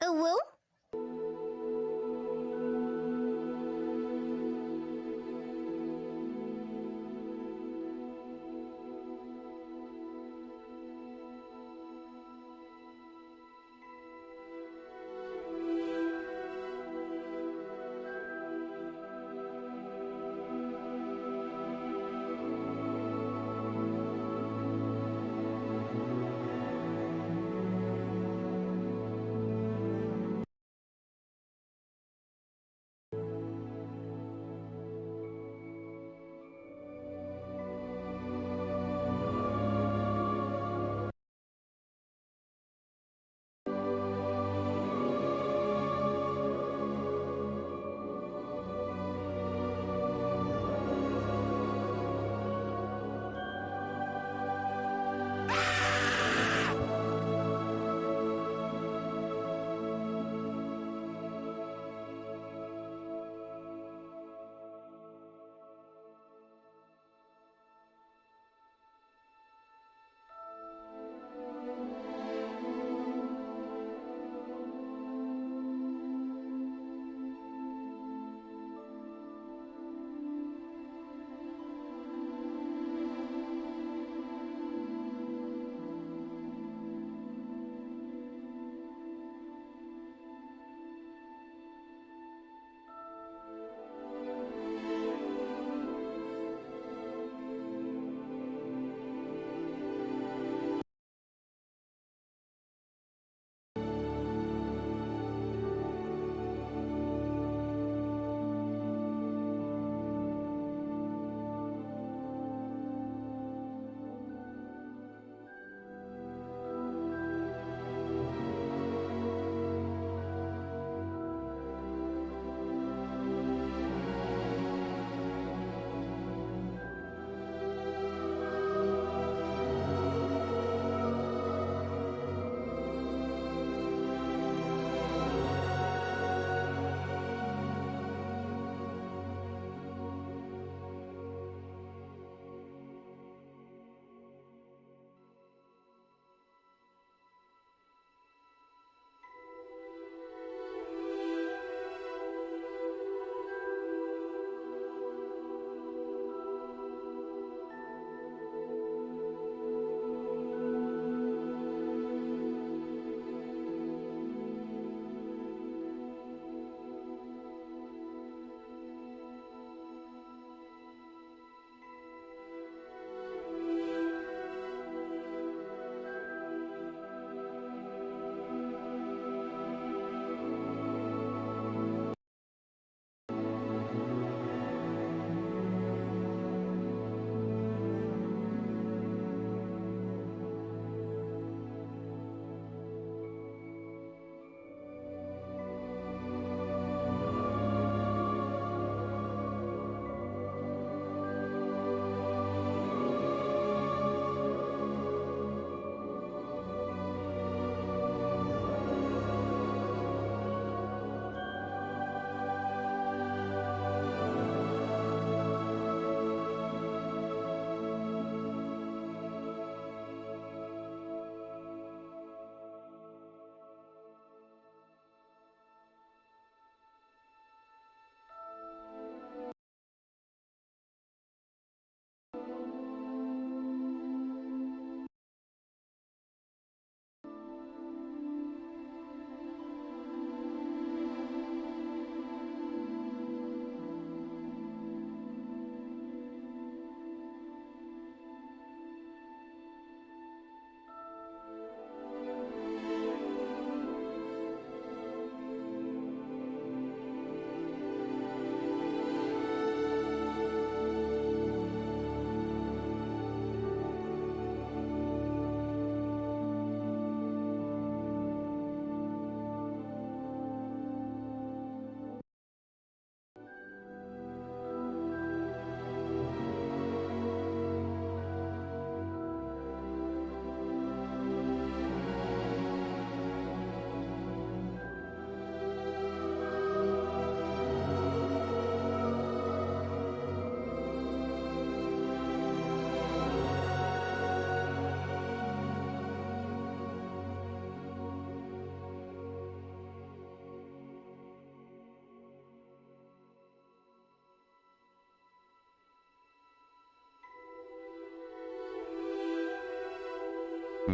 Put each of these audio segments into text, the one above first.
Woo?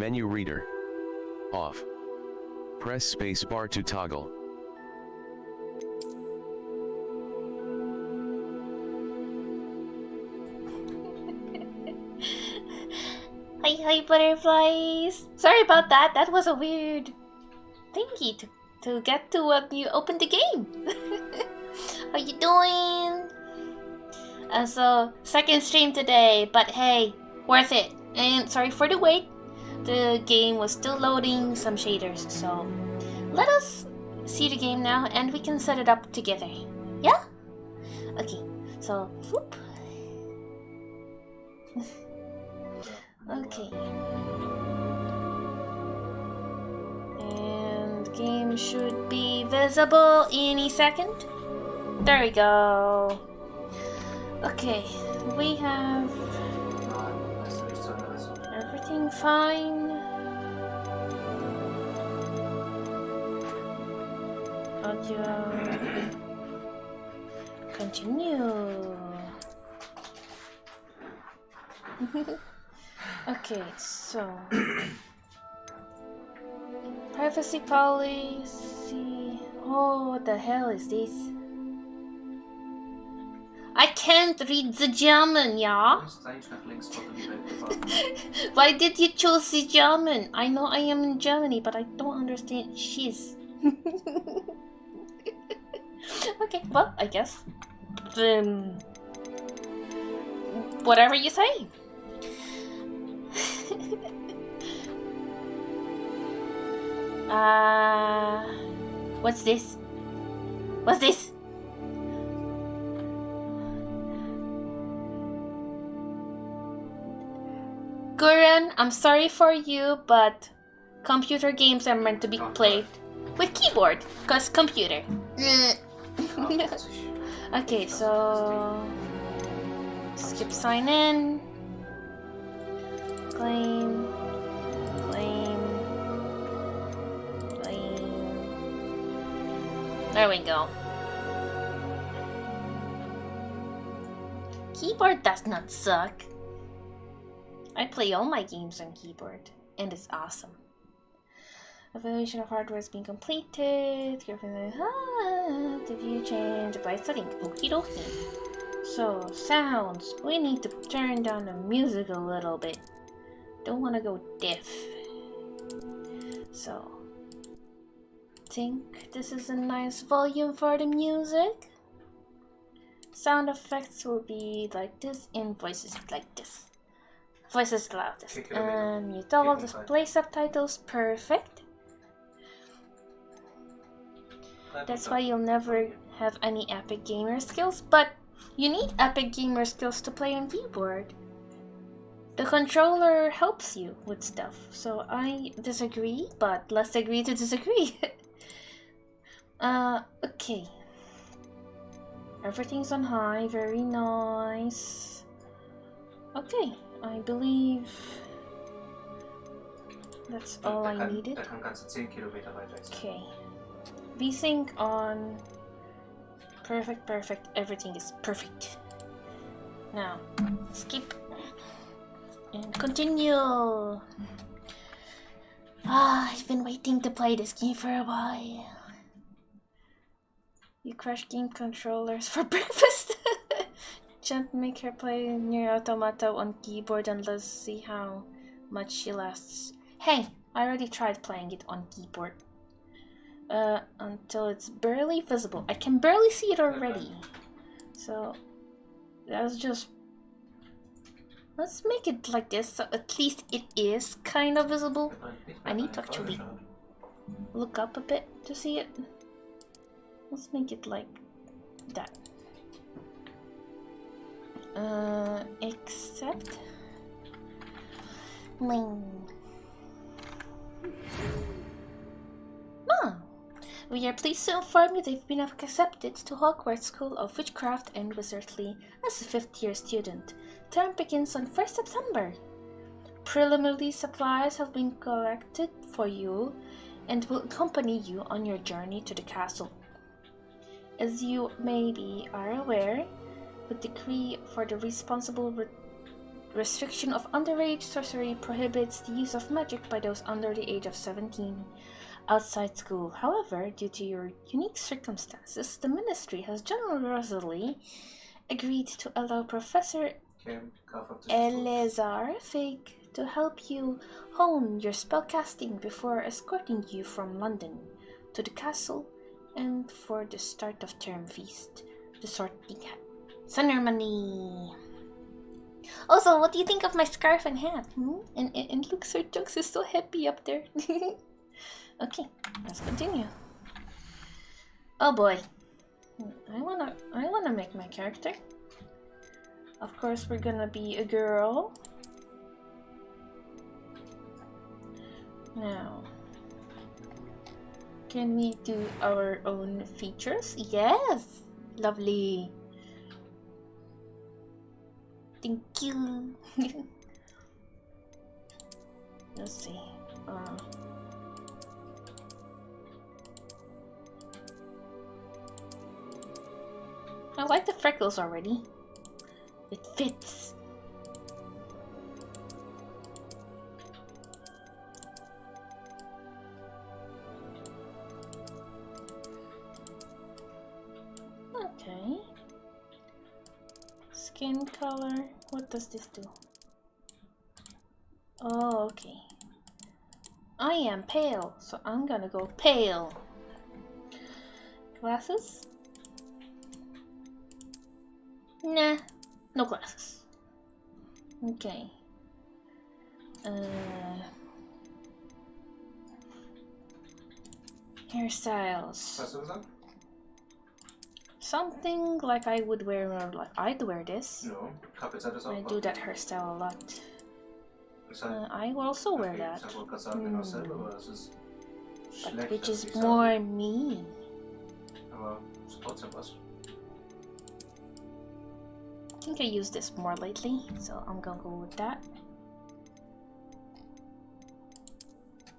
Menu reader. Off. Press space bar to toggle. Hi butterflies! Sorry about that, that was a weird thingy to get to when you open the game. How you doing? So, second stream today, but hey, worth it. And sorry for the wait. The game was still loading some shaders, so let us see the game now and we can set it up together. Yeah? Okay, so whoop. Okay. And the game should be visible any second. There we go. Okay, we have everything fine. Audio. Continue. Okay, so privacy policy. Oh, what the hell is this? I can't read the German, yeah? Why did you choose the German? I know I am in Germany, but I don't understand shiz. Okay, well, I guess. Whatever you say. What's this? What's this? Guren, I'm sorry for you, but computer games are meant to be played with keyboard, cause computer. Okay, so skip sign in. Claim. There we go. Keyboard does not suck. I play all my games on keyboard, and it's awesome. Evaluation of hardware has been completed. The view change by setting. Okie dokie. So, sounds. We need to turn down the music a little bit. Don't want to go deaf. So, think this is a nice volume for the music. Sound effects will be like this, and voices like this. Voices loudest. And you toggle display subtitles, perfect. That's why you'll never have any epic gamer skills, but you need epic gamer skills to play on keyboard. The controller helps you with stuff, so I disagree, but let's agree to disagree. Okay. Everything's on high, very nice. Okay, I believe that's all I needed. Okay. VSync on. Perfect. Everything is perfect. Now, skip. And continue. I've been waiting to play this game for a while. You crash game controllers for breakfast. Can't make her play Nier Automata on keyboard and let's see how much she lasts. Hey, I already tried playing it on keyboard. Until it's barely visible. I can barely see it already. So, that's just... Let's make it like this, so at least it is kind of visible. I need to actually look up a bit to see it. Let's make it like that. Accept. We are pleased to inform you they've been accepted to Hogwarts School of Witchcraft and Wizardry as a 5th year student. Term begins on 1st September. Preliminary supplies have been collected for you and will accompany you on your journey to the castle. As you maybe are aware, the decree for the responsible Restriction of underage sorcery prohibits the use of magic by those under the age of 17 outside school. However, due to your unique circumstances, the Ministry has generously agreed to allow Professor Eleazar Fig to help you hone your spellcasting before escorting you from London to the castle and for the start of term feast, the sorting hat ceremony. Also, what do you think of my scarf and hat? And look, Sir Jokes is so happy up there. Okay, let's continue. Oh boy, I wanna make my character. Of course, we're gonna be a girl. Now, can we do our own features? Yes, lovely. Thank you. Let's see. I like the freckles already. It fits. Okay. Skin color. What does this do? Oh, okay. I am pale, so I'm gonna go pale. Glasses? Nah, no glasses. Okay. Hairstyles. Something like I would wear, or like I'd wear this. I do that hairstyle a lot. I will also wear that. But which is more me? I think I use this more lately, so I'm gonna go with that.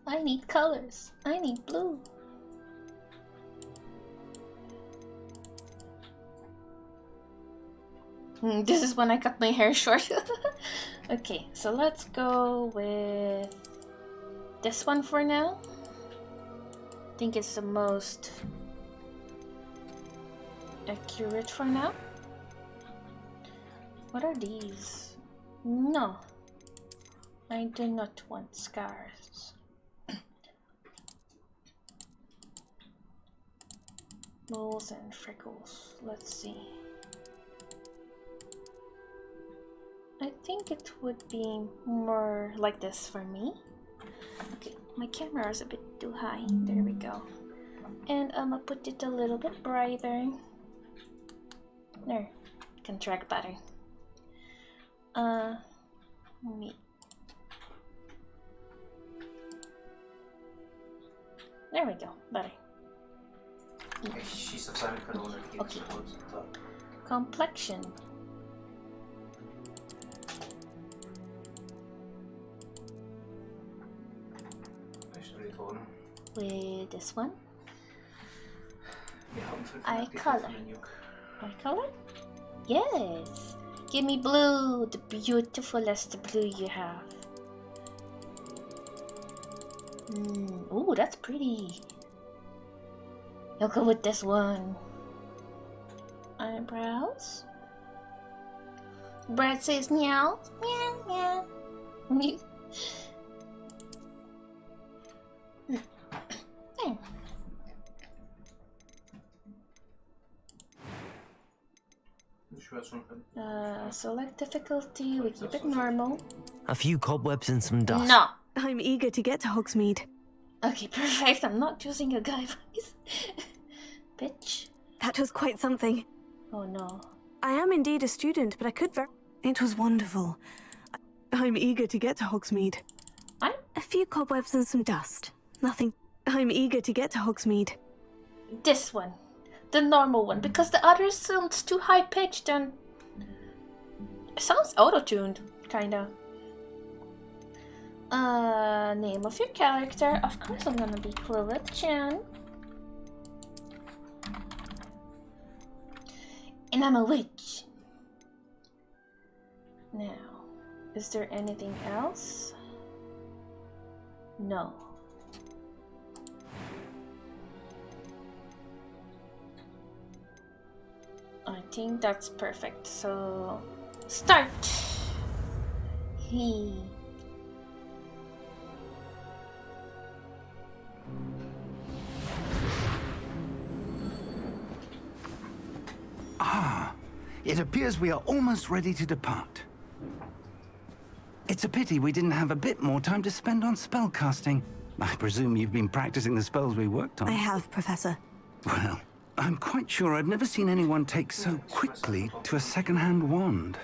I need colors. I need blue. This is when I cut my hair short. Okay, so let's go with this one for now. I think it's the most accurate for now. What are these? No, I do not want scars. Moles and freckles. Let's see. I think it would be more like this for me. Okay, my camera is a bit too high. There we go. And I'm gonna put it a little bit brighter. There, can track better. Me. There we go, better. Okay. Complexion. With this one. Eye color. Eye color? Yes. Give me blue, the beautifulest blue you have. Ooh, that's pretty. You'll go with this one. Eyebrows. Brad says meow, meow, meow. Select difficulty, we keep it normal. A few cobwebs and some dust. No! I'm eager to get to Hogsmeade. Okay, perfect. I'm not choosing a guy voice. Bitch. That was quite something. Oh no. I am indeed a student, but I could It was wonderful. I'm eager to get to Hogsmeade. A few cobwebs and some dust. Nothing. I'm eager to get to Hogsmeade. This one. The normal one, because the other sounds too high-pitched and... It sounds auto-tuned, kinda. Name of your character. Of course I'm gonna be KlilithChan. And I'm a witch. Now, Is there anything else? No. I think that's perfect. So, start. It appears we are almost ready to depart. It's a pity we didn't have a bit more time to spend on spellcasting. I presume you've been practicing the spells we worked on. I have, Professor. Well, I'm quite sure I've never seen anyone take so quickly to a second-hand wand.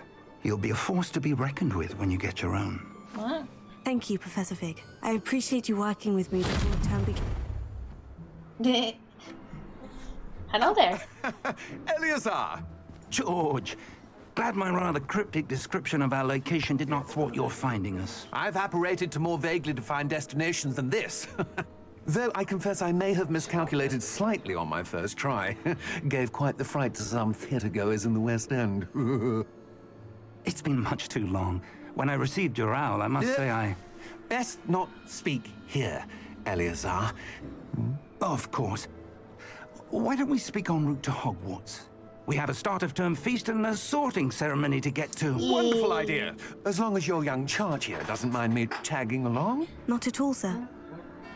You'll be a force to be reckoned with when you get your own. What? Thank you, Professor Fig. I appreciate you working with me before the term begins. Hello there. Eleazar! George, glad my rather cryptic description of our location did not thwart your finding us. I've apparated to more vaguely defined destinations than this. Though I confess I may have miscalculated slightly on my first try. Gave quite the fright to some theatre-goers in the West End. It's been much too long. When I received your owl, I must say I... Best not speak here, Eleazar. Of course. Why don't we speak en route to Hogwarts? We have a start-of-term feast and a sorting ceremony to get to. Wonderful idea. As long as your young charge here doesn't mind me tagging along. Not at all, sir.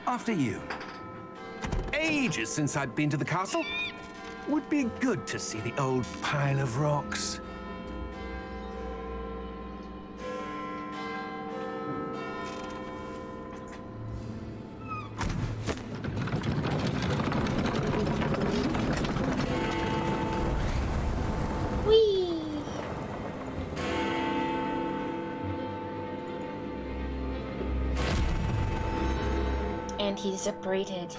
After you. Ages since I'd been to the castle. Would be good to see the old pile of rocks. And he's separated.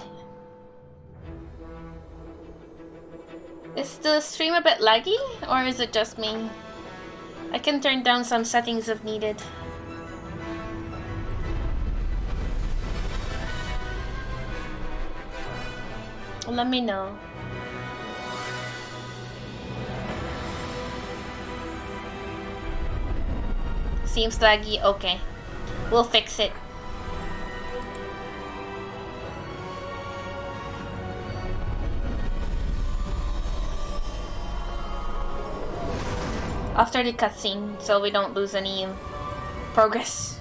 Is the stream a bit laggy, or is it just me? I can turn down some settings if needed. Let me know. Seems laggy. Okay, we'll fix it. After the cutscene, so we don't lose any progress.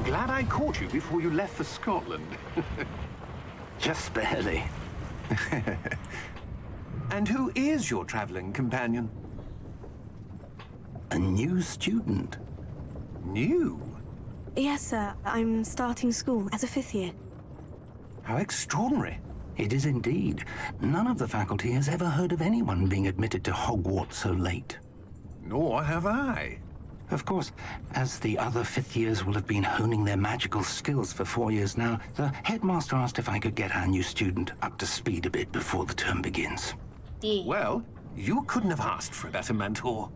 Glad I caught you before you left for Scotland. Just barely. And who is your traveling companion? A new student. New? Yes, sir. I'm starting school as a 5th year. How extraordinary. It is indeed. None of the faculty has ever heard of anyone being admitted to Hogwarts so late. Nor have I. Of course, as the other 5th years will have been honing their magical skills for 4 years now, the headmaster asked if I could get our new student up to speed a bit before the term begins. Well, you couldn't have asked for a better mentor.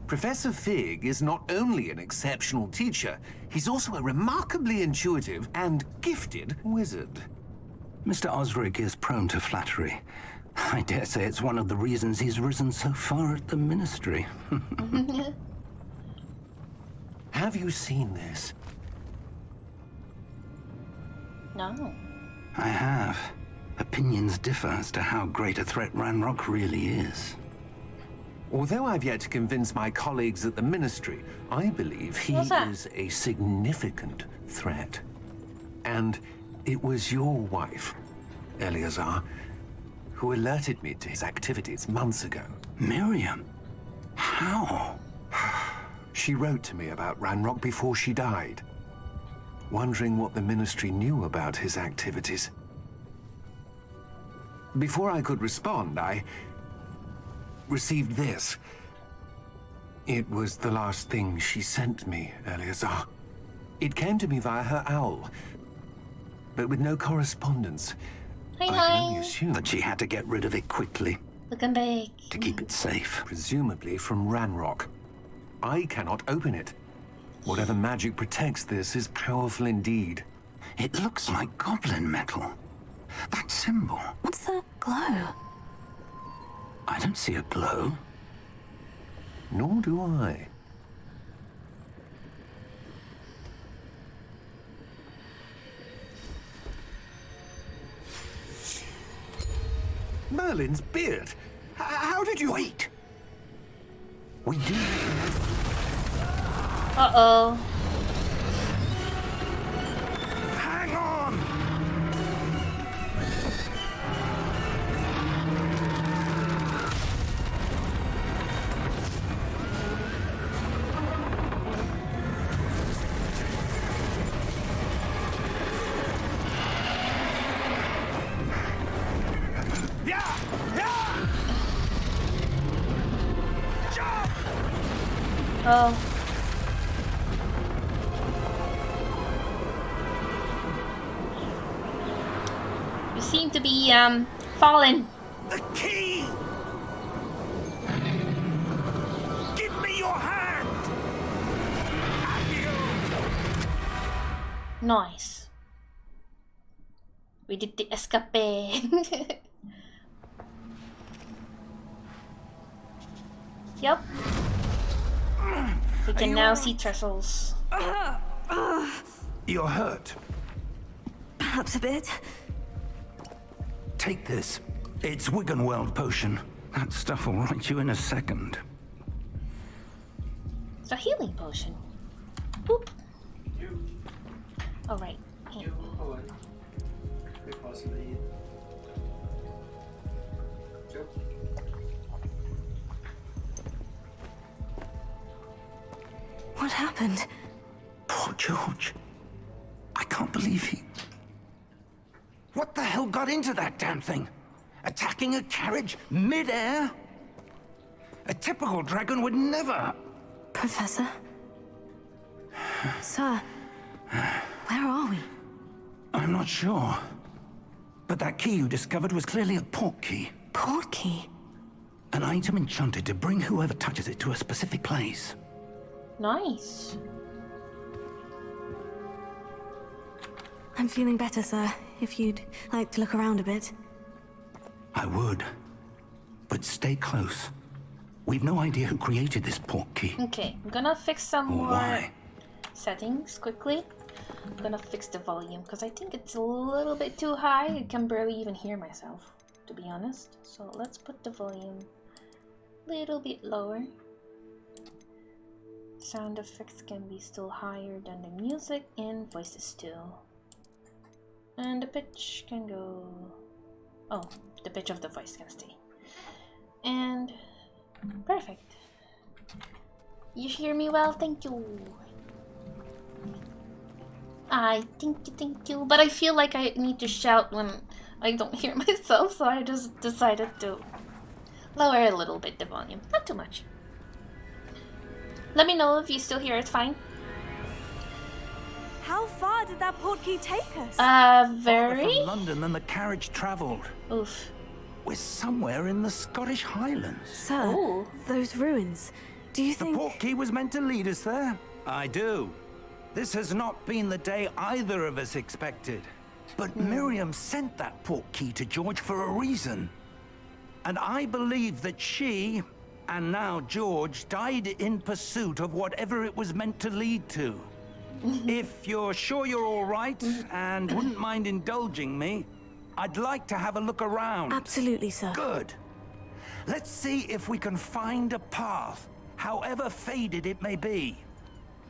Professor Fig is not only an exceptional teacher, he's also a remarkably intuitive and gifted wizard. Mr. Osric is prone to flattery. I dare say it's one of the reasons he's risen so far at the Ministry. Have you seen this? No. I have. Opinions differ as to how great a threat Ranrock really is. Although I've yet to convince my colleagues at the Ministry, I believe he is a significant threat. And it was your wife, Eleazar, who alerted me to his activities months ago. Miriam? How? She wrote to me about Ranrock before she died, wondering what the Ministry knew about his activities. Before I could respond, I received this. It was the last thing she sent me, Eleazar. It came to me via her owl, but with no correspondence. I can only assume that she had to get rid of it quickly. Looking back. To keep it safe. Presumably from Ranrock. I cannot open it. Whatever magic protects this is powerful indeed. It looks like goblin metal. That symbol. What's that glow? I don't see a glow. Nor do I. Merlin's beard. How did you... Wait! We do... Uh-oh. Hang on! Oh. You seem to be, fallen. The key! Give me your hand! Nice. We did the escape. Yep. We can now see Trestles. You're hurt. Perhaps a bit. Take this. It's Wiggenweld potion. That stuff will right you in a second. It's a healing potion. Boop. Alright. What happened? Poor George. I can't believe he... What the hell got into that damn thing? Attacking a carriage mid-air? A typical dragon would never... Professor? Sir, where are we? I'm not sure. But that key you discovered was clearly a port key. Port key? An item enchanted to bring whoever touches it to a specific place. Nice. I'm feeling better, sir. If you'd like to look around a bit. I would. But stay close. We've no idea who created this port key. Okay, I'm gonna fix some Or more why. settings quickly. I'm gonna fix the volume because I think it's a little bit too high. I can barely even hear myself, to be honest. So let's put the volume a little bit lower. Sound effects can be still higher than the music, and voices too. And the pitch can go... Oh, the pitch of the voice can stay. And... perfect. You hear me well? Thank you. Thank you. But I feel like I need to shout when I don't hear myself, so I just decided to lower a little bit the volume. Not too much. Let me know if you still hear it fine. How far did that port key take us? Very? Farther from London than the carriage travelled. Oof. We're somewhere in the Scottish Highlands. Sir, Ooh. those ruins. Do you The think... port key was meant to lead us there? I do. This has not been the day either of us expected. But Miriam sent that port key to George for a reason. And I believe that she, and now George, died in pursuit of whatever it was meant to lead to. If you're sure you're all right and wouldn't mind indulging me, I'd like to have a look around. Absolutely, sir. Good. Let's see if we can find a path, however faded it may be.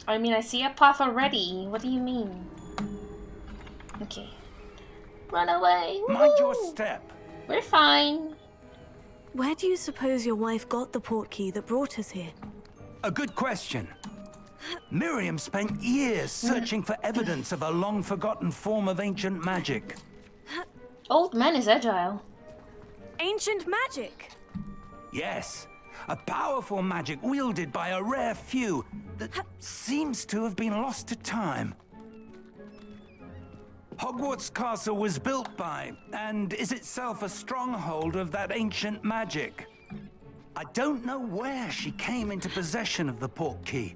I mean, I see a path already. What do you mean? Okay. Run away. Mind your Woo! step. We're fine. Where do you suppose your wife got the port key that brought us here? A good question. Miriam spent years searching for evidence of a long-forgotten form of ancient magic. Old man is agile. Ancient magic? Yes, a powerful magic wielded by a rare few that seems to have been lost to time. Hogwarts Castle was built by, and is itself a stronghold of that ancient magic. I don't know where she came into possession of the port key,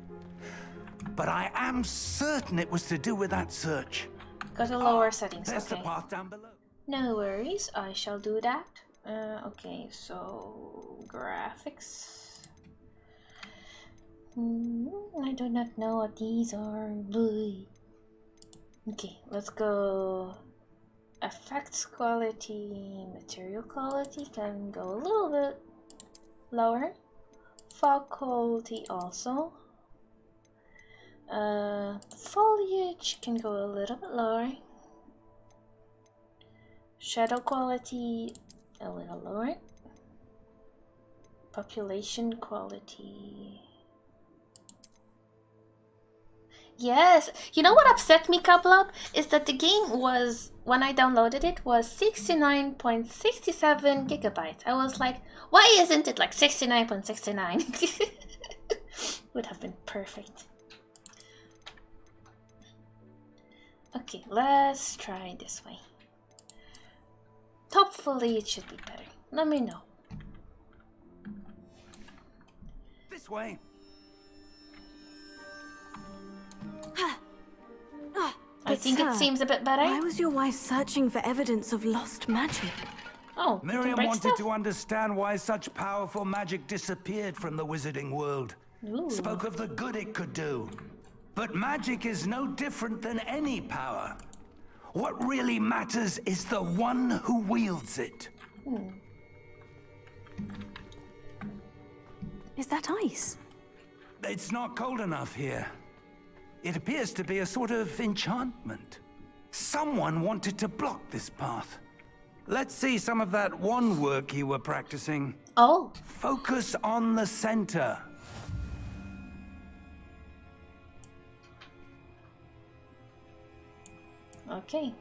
but I am certain it was to do with that search. Got to lower settings. There's Okay. the path down below. No worries. I shall do that. Okay, so graphics. I do not know what these are. Okay, let's go Effects quality, material quality can go a little bit lower. Fog quality also. Foliage can go a little bit lower. Shadow quality a little lower. Population quality. Yes, you know what upset me, Kablab? Is that the game was, when I downloaded it, was 69.67 gigabytes. I was like, why isn't it like 69.69? Would have been perfect. Okay, let's try this way. Hopefully it should be better. Let me know. This way. I think it seems a bit better. Why was your wife searching for evidence of lost magic? Oh, Miriam wanted to understand why such powerful magic disappeared from the wizarding world. Ooh. Spoke of the good it could do. But magic is no different than any power. What really matters is the one who wields it. Is that ice? It's not cold enough here. It appears to be a sort of enchantment. Someone wanted to block this path. Let's see some of that wand work you were practicing. Oh. Focus on the center. Okay.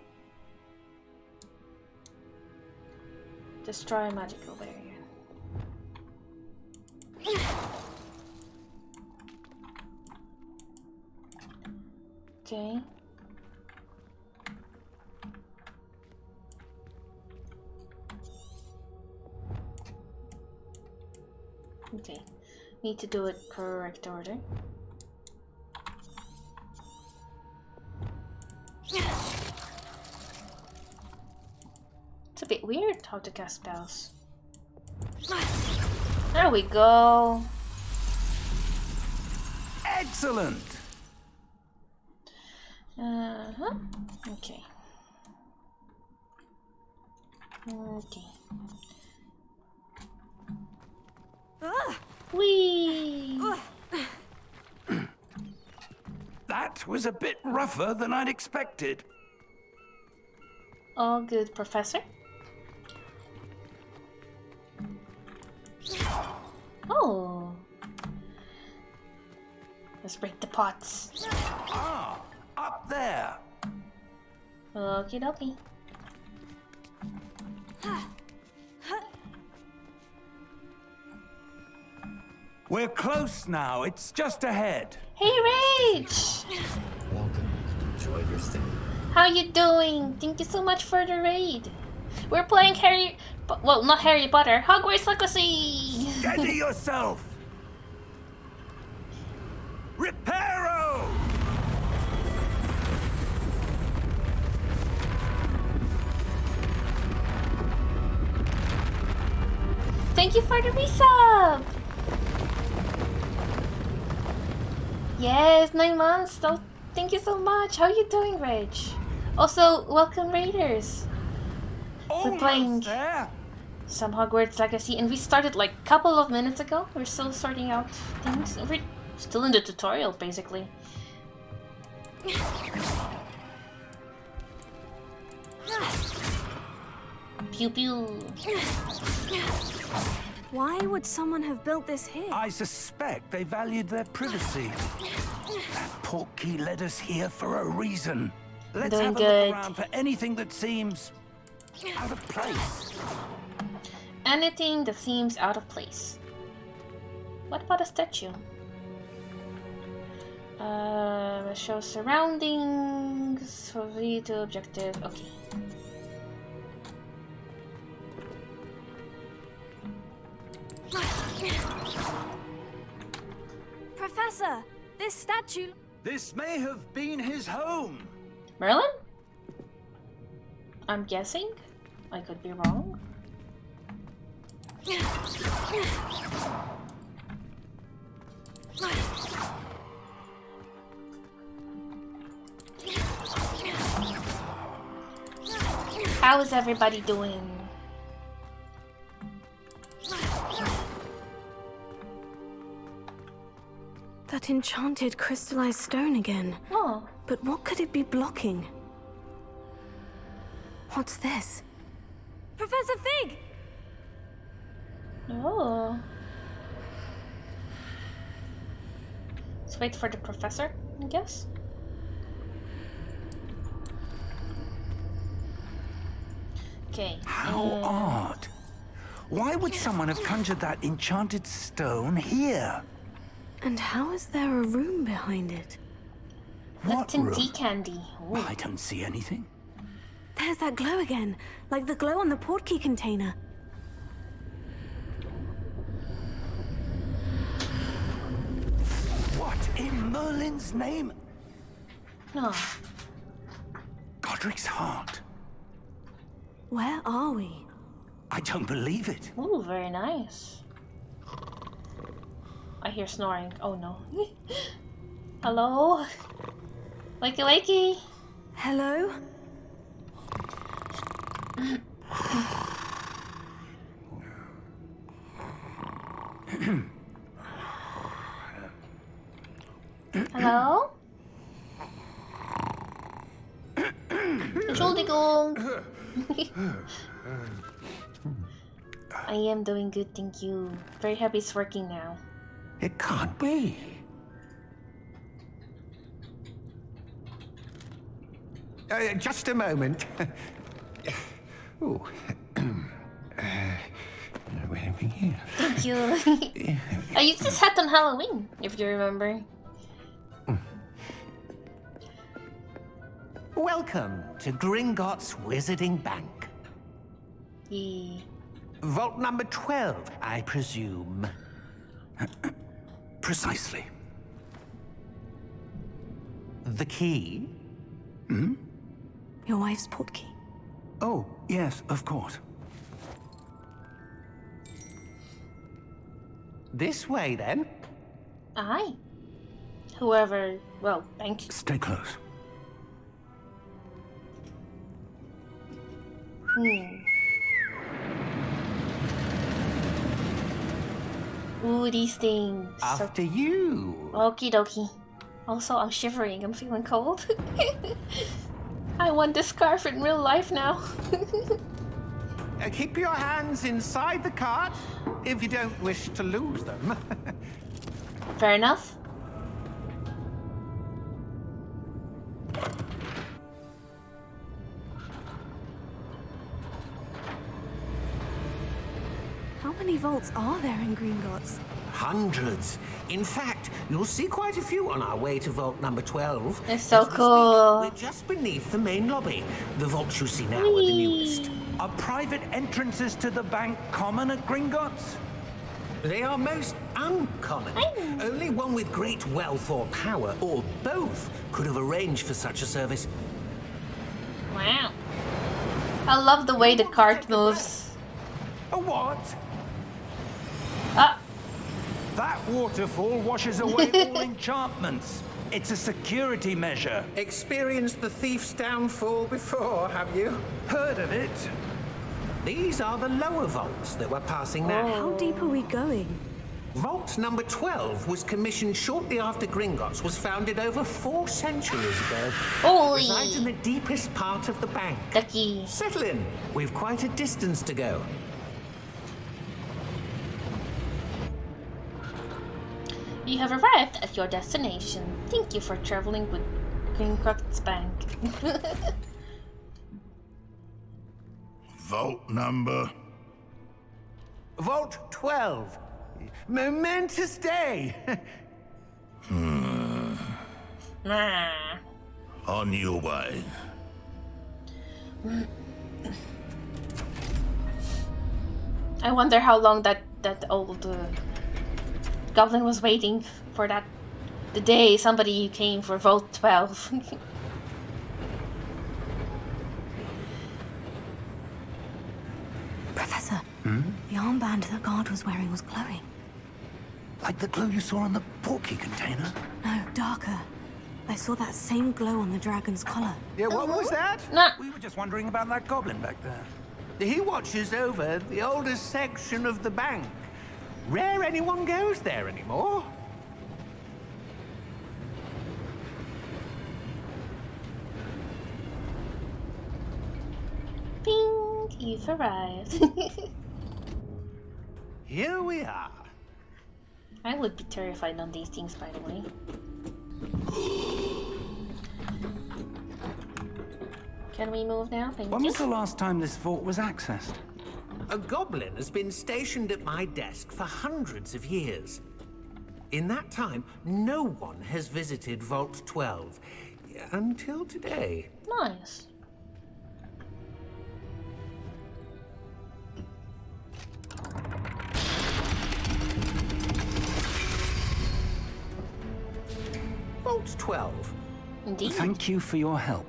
Destroy a magical barrier. Okay. Okay. Need to do it correct order. It's a bit weird how to cast spells. There we go. Excellent! Okay. Okay. Whee! That was a bit rougher than I'd expected. All good, Professor. Oh. Let's break the pots. Ah, up there. Okie dokie. We're close now. It's just ahead. Hey, Rage! Welcome. Enjoy your stay. How you doing? Thank you so much for the raid. We're playing well, not Harry Potter, Hogwarts Legacy! Steady yourself. Reparo! Thank you for the resub! Yes, 9 months. So thank you so much. How are you doing, Reg? Also, welcome Raiders. We're playing there. some Hogwarts Legacy, and we started like a couple of minutes ago. We're still sorting out things. We're still in the tutorial, basically. Pew pew. Why would someone have built this here? I suspect they valued their privacy. That portkey led us here for a reason. Let's Doing have a good. look around for anything that seems out of place. Anything that seems out of place. What about a statue? Show surroundings for view to objective. Okay. Professor, this statue... This may have been his home. Merlin? I'm guessing. I could be wrong. How is everybody doing? That enchanted crystallized stone again. Oh. But what could it be blocking? What's this? Professor Fig! Oh. Let's wait for the professor, I guess. Okay. How odd. Why would someone have conjured that enchanted stone here? And how is there a room behind it? What Lipton room? tea candy. Ooh. I don't see anything. There's that glow again, like the glow on the portkey container. What in Merlin's name? No. Godric's heart. Where are we? I don't believe it. Ooh, very nice. I hear snoring. Oh no. Hello? Wakey wakey. Hello? Hello? Entschuldigung. I am doing good, thank you. Very happy it's working now. It can't be. Just a moment. Ooh. Anything here? Thank you. I used this hat on Halloween, if you remember. Welcome to Gringotts Wizarding Bank. Yeah. Vault number 12, I presume. Precisely. The key? Your wife's portkey. Oh, yes, of course. This way, then. Aye. Whoever, well, thank you. Stay close. Ooh, these things. After you. Okie dokie. Also, I'm shivering. I'm feeling cold. I want this scarf in real life now. Keep your hands inside the cart if you don't wish to lose them. Fair enough. How many vaults are there in Gringotts? Hundreds. In fact, you'll see quite a few on our way to vault number 12. It's so As we speak, cool. We're just beneath the main lobby. The vaults you see now are the newest. Are private entrances to the bank common at Gringotts? They are most uncommon. Only one with great wealth or power, or both, could have arranged for such a service. Wow. I love the way the cart moves. A what? Ah, That waterfall washes away all enchantments. It's a security measure. Experienced the thief's downfall before, have you? Heard of it? These are the lower vaults that we're passing now. How deep are we going? Vault number 12 was commissioned shortly after Gringotts was founded over 4 centuries ago. Resides in holy the deepest part of the bank. ducky. Settle in. We've quite a distance to go. You have arrived at your destination. Thank you for traveling with Gringotts Bank. Vault number? Vault 12. Momentous day. Nah. On your way. I wonder how long that old goblin was waiting for that. The day somebody came for Vault 12. Professor, the armband that guard was wearing was glowing. Like the glow you saw on the portkey container? No, darker. I saw that same glow on the dragon's collar. Yeah, what was that? Nah. We were just wondering about that goblin back there. He watches over the oldest section of the bank. Rare anyone goes there anymore. Ping! You've arrived. Here we are. I would be terrified on these things, by the way. Can we move now? Thank When you. was the last time this vault was accessed? A goblin has been stationed at my desk for hundreds of years. In that time, no one has visited Vault 12. Until today. Nice. Vault 12. Indeed. Thank you for your help.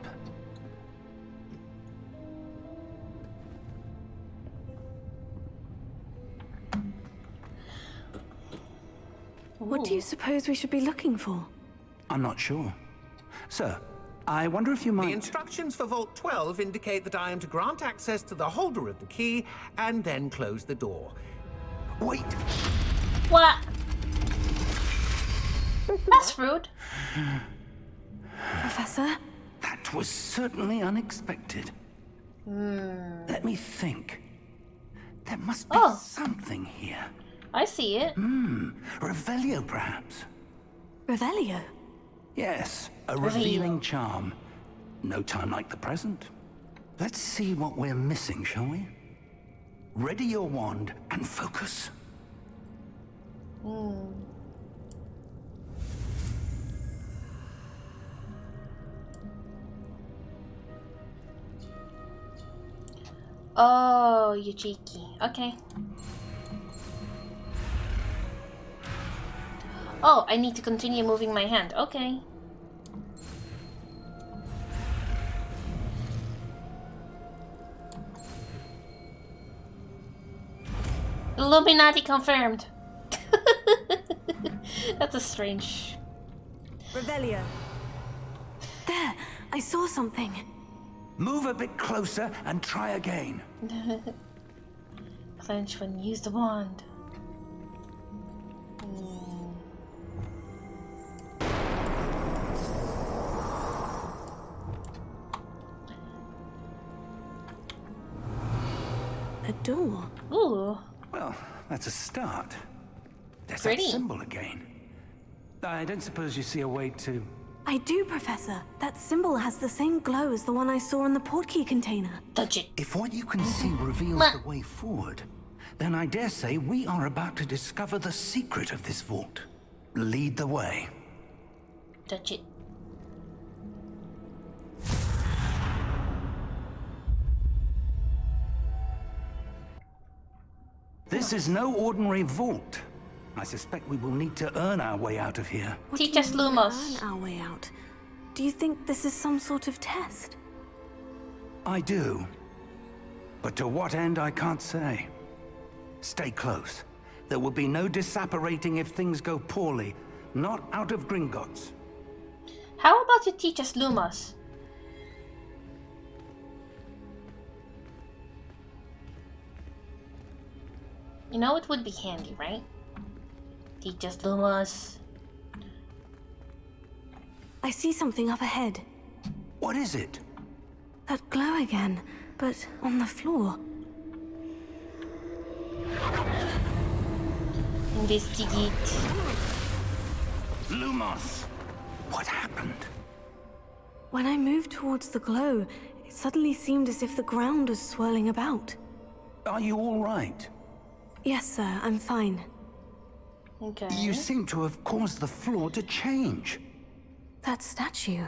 What do you suppose we should be looking for? I'm not sure. Sir, I wonder if you might... The instructions for Vault 12 indicate that I am to grant access to the holder of the key and then close the door. Wait! What? That's rude. Professor? That was certainly unexpected. Let me think. There must be something here. I see it. Revelio, perhaps? Revelio? Yes, a revealing charm. No time like the present. Let's see what we're missing, shall we? Ready your wand and focus. Oh, you cheeky. Okay. Oh, I need to continue moving my hand. Okay. Illuminati confirmed. That's a strange... Revelio. There! I saw something. Move a bit closer and try again. Clench when use the wand. A door. Ooh. Well, that's a start. There's Pretty. that symbol again. I don't suppose you see a way to... I do, Professor. That symbol has the same glow as the one I saw in the portkey container. Touch it. If what you can see reveals the way forward, then I dare say we are about to discover the secret of this vault. Lead the way. Touch it. This is no ordinary vault. I suspect we will need to earn our way out of here. What Teach do you us, mean, Lumos. earn our way out? Do you think this is some sort of test? I do. But to what end, I can't say. Stay close. There will be no disapparating if things go poorly. Not out of Gringotts. How about you teach us Lumos? You know it would be handy, right? Teach us Lumos. I see something up ahead. What is it? That glow again, but on the floor. Investigate. Lumos! What happened? When I moved towards the glow, it suddenly seemed as if the ground was swirling about. Are you all right? Yes, sir, I'm fine. Okay. You seem to have caused the floor to change. That statue.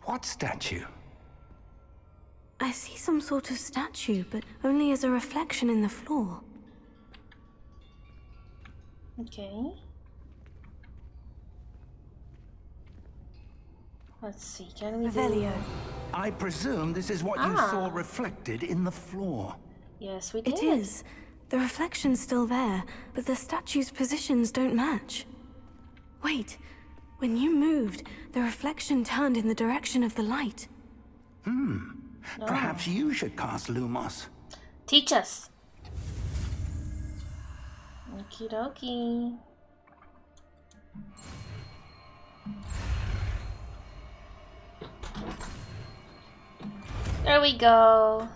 What statue? I see some sort of statue, but only as a reflection in the floor. Okay. Let's see, can we do... Revelio. I presume this is what you saw reflected in the floor. Yes, we did. It is. The reflection's still there, but the statue's positions don't match. Wait, When you moved, the reflection turned in the direction of the light. Perhaps you should cast Lumos. Teach us. Okie dokie. There we go.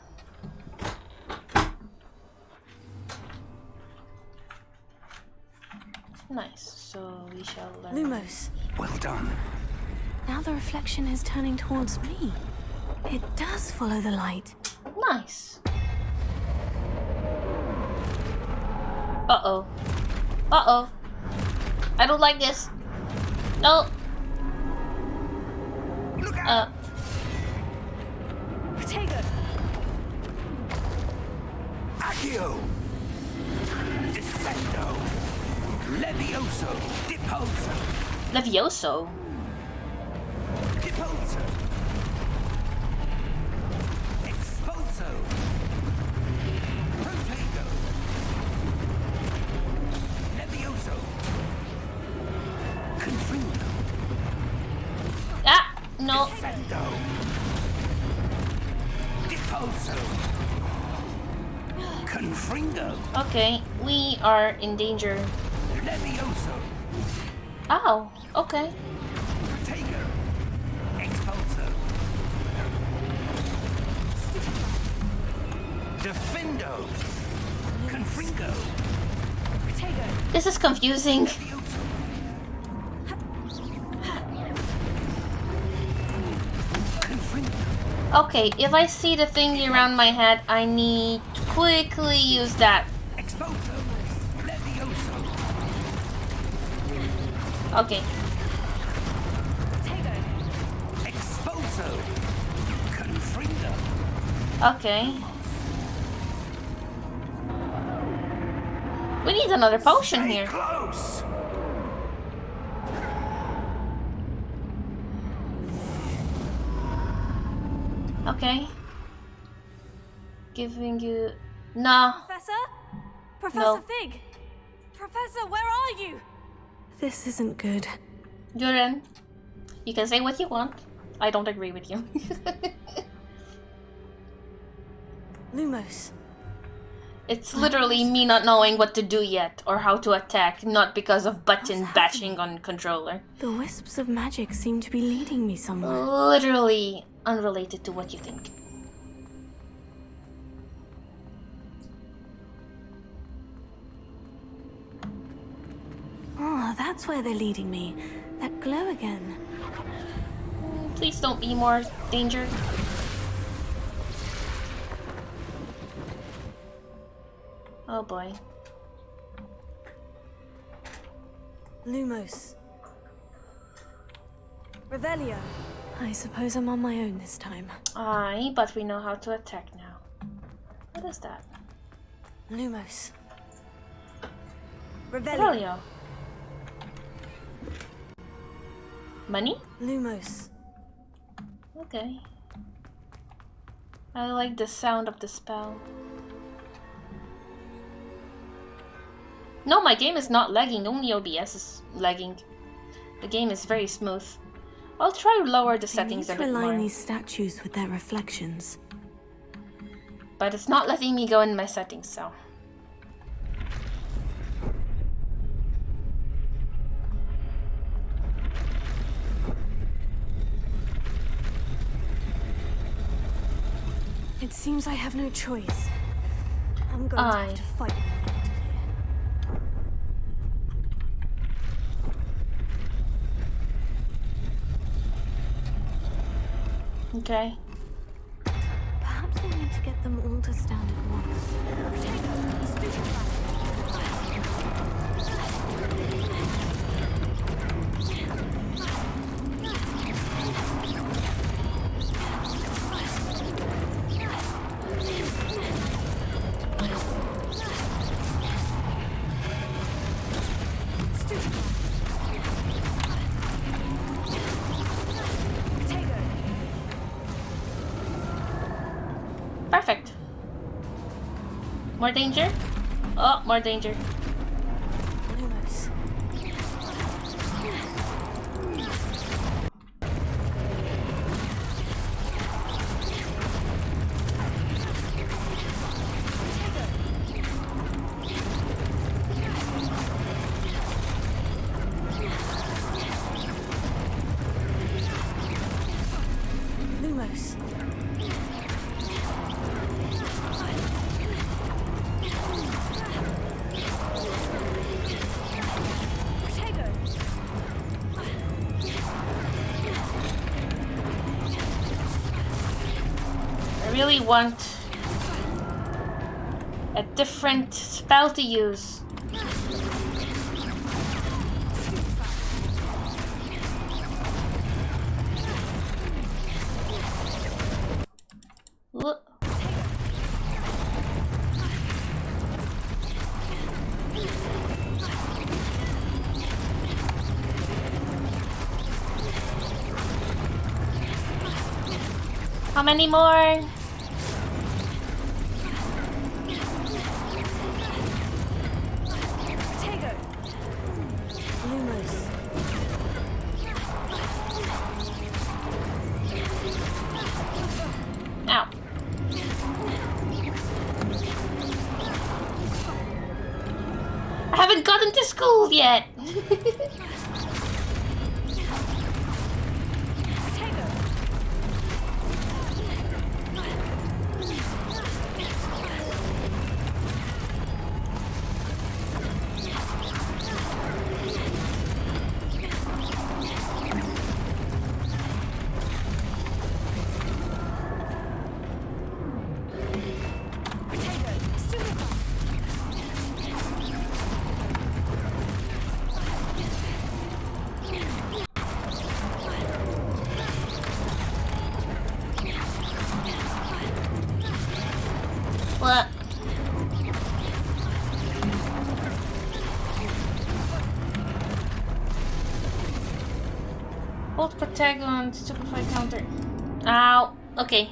Nice. So we shall learn. Lumos. Well done. Now the reflection is turning towards me. It does follow the light. Nice. Uh-oh. Uh-oh. I don't like this. No. Look out! Protego. Accio! Descendo! Levioso! Deposo! Levioso. Deposo! Expulso! Protego! Levioso! Confringo! Ah, no. Descendo! Deposo! Confringo! Okay, we are in danger. Levioso! Ow. Okay. Protego! Expulso! Defendo! Confringo! Protego. This is confusing. Levioso! Confringo! Okay, if I see the thingy around my head, I need to quickly use that. Expulso! Levioso! Okay. Expulso! Confringo! Okay. We need another potion Stay here. close! Okay. Giving you... Nah. Professor? Professor No. Fig? Professor, where are you? This isn't good. Duran, you can say what you want. I don't agree with you. Lumos. It's literally me not knowing what to do yet or how to attack, not because of button What's bashing on controller. The wisps of magic seem to be leading me somewhere. Literally unrelated to what you think. Oh, that's where they're leading me. That glow again. Please don't be more danger. Oh boy. Lumos. Revelio. I suppose I'm on my own this time. Aye, but we know how to attack now. What is that? Lumos. Revelio. Revelio. Money? Lumos. Okay. I like the sound of the spell. No, my game is not lagging, only OBS is lagging. The game is very smooth. I'll try to lower the settings a I need bit to align more. these statues with their reflections. But it's not letting me go in my settings, so... It seems I have no choice. I'm going to Aye. have to fight them out of here. Okay. Perhaps I need to get them all to stand at once. Perfect. More danger? Oh, more danger. Lumos. really want a different spell to use. Look. How many more? Ow. I haven't gotten to school yet. What? Hold protect on stupefy counter. Ow. Okay.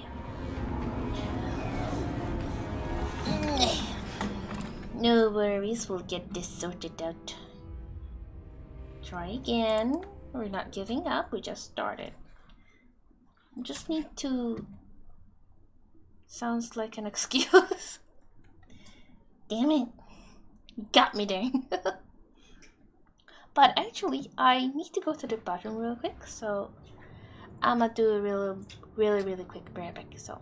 No worries, we'll get this sorted out. Try again. We're not giving up, we just started. Just need to... Sounds like an excuse. Damn it. You got me there. But actually, I need to go to the bathroom real quick, so I'ma do a really quick prayer back, so.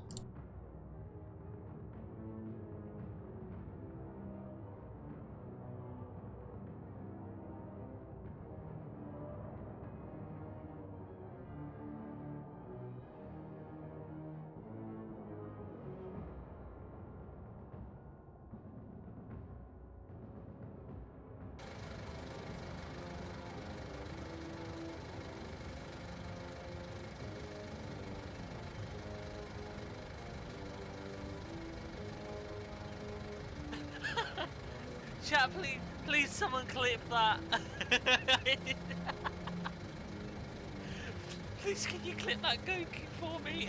Chat, please someone clip that. Please can you clip that Goku for me?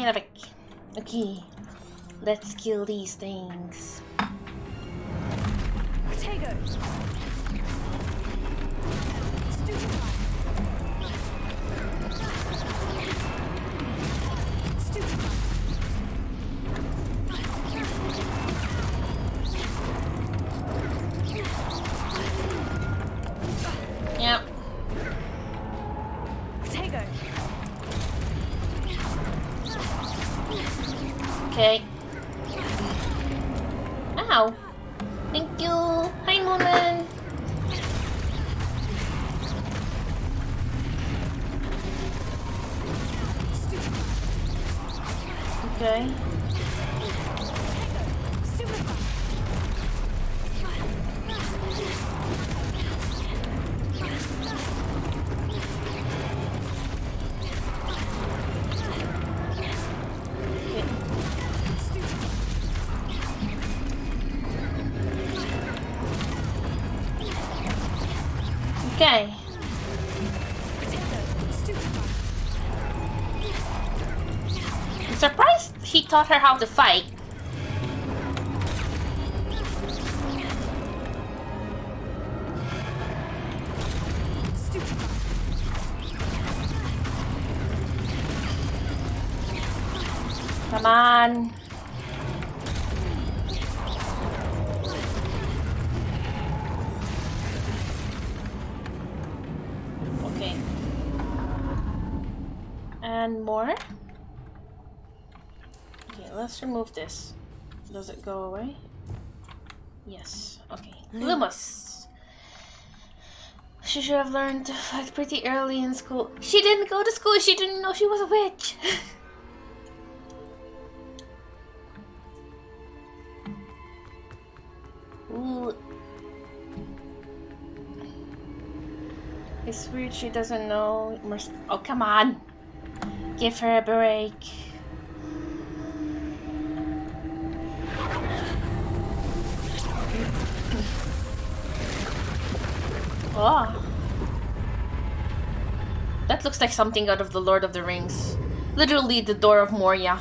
can't have a... Okay. Let's kill these things. Potato. Yep. Potato. Okay. Ow. Thank you. Hi, Moomin. Okay. Okay. I'm surprised he taught her how to fight. Come on. Okay. And more. Okay, let's remove this. Does it go away? Yes. Okay. Lumos. She should have learned to fight pretty early in school. She didn't go to school. She didn't know she was a witch. Ooh. It's weird she doesn't know. Oh, come on. Give her a break. Oh. That looks like something out of the Lord of the Rings. Literally the door of Moria.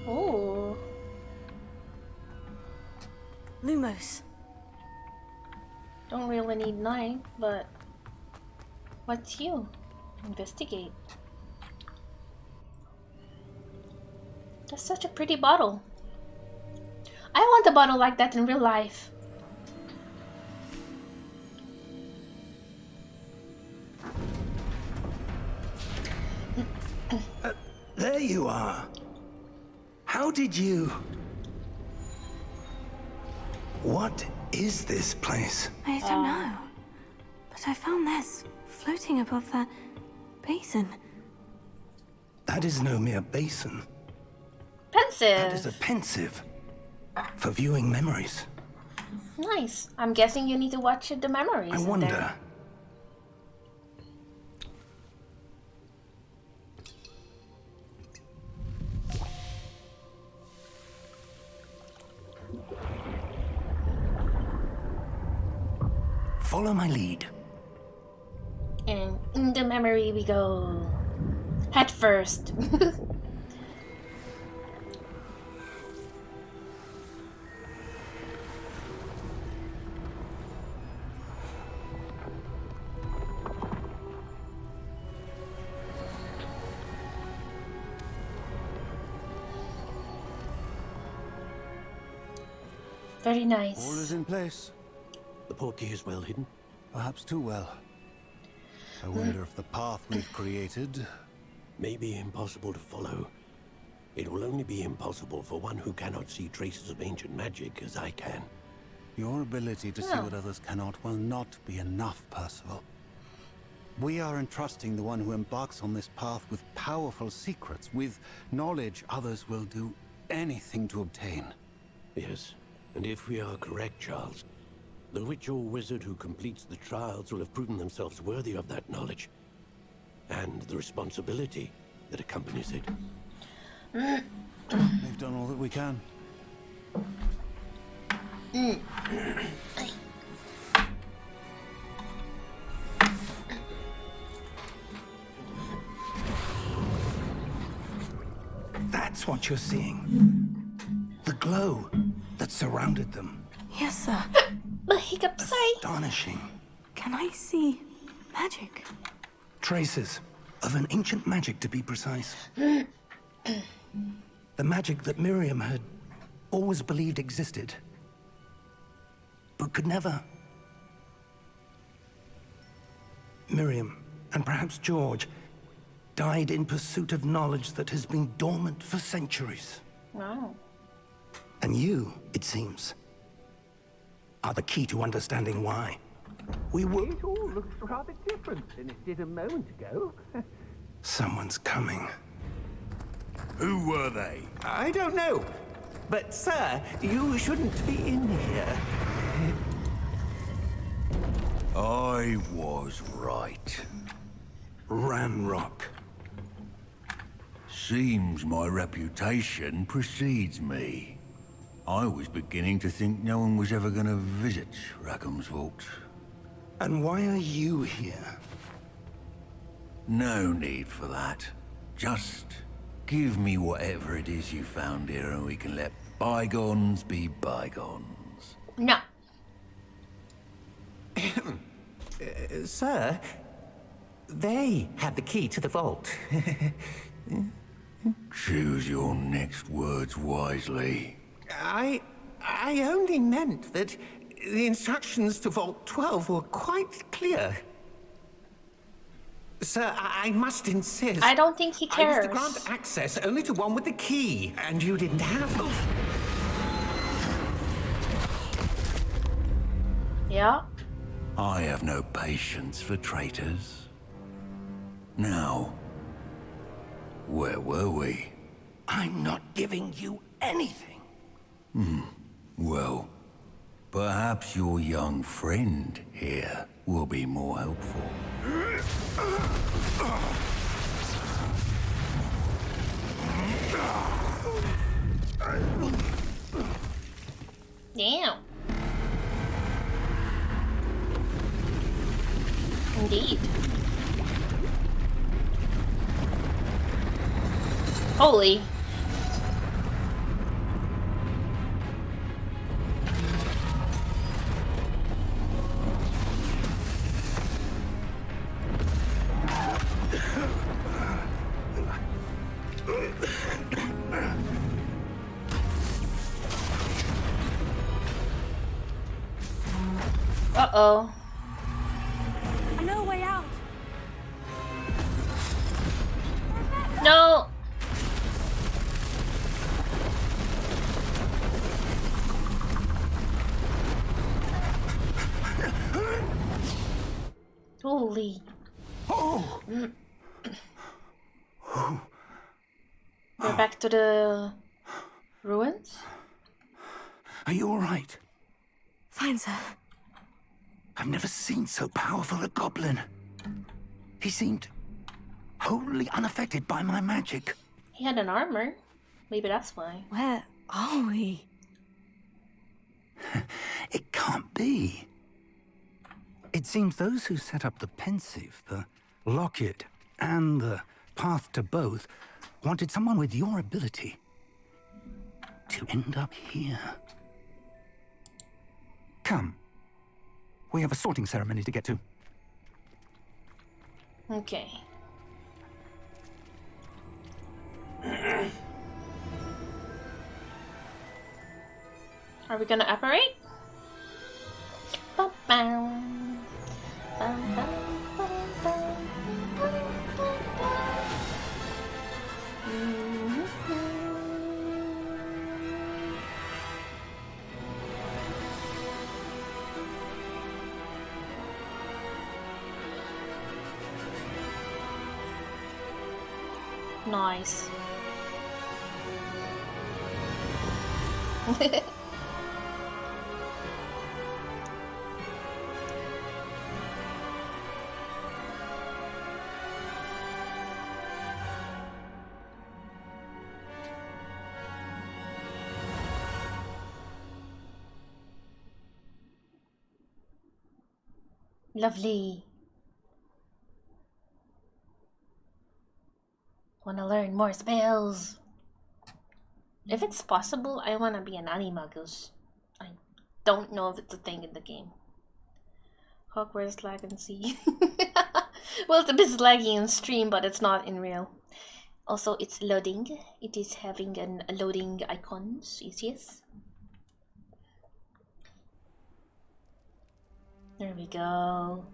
Oh. Lumos. Don't really need knife, but what's you? Investigate. That's such a pretty bottle. I want a bottle like that in real life. There you are. How did you... What is this place? I don't know. But I found this floating above that basin. That is no mere basin. Pensive. That is a pensive. For viewing memories. Nice. I'm guessing you need to watch the memories. I in wonder. there. Follow my lead. And in the memory we go. Head first. Very nice. All is in place. The portkey is well hidden. Perhaps too well. I wonder if the path we've created May be impossible to follow. It will only be impossible for one who cannot see traces of ancient magic as I can. Your ability to see what others cannot will not be enough, Percival. We are entrusting the one who embarks on this path with powerful secrets, with knowledge others will do anything to obtain. Yes, and if we are correct, Charles, the witch or wizard who completes the trials will have proven themselves worthy of that knowledge, and the responsibility that accompanies it. We've done all that we can. what you're seeing? The glow that surrounded them. Yes, sir. The hiccup, sorry. Astonishing. Can I see magic? Traces of an ancient magic, to be precise. The magic that Miriam had always believed existed, but could never. Miriam, and perhaps George, died in pursuit of knowledge that has been dormant for centuries. Wow. And you, it seems, are the key to understanding why. We were... It all looks rather different than it did a moment ago. Someone's coming. Who were they? I don't know. But, sir, you shouldn't be in here. I was right. Ranrock. Seems my reputation precedes me. I was beginning to think no one was ever going to visit Rackham's vault. And why are you here? No need for that. Just give me whatever it is you found here and we can let bygones be bygones. No. Sir, they have the key to the vault. Choose your next words wisely. I only meant that the instructions to Vault 12 were quite clear. Sir, I must insist. I don't think he cares. I was to grant access only to one with the key, and you didn't have it. Yeah. I have no patience for traitors. Now, where were we? I'm not giving you anything. Well, perhaps your young friend here will be more helpful. Damn. Indeed. Holy. Uh-oh. I know a way out. No. Holy. Oh! We're back to the ruins? Are you all right? Fine, sir. I've never seen so powerful a goblin. He seemed wholly unaffected by my magic. He had an armor. Maybe that's why. Where are we? It can't be. It seems those who set up the pensive, the locket, and the path to both wanted someone with your ability to end up here. Come. We have a sorting ceremony to get to. Okay. Are we gonna apparate? Ba-bam. Ba-bam, ba-bam, Nice. Lovely. Wanna learn more spells? If it's possible, I wanna be an animagus. I don't know if it's a thing in the game. Hogwarts Legacy. Well, it's a bit laggy in stream, but it's not in real. Also, it's loading. It is having a loading icons. Yes. There we go.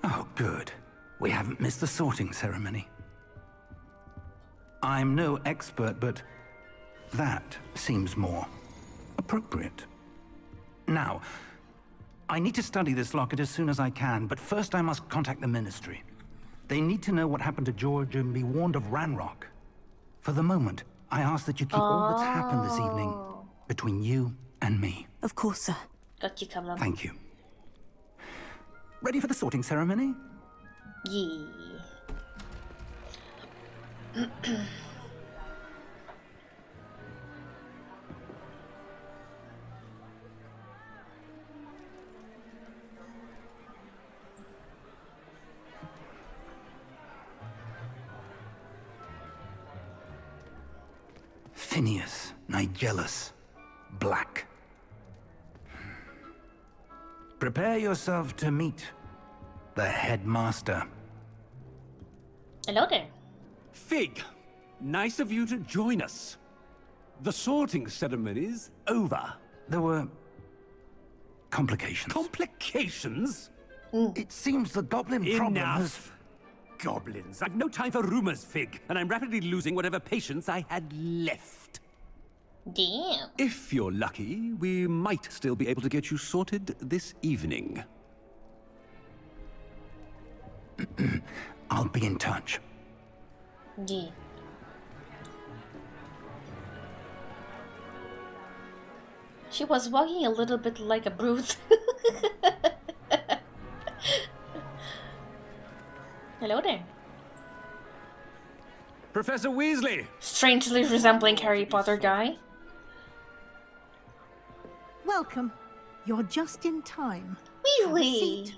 Oh, good. We haven't missed the sorting ceremony. I'm no expert, but that seems more appropriate. Now, I need to study this locket as soon as I can, but first I must contact the Ministry. They need to know what happened to George and be warned of Ranrock. For the moment, I ask that you keep all that's happened this evening between you and me. Of course, sir. Got you covered. Thank you. Ready for the sorting ceremony? Yeah. Phineas, Nigellus, Black. Prepare yourself to meet the headmaster. Hello there. Fig, nice of you to join us. The sorting ceremony's over. There were complications. Complications? It seems the goblin problem has... Enough. Goblins. I've no time for rumors, Fig, and I'm rapidly losing whatever patience I had left. Damn. If you're lucky, we might still be able to get you sorted this evening. I'll be in touch. Yeah. She was walking a little bit like a brute. Hello there. Professor Weasley! Strangely resembling Harry Potter guy. Welcome. You're just in time. Have a Weasley! seat.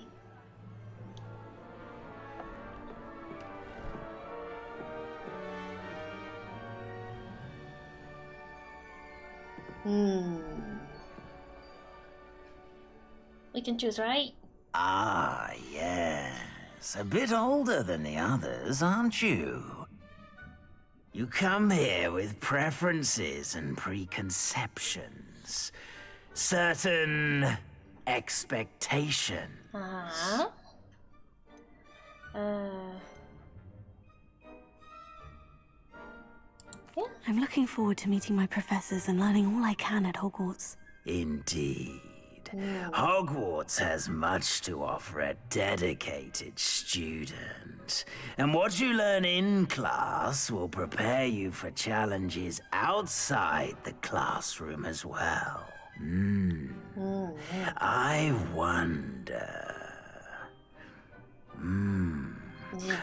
We can choose, right? Ah, yes. A bit older than the others, aren't you? You come here with preferences and preconceptions. Certain expectations. Uh-huh. Yeah. I'm looking forward to meeting my professors and learning all I can at Hogwarts. Indeed. Hogwarts has much to offer a dedicated student. And what you learn in class will prepare you for challenges outside the classroom as well. I wonder...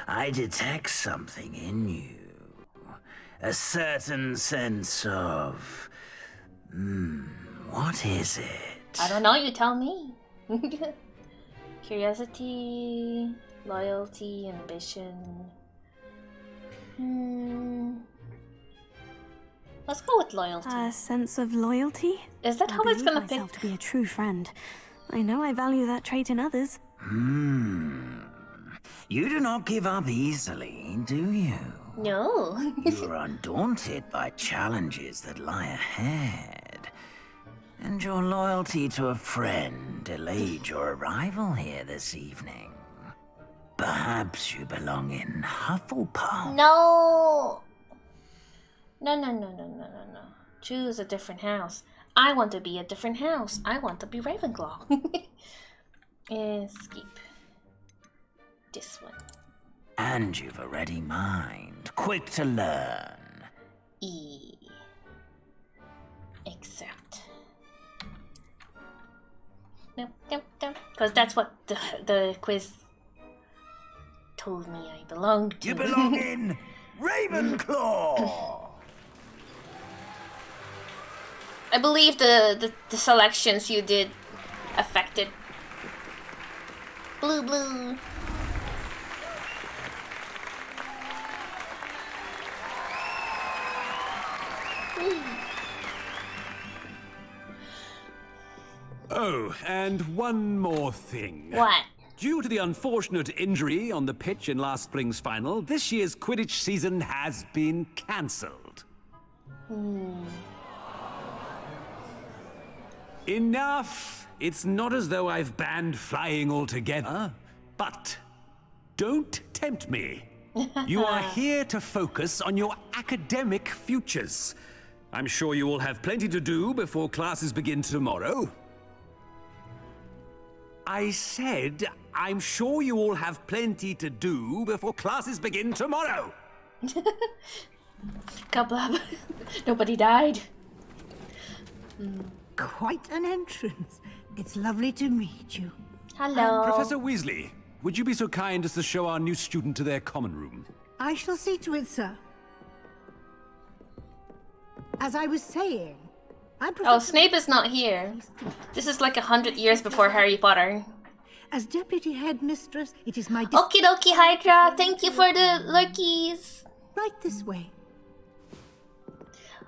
I detect something in you. A certain sense of... what is it? I don't know, you tell me. Curiosity, loyalty, ambition. Let's go with loyalty. A sense of loyalty? Is that how it's gonna myself pick? to be a true friend. I know I value that trait in others. You do not give up easily, do you? No. You are undaunted by challenges that lie ahead. And your loyalty to a friend delayed your arrival here this evening. Perhaps you belong in Hufflepuff. No. No. Choose a different house. I want to be a different house. I want to be Ravenclaw. Skip. This one. And you've a ready mind, quick to learn. E. Accept. Nope. Because that's what the quiz told me I belonged to. You belong in Ravenclaw! I believe the selections you did affected. Blue. Oh, and one more thing. What? Due to the unfortunate injury on the pitch in last spring's final, this year's Quidditch season has been cancelled. Enough! It's not as though I've banned flying altogether, but don't tempt me. You are here to focus on your academic futures. I'm sure you all have plenty to do before classes begin tomorrow. I said, I'm sure you all have plenty to do before classes begin tomorrow. Kablab. Nobody died. Quite an entrance. It's lovely to meet you. Hello. Professor Weasley, would you be so kind as to show our new student to their common room? I shall see to it, sir. As I was saying, oh, Snape is not here. This is like 100 years before Harry Potter. As deputy headmistress, it is my Okie dokie, Hydra. Thank you for the lurkies. Right this way.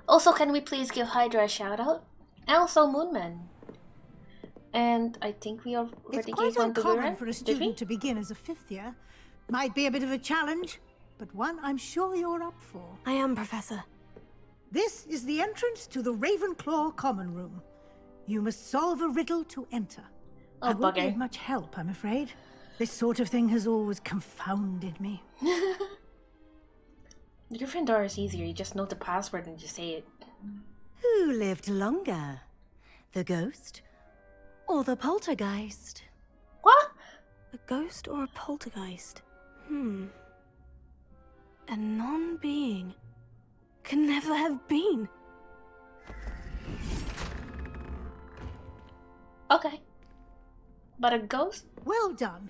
Also, can we please give Hydra a shout out? And also Moonman. And I think we already gave one to Viren. It's quite uncommon for a student to begin as a 5th year. Might be a bit of a challenge, but one I'm sure you're up for. I am, Professor. This is the entrance to the Ravenclaw common room. You must solve a riddle to enter. Oh, I won't bugger. need much help, I'm afraid. This sort of thing has always confounded me. Gryffindor is easier. You just know the password and just say it. Who lived longer? The ghost or the poltergeist? What? A ghost or a poltergeist? A non-being can never have been. Okay. But a ghost? Well done.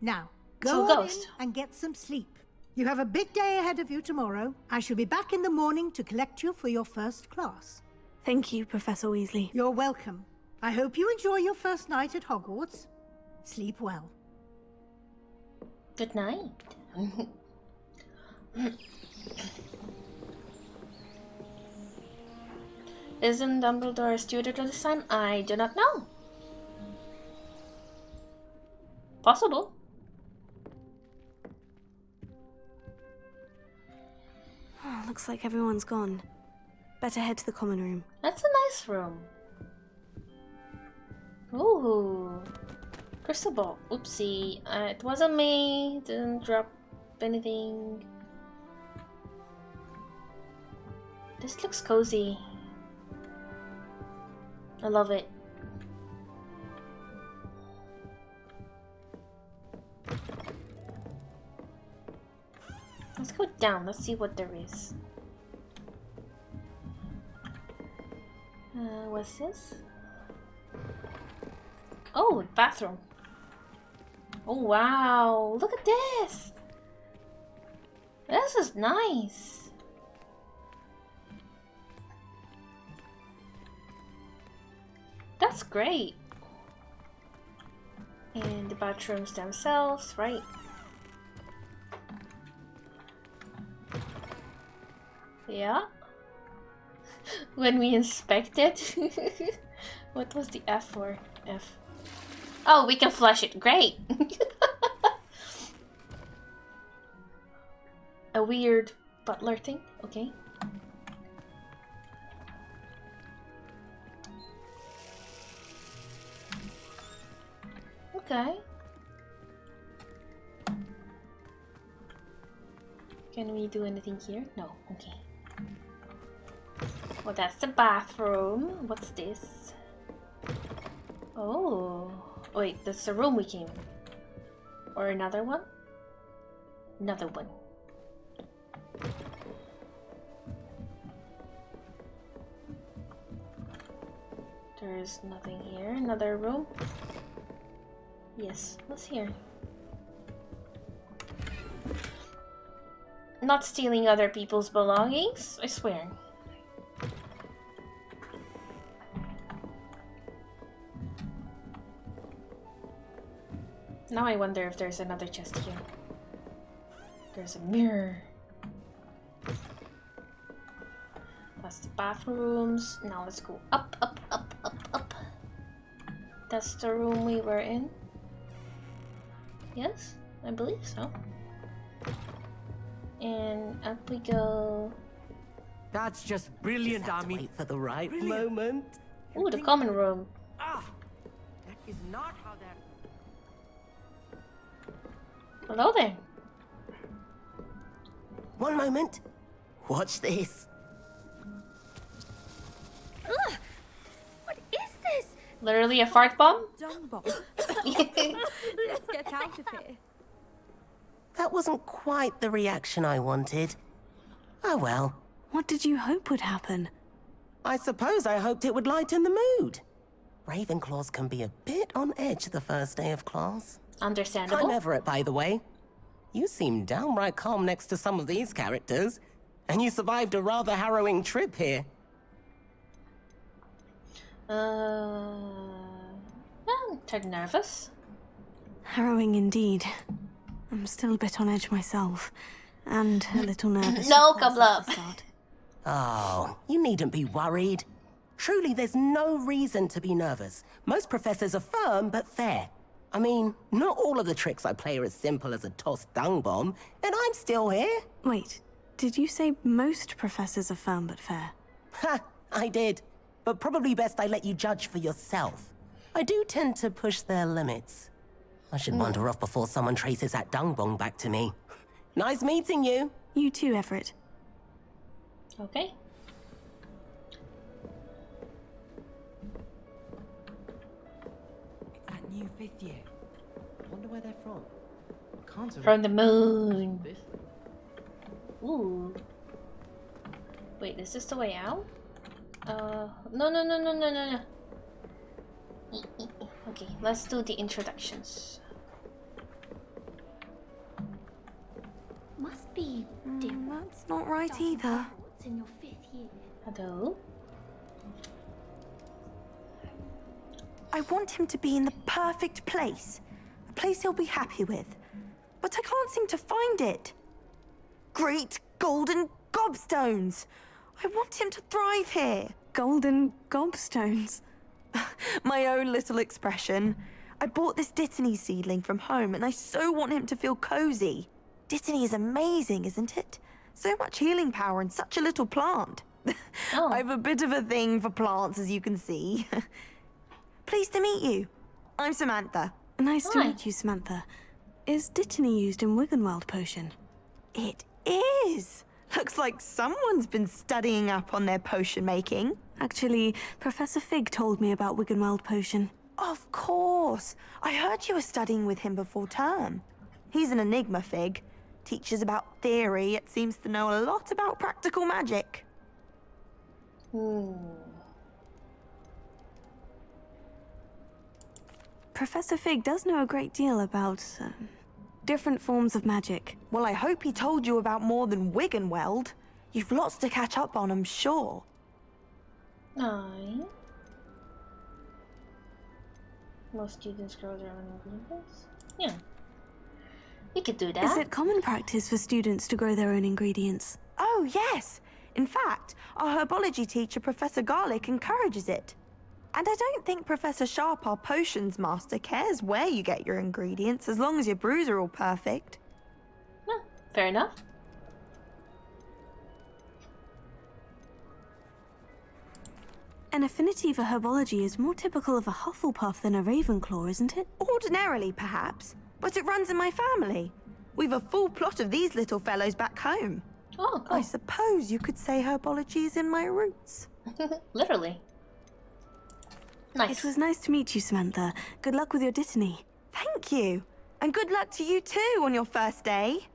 Now, So go on ghost. in and get some sleep. You have a big day ahead of you tomorrow. I shall be back in the morning to collect you for your first class. Thank you, Professor Weasley. You're welcome. I hope you enjoy your first night at Hogwarts. Sleep well. Good night. Isn't Dumbledore a student of this time? I do not know. Possible. Oh, looks like everyone's gone. Better head to the common room. That's a nice room. Ooh. Crystal ball. Oopsie. It wasn't me. Didn't drop anything. This looks cozy. I love it. Let's go down. Let's see what there is. What's this? Oh, bathroom. Oh, wow. Look at this. This is nice. That's great. And the bathrooms themselves, right? Yeah. When we inspect it. What was the F for? F. Oh, we can flush it. Great. A weird butler thing. Okay. Okay. Can we do anything here? No. Okay. Well, that's the bathroom. What's this? Oh. Wait, that's the room we came. Or another one? Another one. There's nothing here. Another room? Yes, what's here? Not stealing other people's belongings, I swear. Now I wonder if there's another chest here. There's a mirror. A That's the bathrooms. Now let's go up, up, up, up, up. That's the room we were in. Yes, I believe so. And up we go. That's just brilliant, Ami. Wait for the right moment. Ooh, the common room. Ah, that is not how that. Hello there. One moment. Watch this. Ugh! What is this? Literally a fart bomb? Dung bomb. Let's get out of here. That wasn't quite the reaction I wanted. Oh well. What did you hope would happen? I suppose I hoped it would lighten the mood. Ravenclaws can be a bit on edge the first day of class. Understandable. I'm Everett, by the way. You seem downright calm next to some of these characters. And you survived a rather harrowing trip here. I'm kind of nervous. Harrowing indeed. I'm still a bit on edge myself. And a little nervous. No, Kabla. Oh, you needn't be worried. Truly, there's no reason to be nervous. Most professors are firm but fair. I mean, not all of the tricks I play are as simple as a tossed dung bomb, and I'm still here. Wait, did you say most professors are firm but fair? Ha, I did. But probably best I let you judge for yourself. I do tend to push their limits. I should wander off before someone traces that dung bomb back to me. Nice meeting you. You too, Everett. Okay. It's that new 5th year. I wonder where they're from. From the moon. Ooh. Wait, is this the way out? No. Okay, let's do the introductions. Must be that's not right either. What's in your 5th year? Hello? I want him to be in the perfect place. A place he'll be happy with. But I can't seem to find it. Great golden gobstones! I want him to thrive here. Golden gobstones? My own little expression. I bought this Dittany seedling from home and I so want him to feel cozy. Dittany is amazing, isn't it? So much healing power in such a little plant. I have a bit of a thing for plants, as you can see. Pleased to meet you. I'm Samantha. Nice to meet you, Samantha. Is Dittany used in Wiggenweld potion? It is. Looks like someone's been studying up on their potion making. Actually, Professor Fig told me about Wiggenweld potion. Of course. I heard you were studying with him before term. He's an enigma, Fig. Teaches about theory, yet seems to know a lot about practical magic. Professor Fig does know a great deal about different forms of magic. Well, I hope he told you about more than Wiggenweld. You've lots to catch up on, I'm sure. Nine. Most students grow their own ingredients. Yeah. We could do that. Is it common practice for students to grow their own ingredients? Oh, yes. In fact, our herbology teacher, Professor Garlick, encourages it. And I don't think Professor Sharp, our potions master, cares where you get your ingredients, as long as your brews are all perfect. Fair enough. An affinity for herbology is more typical of a Hufflepuff than a Ravenclaw, isn't it? Ordinarily, perhaps. But it runs in my family. We've a full plot of these little fellows back home. Oh, cool. I suppose you could say herbology is in my roots. Literally. Nice. It was nice to meet you, Samantha. Good luck with your Dittany. Thank you. And good luck to you too on your first day.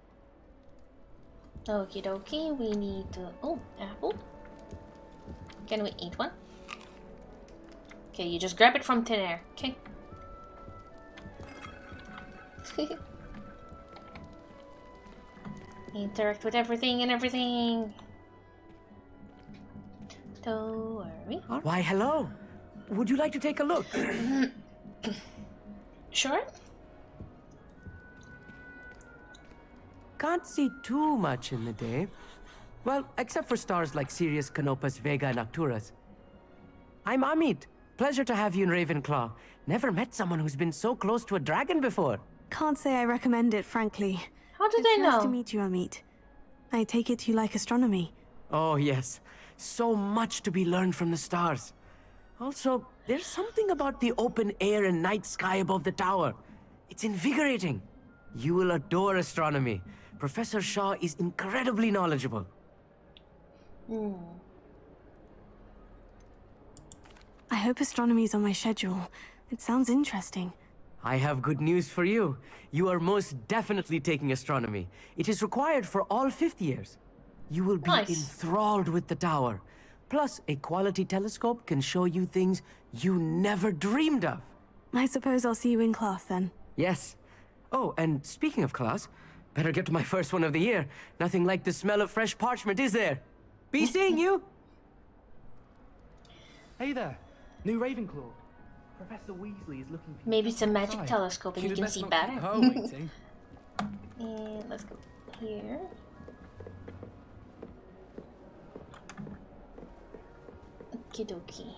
Okie dokie, we need to... Oh, apple. Can we eat one? Okay, you just grab it from thin air. Okay. Interact with everything and everything. Don't worry. Why, hello. Would you like to take a look? Sure. Can't see too much in the day. Well, except for stars like Sirius, Canopus, Vega, and Arcturus. I'm Amit. Pleasure to have you in Ravenclaw. Never met someone who's been so close to a dragon before. Can't say I recommend it, frankly. How did it's they know? Nice to meet you, Amit. I take it you like astronomy. Oh, yes. So much to be learned from the stars. Also, there's something about the open air and night sky above the tower. It's invigorating. You will adore astronomy. Professor Shaw is incredibly knowledgeable. I hope astronomy's on my schedule. It sounds interesting. I have good news for you. You are most definitely taking astronomy. It is required for all 5th years. You will be enthralled with the tower. Plus, a quality telescope can show you things you never dreamed of. I suppose I'll see you in class then. Yes. Oh, and speaking of class, better get to my first one of the year. Nothing like the smell of fresh parchment, is there? Be seeing you! Hey there, new Ravenclaw. Professor Weasley is looking for you. Maybe it's a magic telescope and you can see better. Waiting. And let's go here. Okie dokie.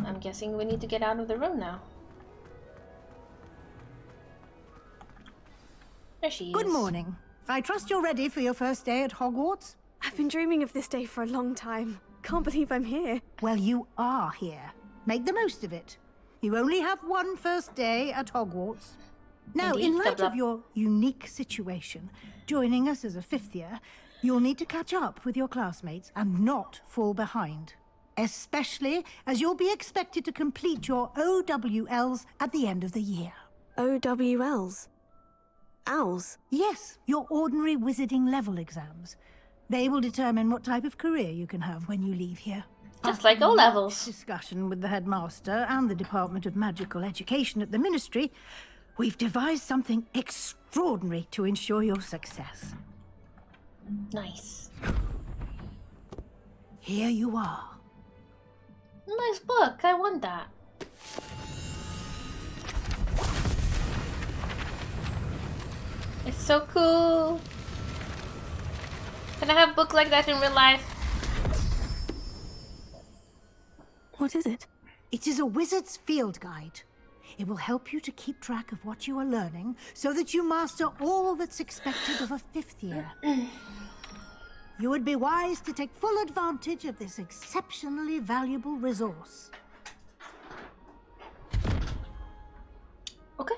I'm guessing we need to get out of the room now. There she is. Good morning. I trust you're ready for your first day at Hogwarts? I've been dreaming of this day for a long time. Can't believe I'm here. Well, you are here. Make the most of it. You only have one first day at Hogwarts. Now, Indeed, in light double of up. your unique situation, joining us as a 5th year, you'll need to catch up with your classmates and not fall behind. Especially as you'll be expected to complete your OWLs at the end of the year. OWLs? Owls? Yes, your ordinary wizarding level exams. They will determine what type of career you can have when you leave here. Just like O levels. Discussion with the headmaster and the Department of Magical Education at the Ministry, we've devised something extraordinary to ensure your success. Nice. Here you are. Nice book. I want that. It's so cool. Can I have a book like that in real life? What is it? It is a wizard's field guide. It will help you to keep track of what you are learning so that you master all that's expected of a 5th year. You would be wise to take full advantage of this exceptionally valuable resource. Okay.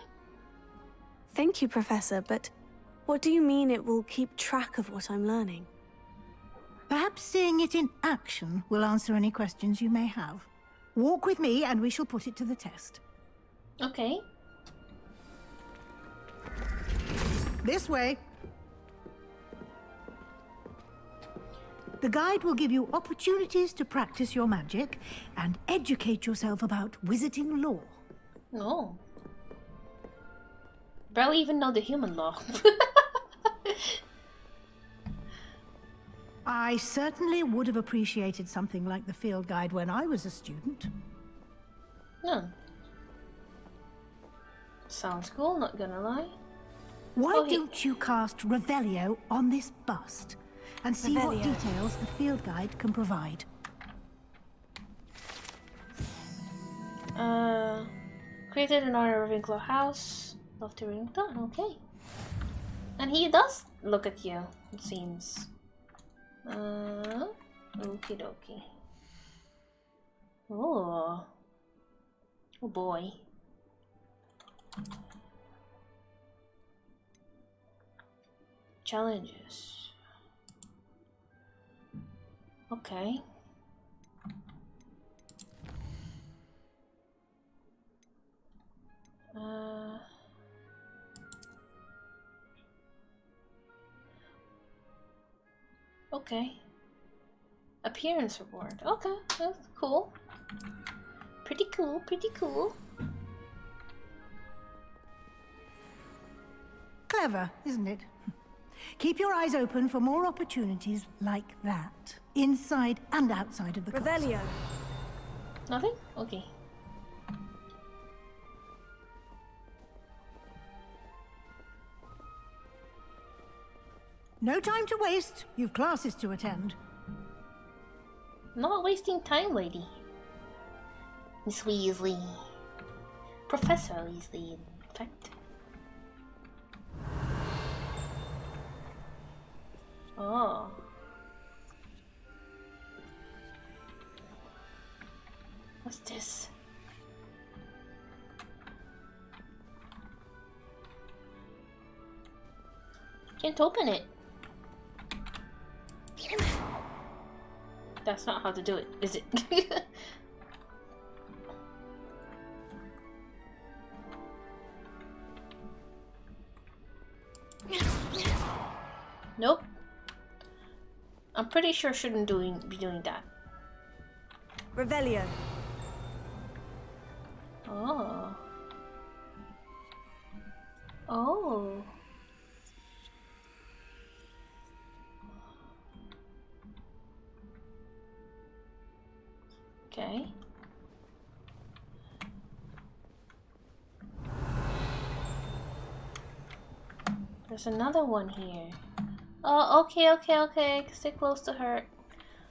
Thank you, Professor, but what do you mean it will keep track of what I'm learning? Perhaps seeing it in action will answer any questions you may have. Walk with me and we shall put it to the test. Okay. This way. The guide will give you opportunities to practice your magic and educate yourself about wizarding law. Oh. Barely even know the human law. I certainly would have appreciated something like the field guide when I was a student. No. Sounds cool, not gonna lie. Why don't you cast Revelio on this bust and see what Revelio. details the field guide can provide? Created in honor of Ravenclaw House. Love to read that. Okay. And he does look at you, it seems. Okie dokie. Oh. Oh boy. Challenges. Okay. Okay. Appearance reward. Okay, that's cool. Pretty cool, pretty cool. Clever, isn't it? Keep your eyes open for more opportunities like that, inside and outside of the castle. Revelio. Nothing? Okay. No time to waste. You've classes to attend. Not wasting time, lady. Miss Weasley. Professor Weasley, in fact. Oh. What's this? Can't open it. That's not how to do it, is it? Nope. I'm pretty sure shouldn't be doing that. Revelio. Oh. Oh. Okay. There's another one here. Oh, okay. Stay close to her.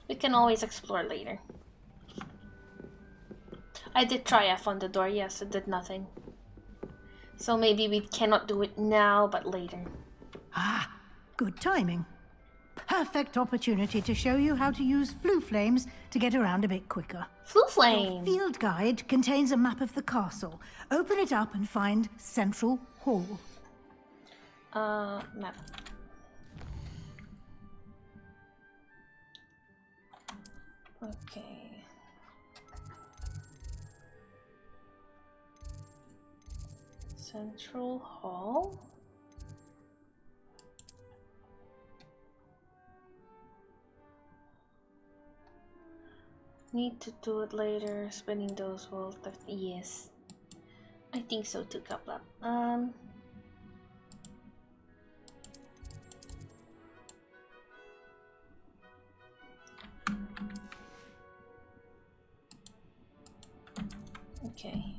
We can always explore later. I did try F on the door, yes, it did nothing. So maybe we cannot do it now, but later. Ah, good timing. Perfect opportunity to show you how to use flue flames to get around a bit quicker. Flue flame! Your field guide contains a map of the castle. Open it up and find Central Hall. Map. Okay. Central Hall? Need to do it later, spinning those walls. Yes. I think so too, Kapla. Okay.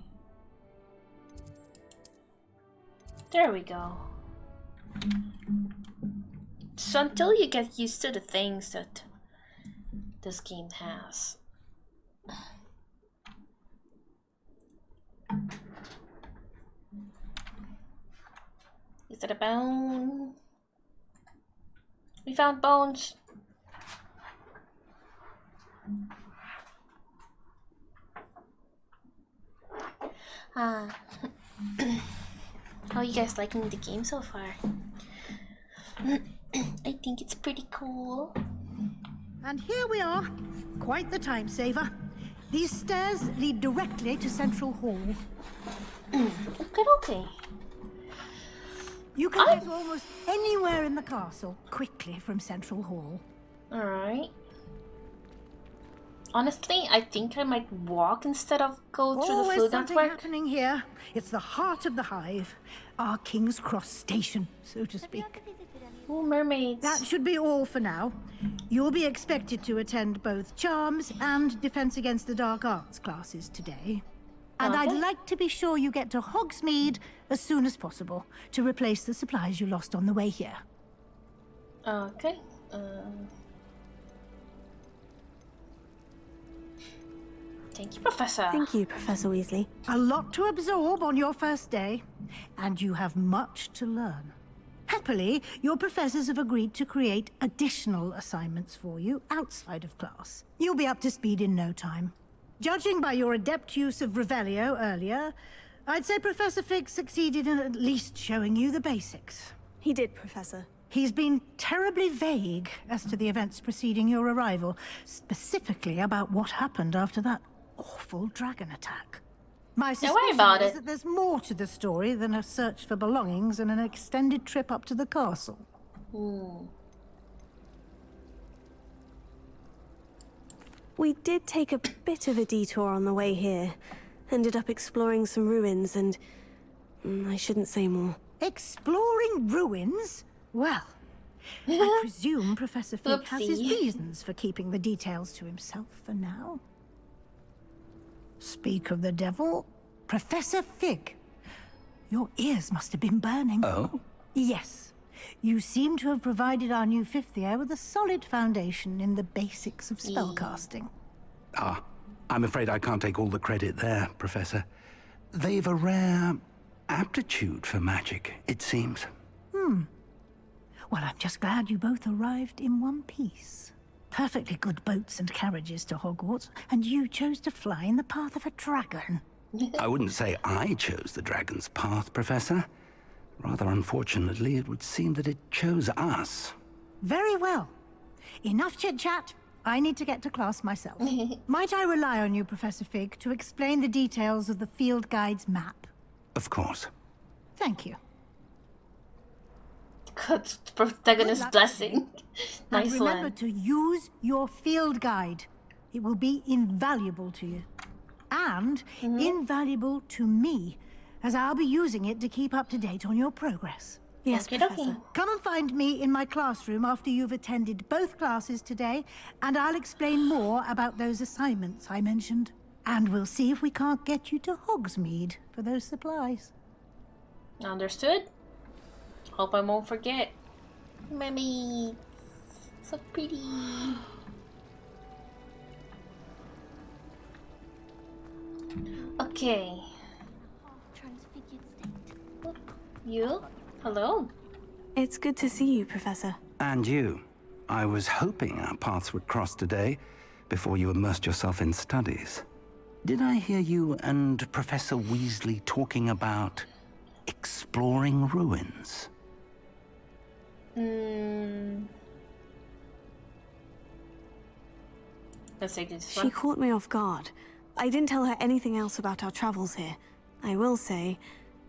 There we go. So until you get used to the things that this game has. Is it a bone? We found bones. How are you guys liking the game so far? I think it's pretty cool. And here we are. Quite the time saver. These stairs lead directly to Central Hall. Okay. You can get almost anywhere in the castle quickly from Central Hall. Alright. Honestly, I think I might walk instead of go through the Always food something network. happening here. It's the heart of the hive. Our King's Cross station, so to speak. Ooh, mermaids. That should be all for now. You'll be expected to attend both Charms and Defense Against the Dark Arts classes today. And I'd like to be sure you get to Hogsmeade as soon as possible to replace the supplies you lost on the way here. Okay. Thank you, Professor. Thank you, Professor Weasley. A lot to absorb on your first day, and you have much to learn. Happily, your professors have agreed to create additional assignments for you outside of class. You'll be up to speed in no time. Judging by your adept use of Revelio earlier, I'd say Professor Fig succeeded in at least showing you the basics. He did, Professor. He's been terribly vague as to the events preceding your arrival, specifically about what happened after that awful dragon attack. My suspicion is that there's more to the story than a search for belongings and an extended trip up to the castle. We did take a bit of a detour on the way here. Ended up exploring some ruins and... I shouldn't say more. Exploring ruins? Well, I presume Professor Fig has his reasons for keeping the details to himself for now. Speak of the devil, Professor Fig. Your ears must have been burning. Oh? Yes. You seem to have provided our new fifth year with a solid foundation in the basics of spellcasting. Ah, I'm afraid I can't take all the credit there, Professor. They've a rare aptitude for magic, it seems. Well, I'm just glad you both arrived in one piece. Perfectly good boats and carriages to Hogwarts, and you chose to fly in the path of a dragon. I wouldn't say I chose the dragon's path, Professor. Rather unfortunately, it would seem that it chose us. Very well. Enough chit-chat. I need to get to class myself. Might I rely on you, Professor Fig, to explain the details of the field guide's map? Of course. Thank you. God's protagonist's blessing. And Nice remember one. to use your field guide. It will be invaluable to you. And invaluable to me, as I'll be using it to keep up to date on your progress. Yes, Okie Professor. dokie. Come and find me in my classroom after you've attended both classes today, and I'll explain more about those assignments I mentioned. And we'll see if we can't get you to Hogsmeade for those supplies. Understood? Hope I won't forget. Mommy. So pretty. Okay. Oop. You? Hello? It's good to see you, Professor. And you. I was hoping our paths would cross today, before you immersed yourself in studies. Did I hear you and Professor Weasley talking about exploring ruins? Let's take this She one. caught me off guard. I didn't tell her anything else about our travels here. I will say,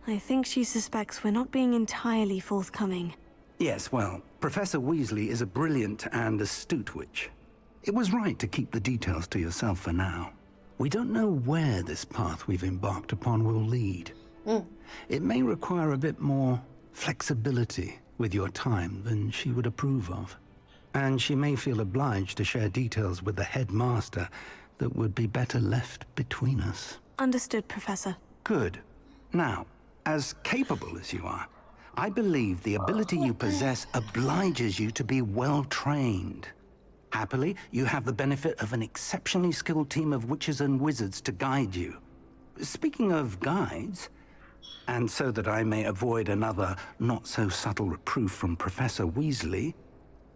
I think she suspects we're not being entirely forthcoming. Yes, well, Professor Weasley is a brilliant and astute witch. It was right to keep the details to yourself for now. We don't know where this path we've embarked upon will lead. It may require a bit more flexibility with your time than she would approve of. And she may feel obliged to share details with the headmaster that would be better left between us. Understood, Professor. Good. Now, as capable as you are, I believe the ability you possess obliges you to be well-trained. Happily, you have the benefit of an exceptionally skilled team of witches and wizards to guide you. Speaking of guides, and so that I may avoid another not-so-subtle reproof from Professor Weasley,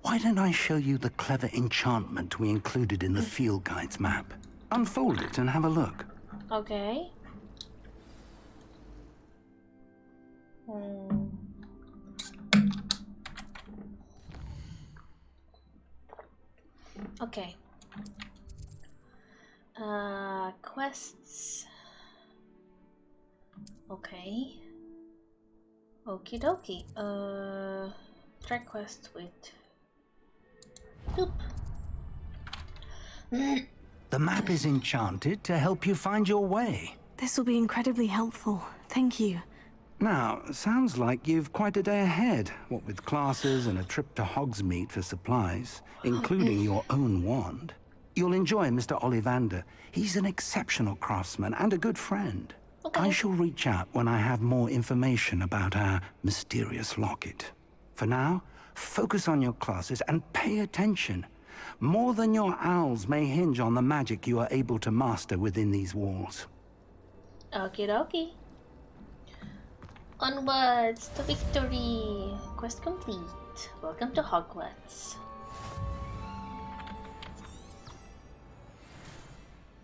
why don't I show you the clever enchantment we included in the field guide's map? Unfold it and have a look. Okay. Okay. Quests. Okay. Okie dokie. Track quest with. Doop. The map is enchanted to help you find your way. This will be incredibly helpful. Thank you. Now, sounds like you've quite a day ahead, what with classes and a trip to Hogsmeade for supplies, including your own wand. You'll enjoy Mr. Ollivander. He's an exceptional craftsman and a good friend. I shall reach out when I have more information about our mysterious locket. For now, focus on your classes and pay attention. More than your owls may hinge on the magic you are able to master within these walls. Okie dokie. Onwards to victory. Quest complete. Welcome to Hogwarts.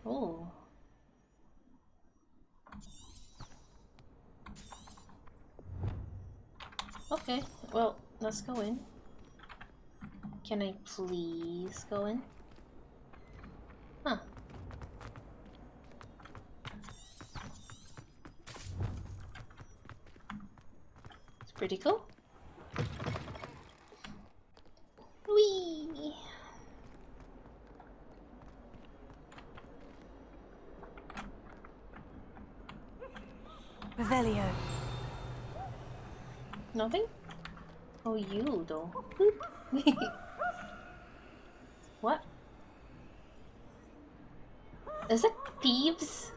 Oh. Okay, well, let's go in. Can I please go in? Huh. It's pretty cool. Whee! Revelio. Nothing? Oh, you though. What? Is it Peeves?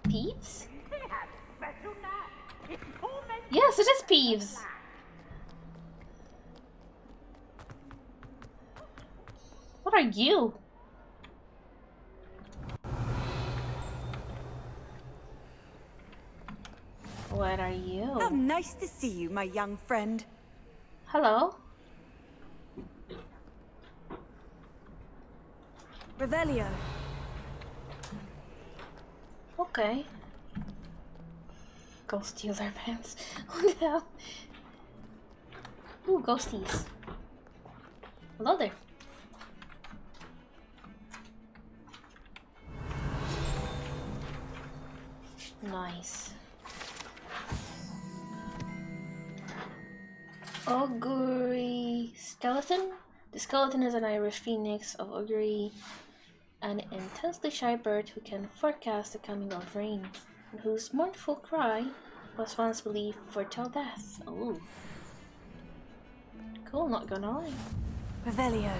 Peeves? Yes, it is Peeves. are you? What are you? How nice to see you, my young friend. Hello. Revelio. Okay. Go steal their pants. What the hell? Ooh, ghosties. Hello there. Nice. Augury skeleton? The skeleton is an Irish phoenix of augury, an intensely shy bird who can forecast the coming of rain, and whose mournful cry was once believed to foretell death. Ooh. Cool, not gonna lie. Revelio.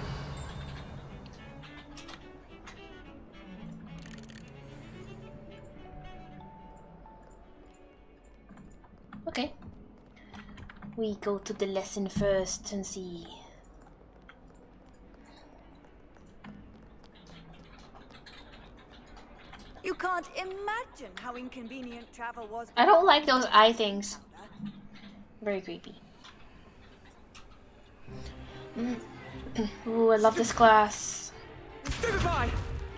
Okay. We go to the lesson first and see. You can't imagine how inconvenient travel was. I don't like those eye things. Very creepy. Ooh, I love this class.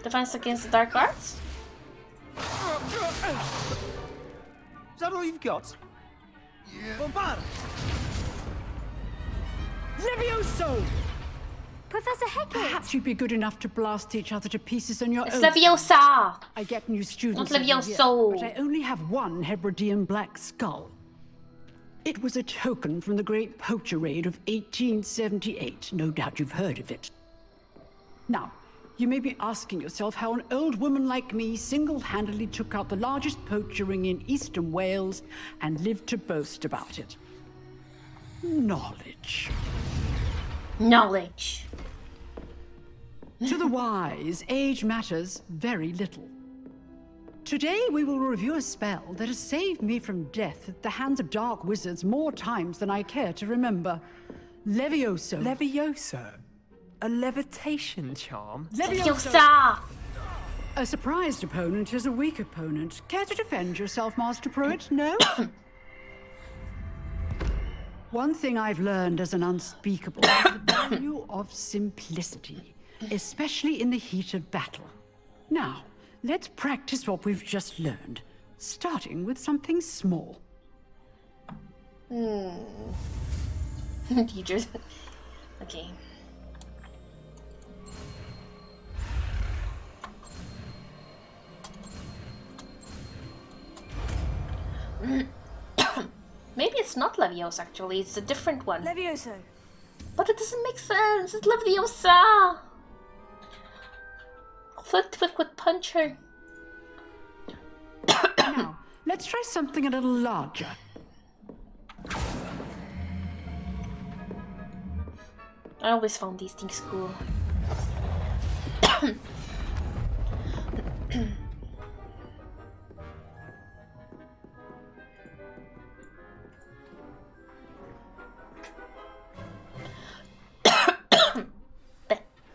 Defense against the dark arts? Is that all you've got? Bombard! Levioso! Professor Heckett! Perhaps you'd be good enough to blast each other to pieces on your It's own. Leviosa! I get new students Not every year, Levioso. but I only have one Hebridean black skull. It was a token from the Great Poacher Raid of 1878. No doubt you've heard of it. Now, you may be asking yourself how an old woman like me single-handedly took out the largest poacher ring in eastern Wales and lived to boast about it. Knowledge. Knowledge. To the wise, age matters very little. Today we will review a spell that has saved me from death at the hands of dark wizards more times than I care to remember. Levioso. Levioso? A levitation charm? Leviosa! A surprised opponent is a weak opponent. Care to defend yourself, Master Pruitt? No? One thing I've learned as an unspeakable is the value of simplicity, especially in the heat of battle. Now, let's practice what we've just learned, starting with something small. Teachers. Okay. Maybe it's not Leviosa actually, it's a different one. Levioso. But it doesn't make sense, it's Leviosa! Flick with puncher. Now, let's try something a little larger. I always found these things cool.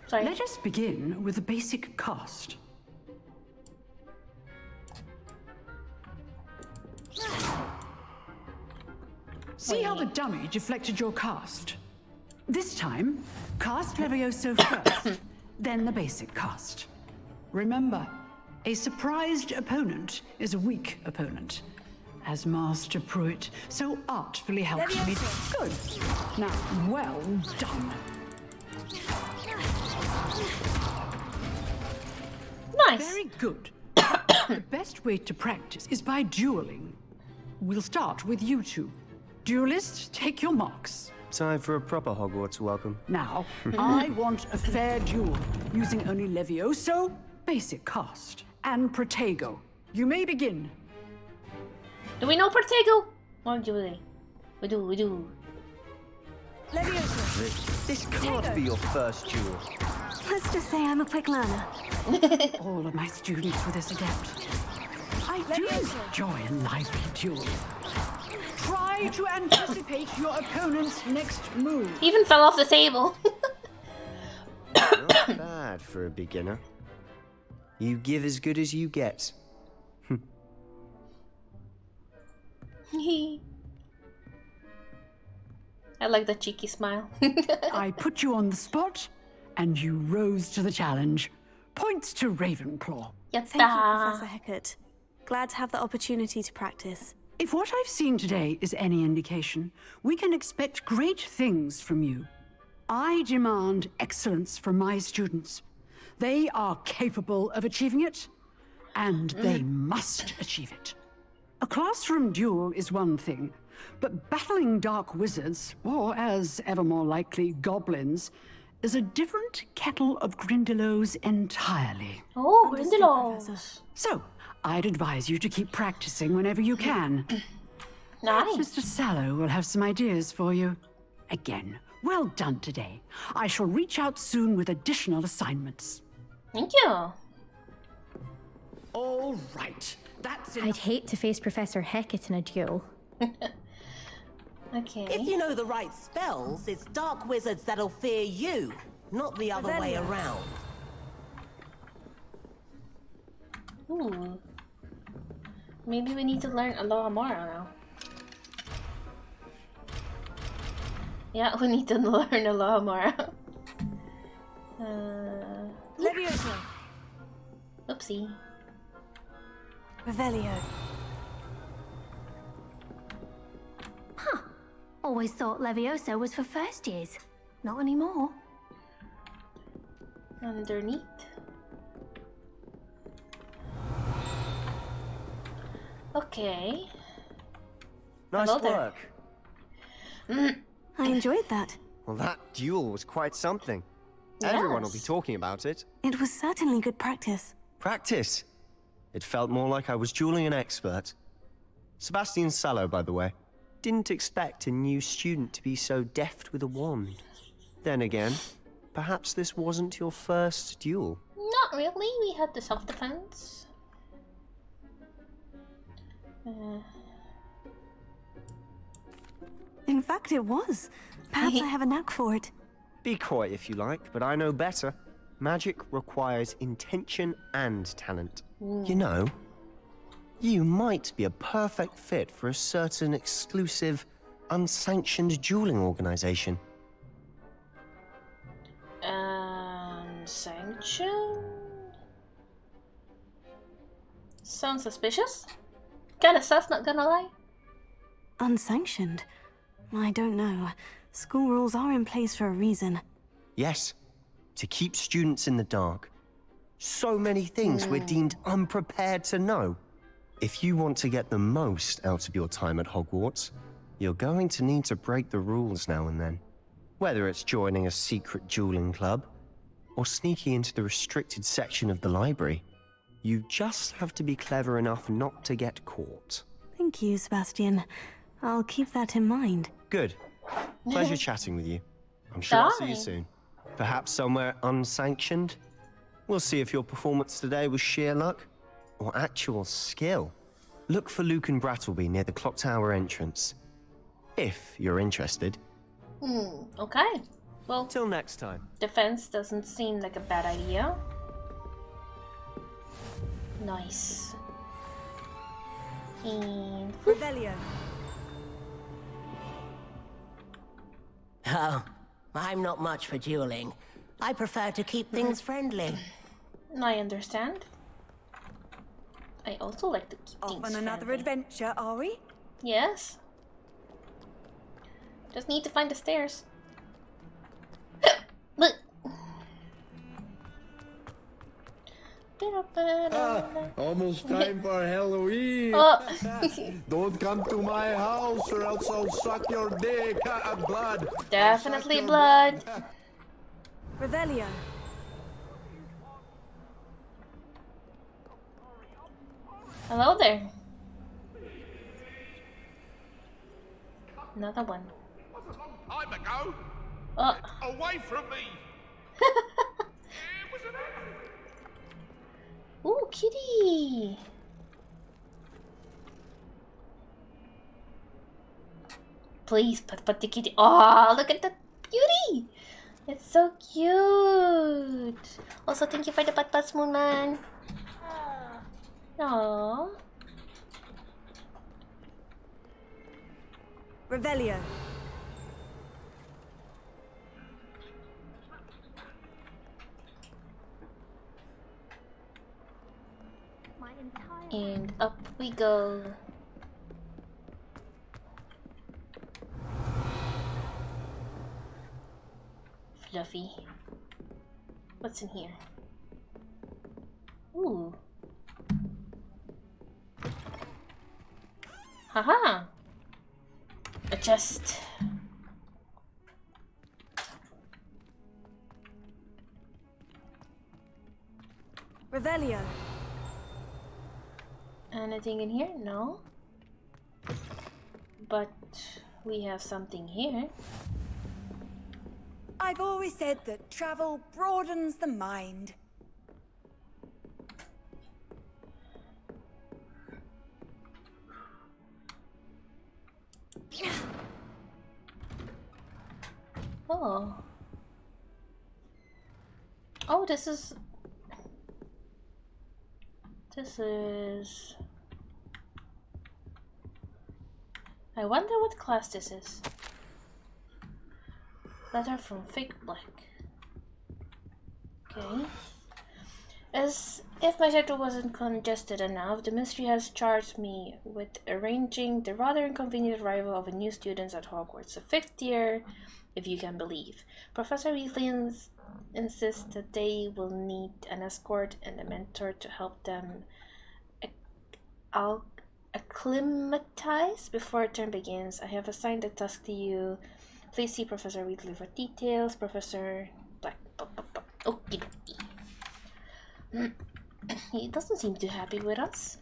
Sorry. Let us begin with a basic cast. See how the dummy deflected your cast? This time, cast Levioso first, then the basic cast. Remember, a surprised opponent is a weak opponent. As Master Pruitt so artfully helped me. Good. Now, well done. Nice. Very good. The best way to practice is by dueling. We'll start with you two. Duelists, take your marks. Time for a proper Hogwarts welcome. Now, I want a fair duel, using only Levioso, basic cast, and Protego. You may begin. Do we know Protego? Or do we? We do. Levioso. This can't be your first duel. Let's just say I'm a quick learner. All of my students were this adept. I do enjoy a lively duel. Try to anticipate your opponent's next move. He even fell off the table. Not bad for a beginner. You give as good as you get. I like the cheeky smile. I put you on the spot, and you rose to the challenge. Points to Ravenclaw. Thank you, Professor Hecat. Glad to have the opportunity to practice. If what I've seen today is any indication, we can expect great things from you. I demand excellence from my students. They are capable of achieving it, and they must achieve it. A classroom duel is one thing, but battling dark wizards, or as ever more likely, goblins, is a different kettle of Grindylows entirely. Oh, Grindylows. So, I'd advise you to keep practicing whenever you can. Perhaps Mr. Sallow will have some ideas for you. Again, well done today. I shall reach out soon with additional assignments. Thank you. All right. That's it. I'd hate to face Professor Hecat in a duel. Okay. If you know the right spells, it's dark wizards that'll fear you, not the other way around. Ooh. Maybe we need to learn Alohomora now. Yeah, we need to learn Alohomora. Leviosa. Oopsie. Revelio. Huh. Always thought Leviosa was for first years. Not anymore. Underneath. Okay. Nice Hello work. I enjoyed that. Well, that duel was quite something. Yes. Everyone will be talking about it. It was certainly good practice. Practice? It felt more like I was dueling an expert. Sebastian Sallow, by the way. Didn't expect a new student to be so deft with a wand. Then again, perhaps this wasn't your first duel. Not really. We had the self-defense. In fact, it was. Perhaps I have a knack for it. Be coy if you like, but I know better. Magic requires intention and talent. You know, you might be a perfect fit for a certain exclusive, unsanctioned dueling organization. Unsanctioned? Sounds suspicious. Kinda sus, not gonna lie. Unsanctioned? I don't know. School rules are in place for a reason. Yes, to keep students in the dark. So many things we're deemed unprepared to know. If you want to get the most out of your time at Hogwarts, you're going to need to break the rules now and then. Whether it's joining a secret dueling club, or sneaking into the restricted section of the library, you just have to be clever enough not to get caught. Thank you, Sebastian. I'll keep that in mind. Good. Pleasure chatting with you. I'm sure I'll see you soon. Perhaps somewhere unsanctioned? We'll see if your performance today was sheer luck or actual skill. Look for Luke and Brattleby near the clock tower entrance. If you're interested. Okay. Well, till next time. Defense doesn't seem like a bad idea. Nice. And Revelio. Oh, I'm not much for dueling. I prefer to keep things friendly. I understand. I also like to keep Off things on another friendly. adventure, are we? Yes. Just need to find the stairs. Look. Almost time for Halloween. Don't come to my house or else I'll suck your dick. Blood. Definitely blood. Revelio. Hello there. Another one. Time ago. Oh. Away from me. Ooh, kitty. Please put the kitty. Oh, look at the beauty. It's so cute. cute. Also, thank you for the butt Moon Man. Aww. Revelio. And up we go. Fluffy. What's in here? Ooh. Haha. A chest. Revelio. Anything in here? No. But we have something here. I've always said that travel broadens the mind. Oh. Oh, this is... I wonder what class this is. Letter from Fake Black. Okay. As if my schedule wasn't congested enough, the ministry has charged me with arranging the rather inconvenient arrival of a new student at Hogwarts, the 5th year, if you can believe. Professor Weasley insists that they will need an escort and a mentor to help them acclimatize before term begins. I have assigned a task to you. Please see Professor Weasley for details. Professor Black. Okie dokie. He doesn't seem too happy with us.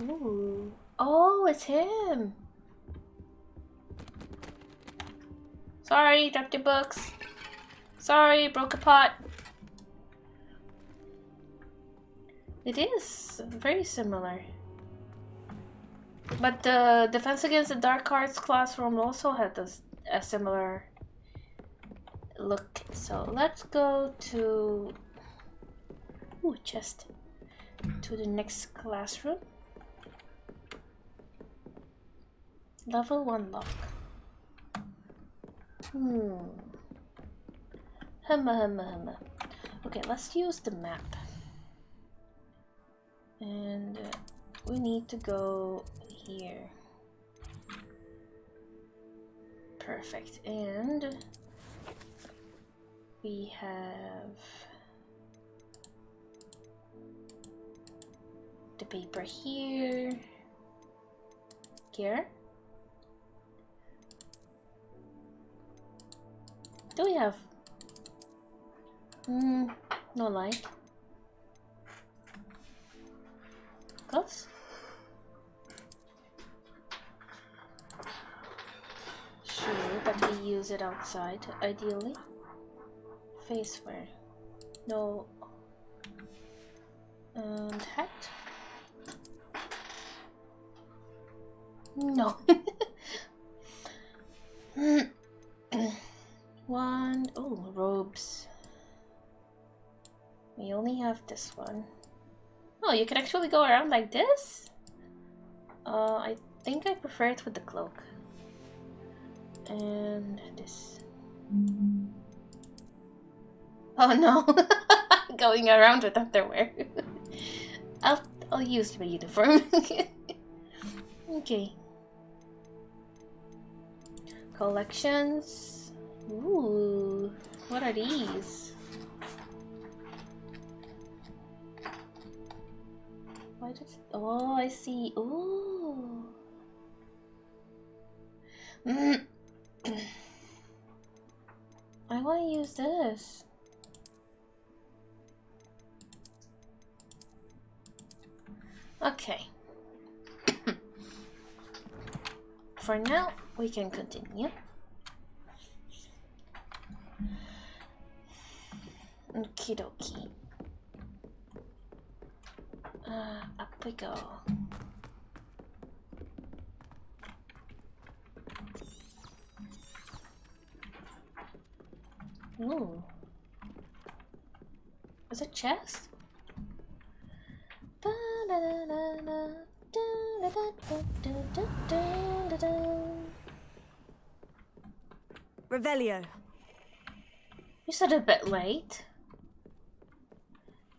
Ooh. Oh, it's him. Sorry, dropped your books. Sorry, broke a pot. It is very similar. But the Defense Against the Dark Arts classroom also had a similar look. So let's go to... Ooh, chest. To the next classroom. Level 1 lock. Humma. Okay, let's use the map. And we need to go here. Perfect. And we have the paper here. Here. Do we have no light? Gloves? Sure, but we use it outside, ideally. Face wear. No. And hat? No. Wand. Oh, robes. We only have this one. Oh, you can actually go around like this? I think I prefer it with the cloak. And this. Oh no! Going around with underwear. I'll use my uniform. Okay. Collections. Ooh, what are these? Why does... Oh, I see. Ooh. I want to use this. Okay. For now, we can continue. Okie dokie. Up we go. Ooh. Is it chest? Revelio. You said a bit late.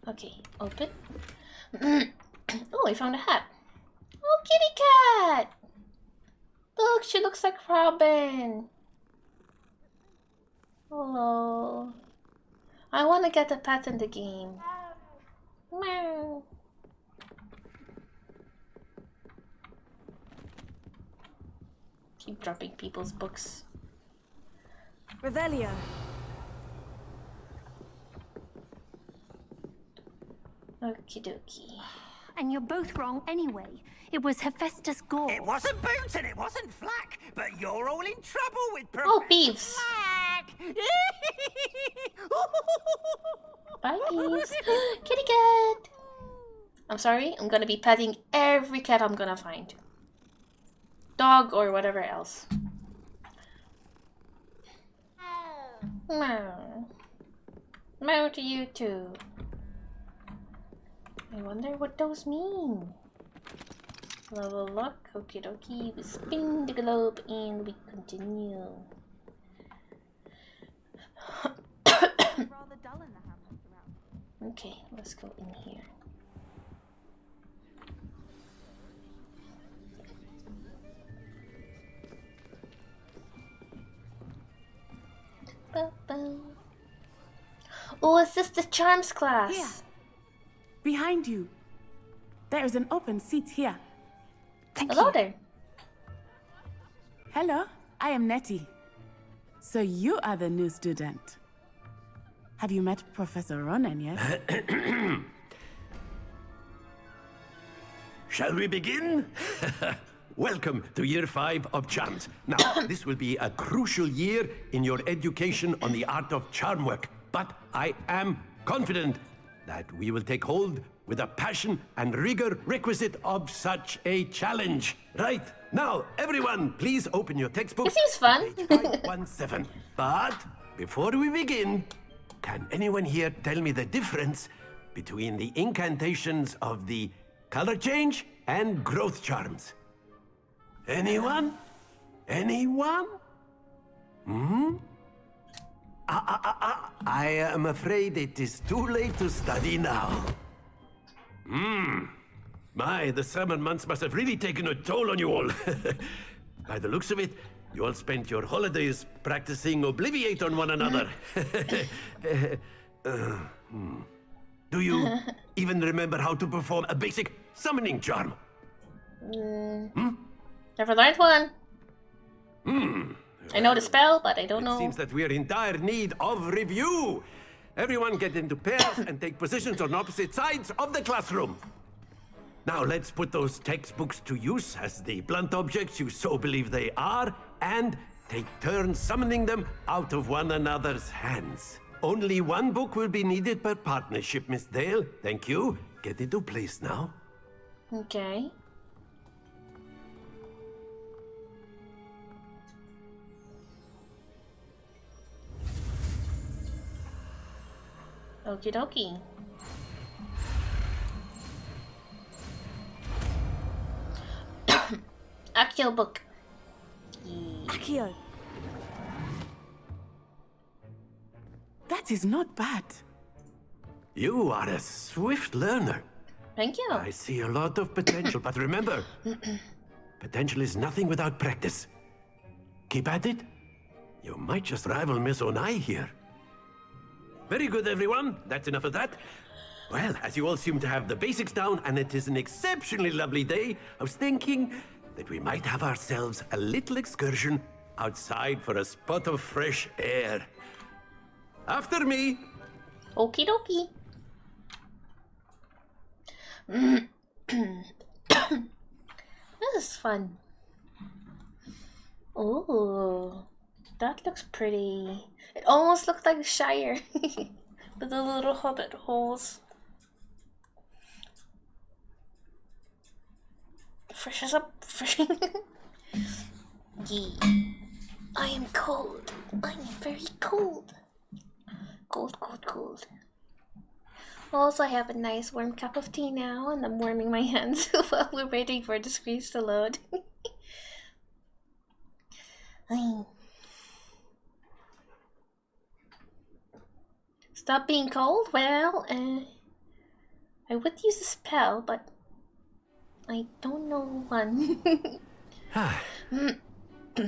Okay, open. Oh, I found a hat. Oh, kitty cat! Look, she looks like Robin. Hello. I want to get a pet in the game. Meow. Keep dropping people's books. Revelio. Okie dokie. And you're both wrong anyway. It was Hephaestus Gore. It wasn't Boot and it wasn't Flack, but you're all in trouble with Oh, Beeves. Flack. Bye, Beeves. Kitty cat. I'm sorry, I'm gonna be petting every cat I'm gonna find. Dog or whatever else. Meow. Meow to you too. I wonder what those mean. Level up, okie dokie. We spin the globe and we continue. Okay, let's go in here. Oh, is this the charms class? Here. Behind you. There is an open seat here. Hello there. Hello, I am Nettie. So you are the new student. Have you met Professor Ronan yet? Shall we begin? Welcome to Year 5 of Charms. Now, this will be a crucial year in your education on the art of charm work. But I am confident that we will take hold with a passion and rigor requisite of such a challenge. Right, now, everyone, please open your textbook. It seems fun. Page 517. But before we begin, can anyone here tell me the difference between the incantations of the color change and growth charms? Anyone? Anyone? Hmm? I am afraid it is too late to study now. My, the summer months must have really taken a toll on you all. By the looks of it, you all spent your holidays practicing Obliviate on one another. Do you even remember how to perform a basic summoning charm? Never learned one. I know the spell, but I don't know. It seems that we are in dire need of review. Everyone get into pairs and take positions on opposite sides of the classroom. Now let's put those textbooks to use as the blunt objects you so believe they are, and take turns summoning them out of one another's hands. Only one book will be needed per partnership, Miss Dale. Thank you. Get into place now. Okay. Okie dokie. Accio book. Accio. That is not bad. You are a swift learner. Thank you. I see a lot of potential, but remember, potential is nothing without practice. Keep at it. You might just rival Miss Onai here. Very good, everyone. That's enough of that. Well, as you all seem to have the basics down, and it is an exceptionally lovely day, I was thinking that we might have ourselves a little excursion outside for a spot of fresh air. After me. Okie dokie. This is fun. Oh, that looks pretty. It almost looks like Shire with the little hobbit holes. Freshes up. Yee. I am cold. I am very cold. Cold, cold, cold. Also, I have a nice warm cup of tea now, and I'm warming my hands while we're waiting for the screens to load. Stop being cold? Well, I would use a spell, but I don't know one.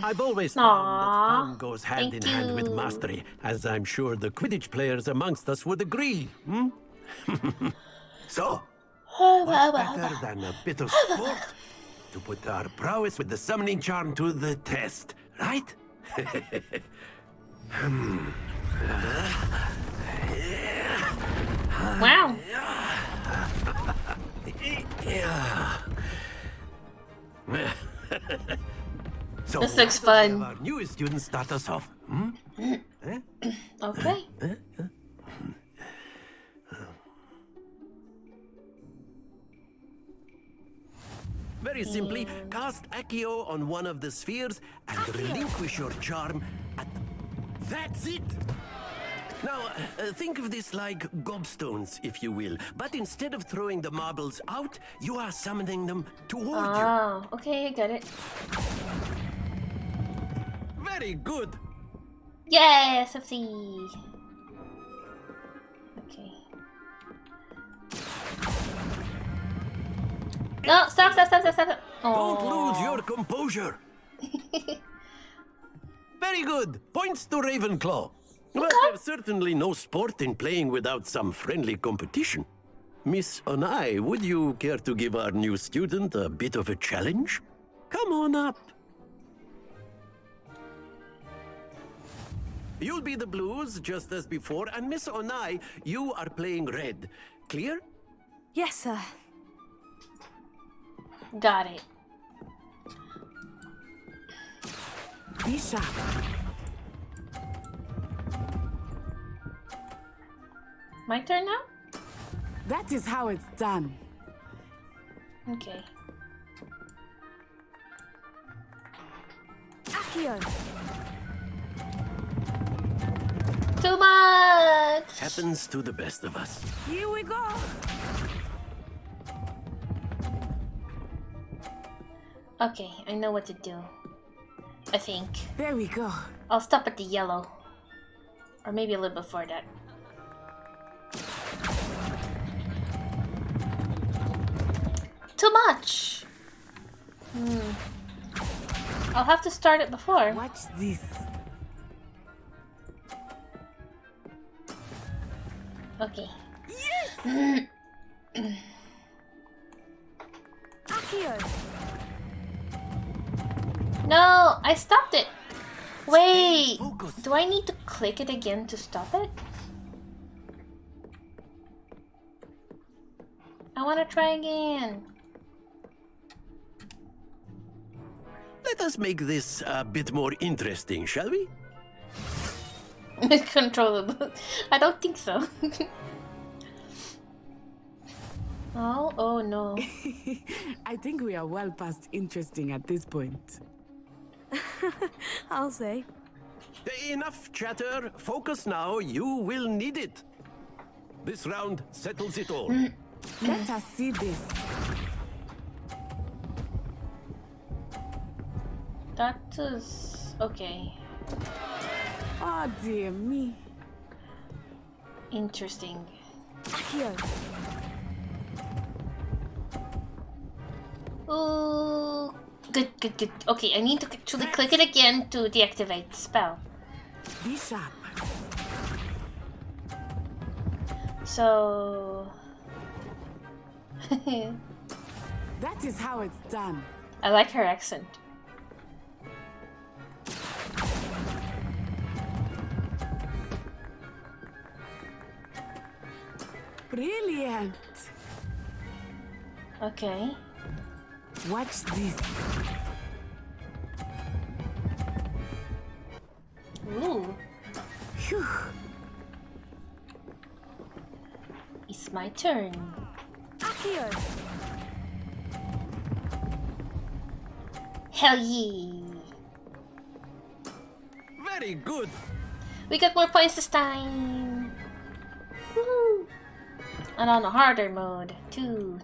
I've always found that fun goes hand in hand with mastery, as I'm sure the Quidditch players amongst us would agree. So, what's better than a bit of sport to put our prowess with the summoning charm to the test, right? Wow. So this looks fun. Our newest students start us off. Okay. Very simply, cast Accio on one of the spheres and relinquish your charm at... That's it! Now, think of this like gobstones, if you will. But instead of throwing the marbles out, you are summoning them toward you. Oh, okay, I got it. Very good. Yes, let's see. Okay. No, stop. Don't lose your composure. Very good. Points to Ravenclaw. But there's certainly no sport in playing without some friendly competition. Miss Onai, would you care to give our new student a bit of a challenge? Come on up. You'll be the blues, just as before, and Miss Onai, you are playing red. Clear? Yes, sir. Got it. Be sharp. My turn now? That is how it's done. Okay. Accio. Too much! Happens to the best of us. Here we go. Okay, I know what to do. I think. There we go. I'll stop at the yellow. Or maybe a little before that. Too much! I'll have to start it before. Watch this. Okay. Yes! Accio. No, I stopped it. Wait, do I need to click it again to stop it? I want to try again. Let us make this a bit more interesting, shall we? Controllable. I don't think so. Oh no. I think we are well past interesting at this point. I'll say. Enough chatter. Focus now. You will need it. This round settles it all. Let us see this. That is okay. Oh dear me. Interesting. Accio. Oh, good. Okay, I need to actually click it again to deactivate the spell. Be sharp. So... That is how it's done. I like her accent. Brilliant. Okay. Watch this. Ooh. Phew. It's my turn. Accio. Hell yeah. Very good. We got more points this time. Woohoo. And on a harder mode, too.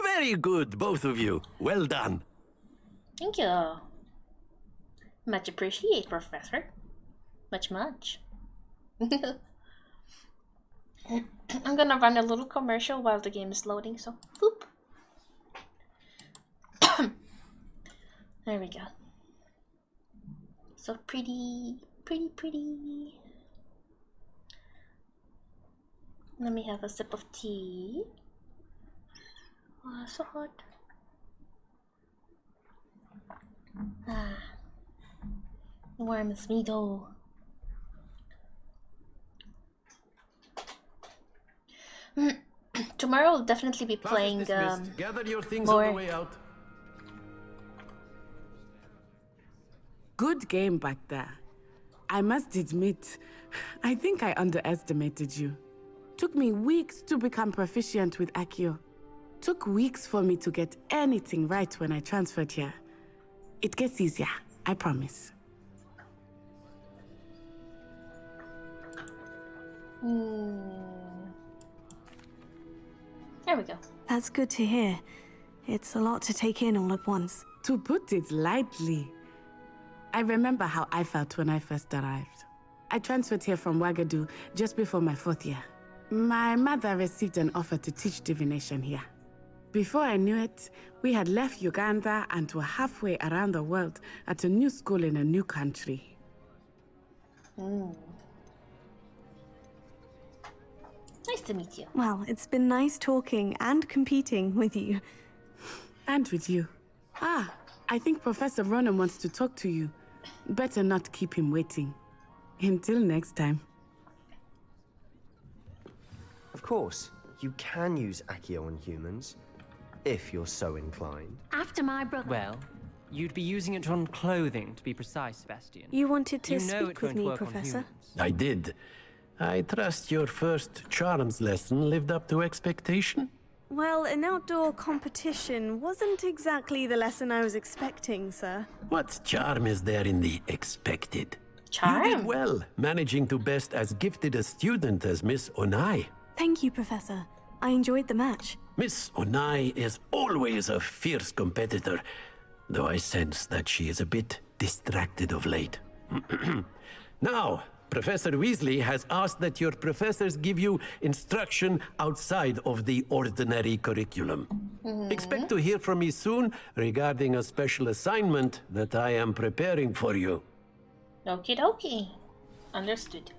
Very good, both of you. Well done. Thank you. Much appreciated, Professor. Much. I'm gonna run a little commercial while the game is loading, so whoop. There we go. So pretty. Let me have a sip of tea. Oh, so hot. Warm as me go. Tomorrow I'll definitely be playing Gather your things more. on the way out. Good game back there. I must admit, I think I underestimated you. Took me weeks to become proficient with Accio. Took weeks for me to get anything right when I transferred here. It gets easier, I promise. There we go. That's good to hear. It's a lot to take in all at once. To put it lightly, I remember how I felt when I first arrived. I transferred here from Wagadu just before my 4th year. My mother received an offer to teach divination here. Before I knew it, we had left Uganda and were halfway around the world at a new school in a new country. Nice to meet you. Well, it's been nice talking and competing with you. And with you. Ah, I think Professor Ronan wants to talk to you. Better not keep him waiting. Until next time. Of course, you can use Accio on humans, if you're so inclined. After my brother. Well, you'd be using it on clothing, to be precise, Sebastian. You wanted to You know speak it with won't me, work on Professor? humans. I did. I trust your first charms lesson lived up to expectation? Well, an outdoor competition wasn't exactly the lesson I was expecting, sir. What charm is there in the expected? Charm? You did well, managing to best as gifted a student as Miss Onai. Thank you, Professor. I enjoyed the match. Miss Onai is always a fierce competitor, though I sense that she is a bit distracted of late. Now, Professor Weasley has asked that your professors give you instruction outside of the ordinary curriculum. Expect to hear from me soon regarding a special assignment that I am preparing for you. Okie dokie. Understood.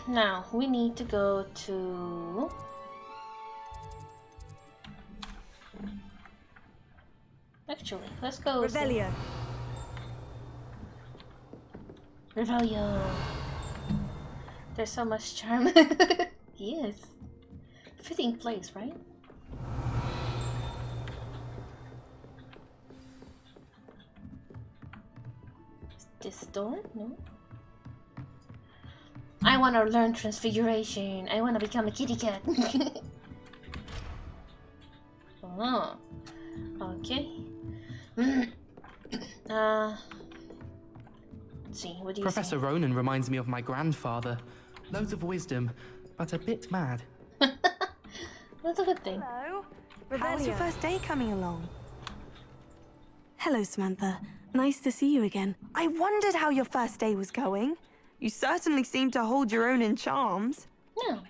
Now, we need to go to... Actually, let's go... Revelio. Revelio. There's so much charm. Yes. Fitting place, right? Is this door? No. I want to learn transfiguration. I want to become a kitty cat. Oh. Okay. Let's see, what do you Professor say? Ronan reminds me of my grandfather. Loads of wisdom, but a bit mad. That's a good thing. Hello. How's your first day coming along? Hello, Samantha. Nice to see you again. I wondered how your first day was going. You certainly seem to hold your own in charms. No.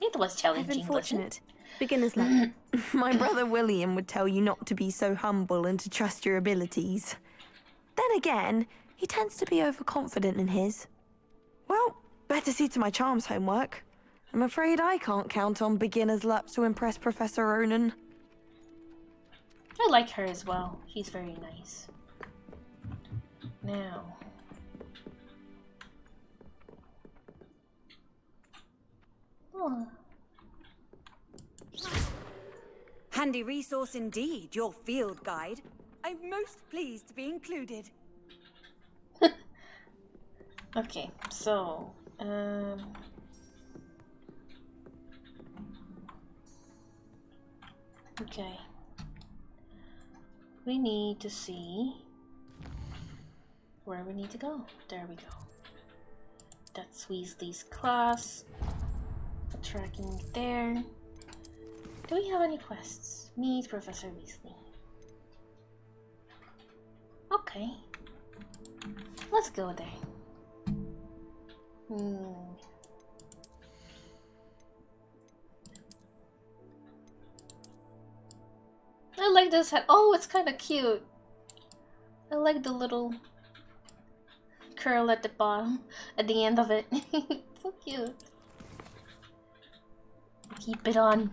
It was challenging. I've been fortunate. Beginner's luck. My brother William would tell you not to be so humble and to trust your abilities. Then again, he tends to be overconfident in his. Well, better see to my charms homework. I'm afraid I can't count on beginner's luck to impress Professor Ronan. I like her as well. She's very nice. Now. Oh. Handy resource indeed, your field guide. I'm most pleased to be included. Okay, so okay. We need to see where we need to go. There we go. That's Weasley's class. Tracking there. Do we have any quests? Meet Professor Weasley. Okay. Let's go there. I like this hat. Oh, it's kind of cute. I like the little curl at the bottom, at the end of it. So cute. Keep it on.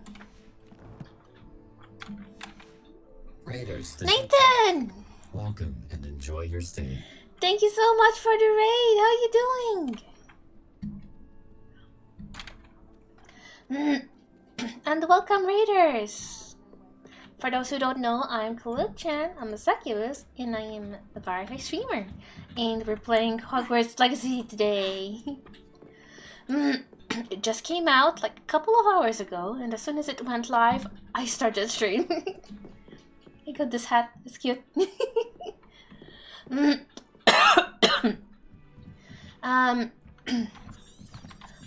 Raiders. Nathan! Welcome and enjoy your stay. Thank you so much for the raid. How you doing? And welcome, Raiders. For those who don't know, I'm KlilithChan. I'm a succubus, and I am a variety streamer. And we're playing Hogwarts Legacy today. It just came out like a couple of hours ago, and as soon as it went live, I started streaming. I got this hat. It's cute.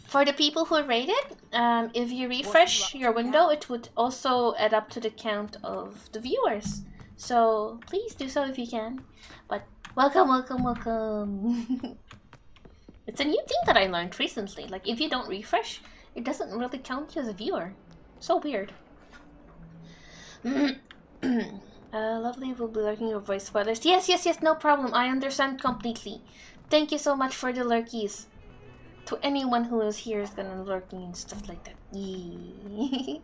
For the people who rated, if you refresh your window, it would also add up to the count of the viewers. So please do so if you can. But welcome, welcome, welcome. It's a new thing that I learned recently. Like, if you don't refresh, it doesn't really count you as a viewer. So weird. Lovely, we'll be lurking your voice spoilers. Yes, yes, yes, no problem. I understand completely. Thank you so much for the lurkies. To anyone who is here is gonna lurk me and stuff like that. Yee.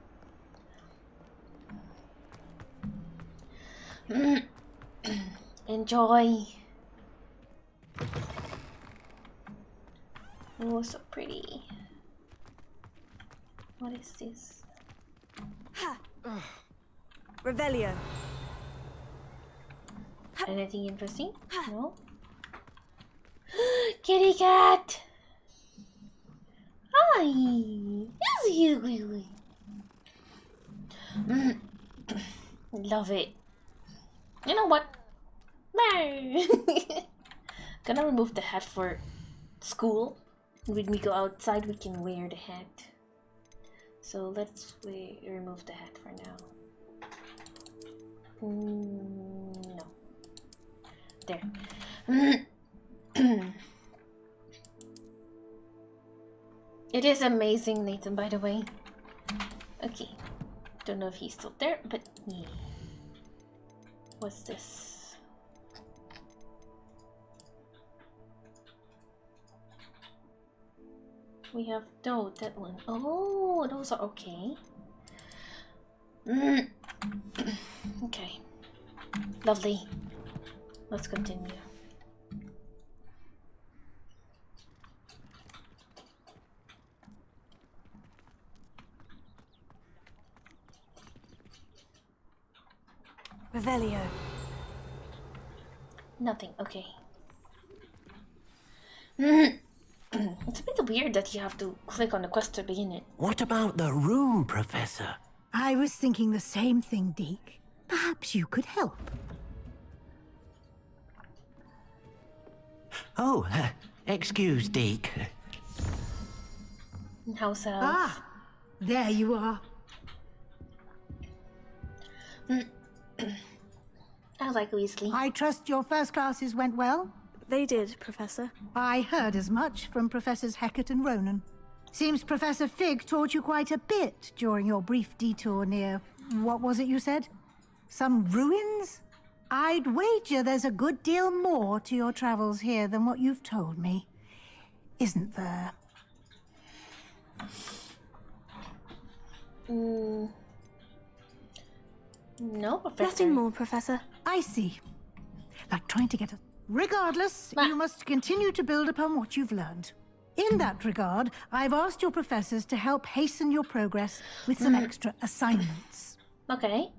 Enjoy. Oh, so pretty. What is this? Ha! Revelio. Anything interesting? No? Kitty cat! Hi! It's you! Love it. You know what? No! Gonna remove the hat for school. When we go outside, we can wear the hat. So let's remove the hat for now. No. There. It is amazing, Nathan, by the way. Okay. Don't know if he's still there, but yeah. What's this? We have that one. Oh, those are okay. Okay. Lovely. Let's continue. Revelio. Nothing. Okay. It's a bit weird that you have to click on the quest to begin it. What about the room, Professor? I was thinking the same thing, Deke. Perhaps you could help. Oh, excuse, Deke. House elf. Ah, there you are. I like Weasley. I trust your first classes went well? They did, Professor. I heard as much from Professors Hecat and Ronan. Seems Professor Fig taught you quite a bit during your brief detour near... what was it you said? Some ruins? I'd wager there's a good deal more to your travels here than what you've told me. Isn't there? No, Professor. Nothing more, Professor. I see. Like trying to get a... Regardless, you must continue to build upon what you've learned. In that regard, I've asked your professors to help hasten your progress with some extra assignments. Okay.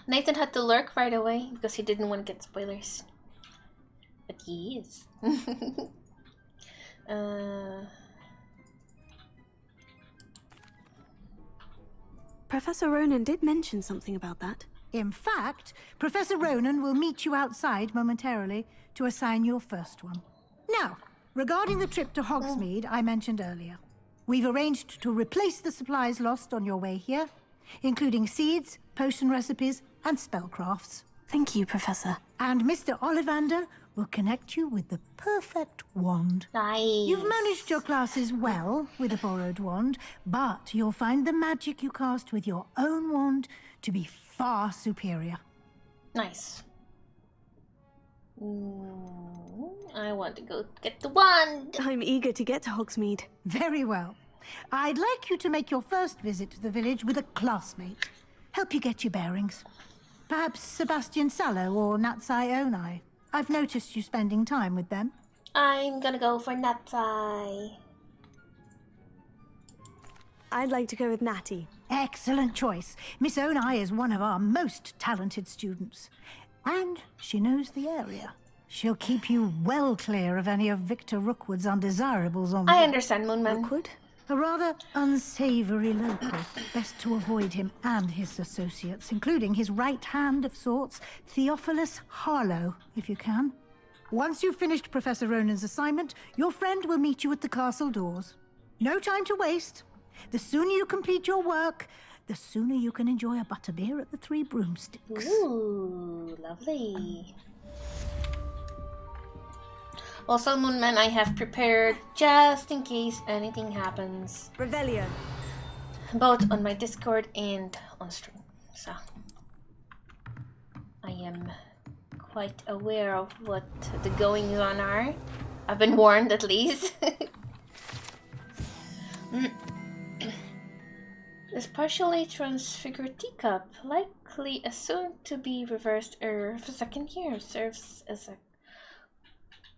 Nathan had to lurk right away because he didn't want to get spoilers. But he is. Professor Ronan did mention something about that. In fact, Professor Ronan will meet you outside momentarily to assign your first one. Now, regarding the trip to Hogsmeade I mentioned earlier, we've arranged to replace the supplies lost on your way here, including seeds, potion recipes, and spellcrafts. Thank you, Professor. And Mr. Ollivander will connect you with the perfect wand. Nice. You've managed your classes well with a borrowed wand, but you'll find the magic you cast with your own wand to be far superior. Nice. I want to go get the wand. I'm eager to get to Hogsmeade. Very well. I'd like you to make your first visit to the village with a classmate. Help you get your bearings. Perhaps Sebastian Sallow or Natsai Onai. I've noticed you spending time with them. I'm gonna go for Natsai. I'd like to go with Natty. Excellent choice. Miss Onai is one of our most talented students. And she knows the area. She'll keep you well clear of any of Victor Rookwood's undesirables on I understand, Moonman. Rookwood? A rather unsavory local. Best to avoid him and his associates, including his right hand of sorts, Theophilus Harlow, if you can. Once you've finished Professor Ronan's assignment, your friend will meet you at the castle doors. No time to waste. The sooner you complete your work, the sooner you can enjoy a butterbeer at the Three Broomsticks. Ooh, lovely. Also, Moonman, I have prepared just in case anything happens. Revelio. Both on my Discord and on stream. So, I am quite aware of what the goings on are. I've been warned at least. This partially transfigured teacup, likely a soon-to-be reversed error of the second year, serves as a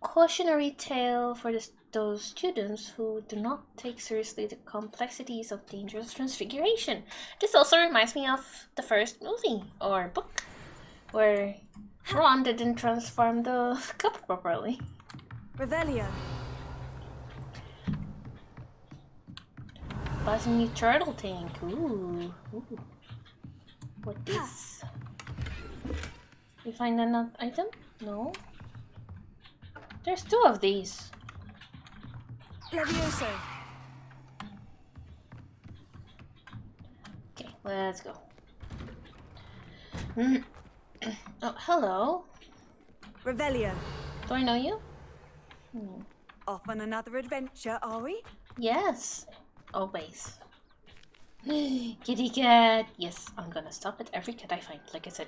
cautionary tale for those students who do not take seriously the complexities of dangerous transfiguration. This also reminds me of the first movie, or book, where Ron didn't transform the cup properly. Revelio. Plus a new turtle tank. Ooh. What is? We find another item? No. There's two of these. Levioso. Okay, let's go. Oh, hello. Revelio. Do I know you? Off on another adventure, are we? Yes. Always. Kitty cat. Yes, I'm gonna stop at every cat I find, like I said.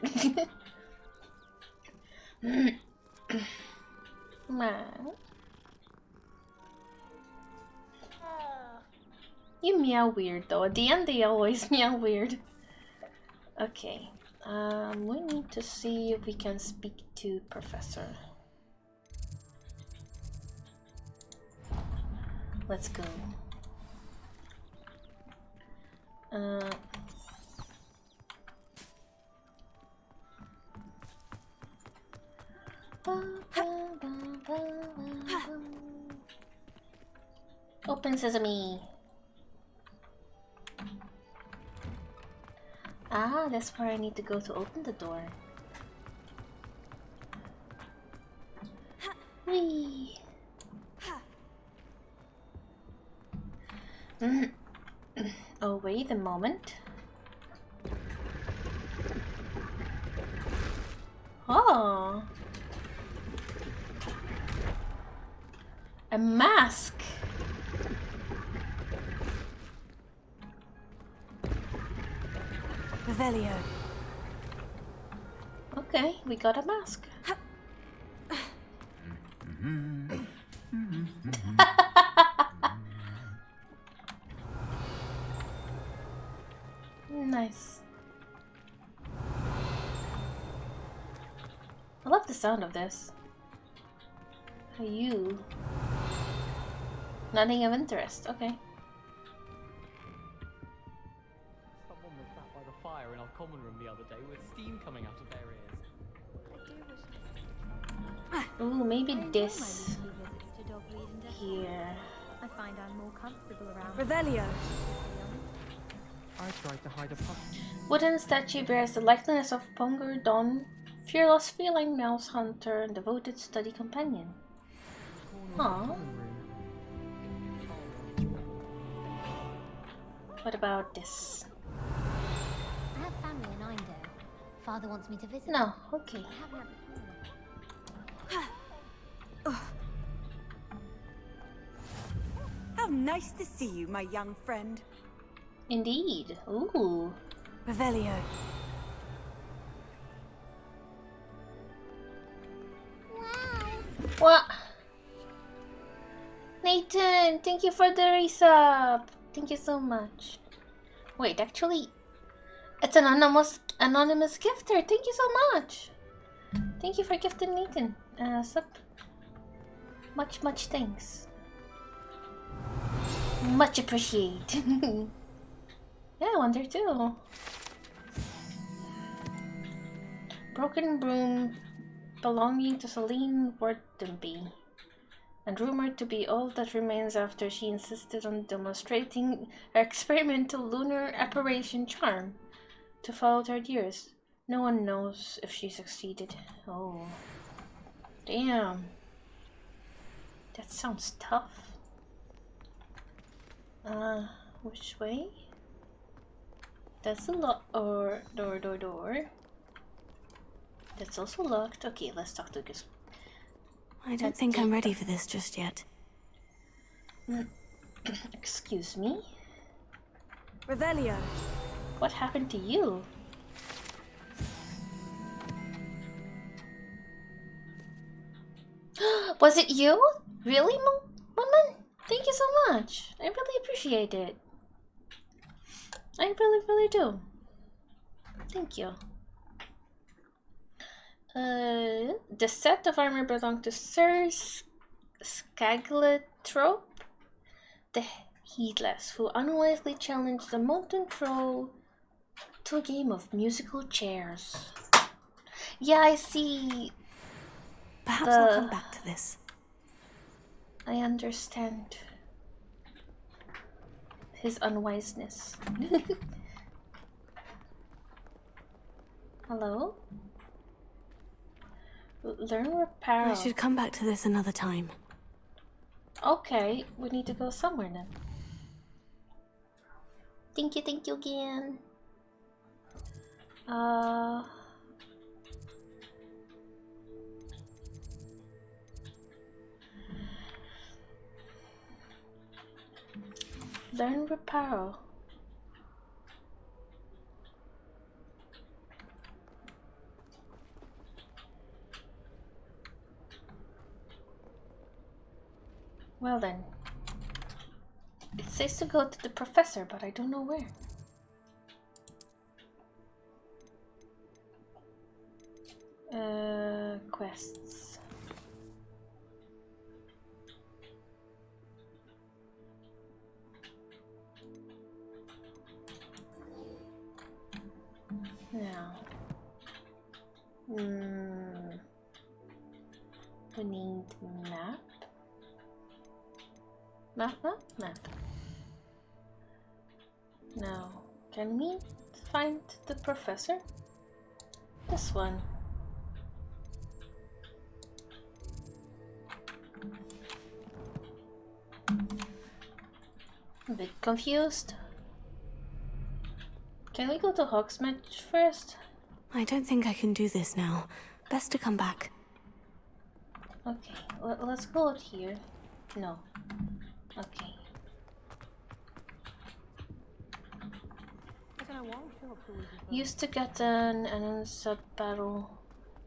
You meow weird though. At the end they always meow weird. Okay. We need to see if we can speak to Professor. Let's go. Open sesame. Ah, that's where I need to go to open the door. Whee! Oh, wait a moment. Oh. A mask. Revelio. Okay, we got a mask. Nice. I love the sound of this. Are you? Nothing of interest. Okay. Someone was sat by the fire in our common room the other day with steam coming out of their ears. Ooh, maybe this here. I find I'm more comfortable around. Revelio. I tried to hide a puppy. Wooden statue bears the likeness of Ponger Don, fearless feline mouse hunter and devoted study companion. Aww. What about this? I have family in Indo. Father wants me to visit. No, okay. How nice to see you, my young friend. Indeed. Ooh. Revelio. What? Nathan, thank you for the resub. Thank you so much. Wait, actually, it's an anonymous gifter. Thank you so much. Thank you for gifting Nathan sub. Much thanks. Much appreciate. Yeah, I wonder too. Broken broom belonging to Celine Worthingby, and rumored to be all that remains after she insisted on demonstrating her experimental lunar apparition charm to follow her dears. No one knows if she succeeded. Oh. Damn. That sounds tough. Which way? That's a door. That's also locked. Okay, let's talk to this. I don't think I'm ready for this just yet. Excuse me? Revelio. What happened to you? Was it you? Really, woman? Thank you so much. I really appreciate it. I really do. Thank you. The set of armor belonged to Sir Skagletrope, the Heedless, who unwisely challenged the Mountain Troll to a game of musical chairs. Yeah, I see. Perhaps I'll come back to this. I understand his unwiseness. Hello? Learn repair. I should come back to this another time. Okay, we need to go somewhere then. Thank you again. Learn repair. Well then, it says to go to the professor, but I don't know where. Quests. Now, we need map. Map. Now, can we find the professor? This one. A bit confused. Can we go to Hogsmeade first? I don't think I can do this now. Best to come back. Okay, let's go out here. No. Okay. Used to get an sub battle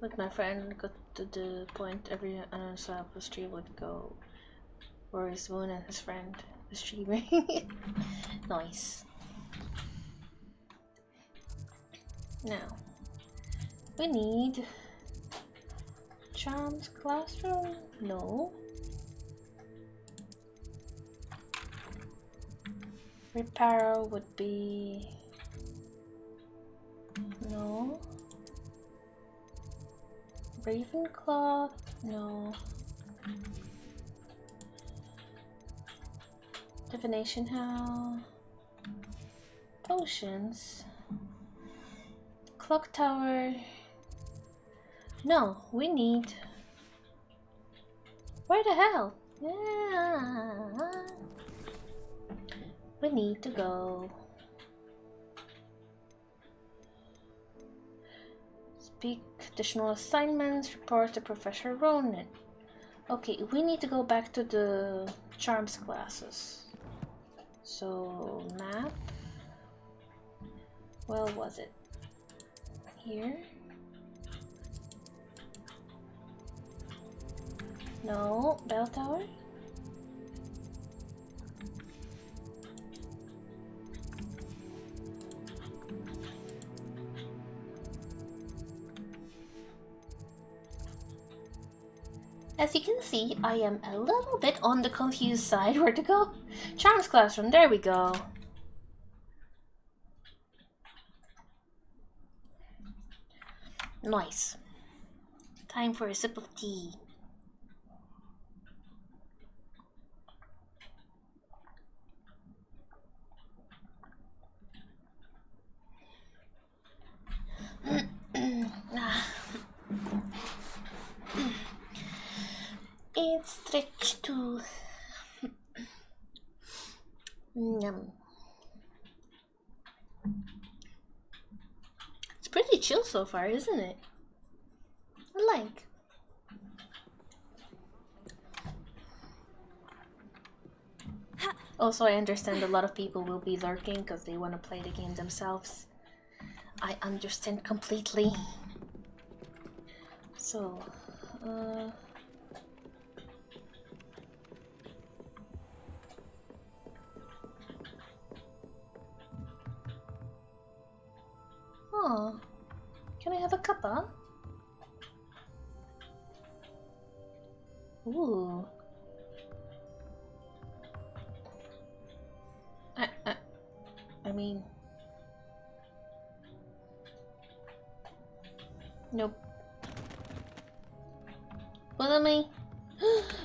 with my friend. Got to the point every sub stream would go where is Moon and his friend, the streamer. Nice. Now we need Charms classroom? No. Repair would be no. Ravenclaw? No. Divination Hell? potions. Clock tower. No, we need. Where the hell? Yeah. We need to go. Speak additional assignments. Report to Professor Ronan. Okay, we need to go back to the charms classes. So map. Well, was it here? No, bell tower. As you can see, I am a little bit on the confused side. Where to go? Charms classroom, there we go. Nice. Time for a sip of tea. It's stretch too. It's pretty chill so far, isn't it? I like. Also, I understand a lot of people will be lurking because they want to play the game themselves. I understand completely. So, oh, can I have a cuppa? Ooh. I mean, nope. Follow me.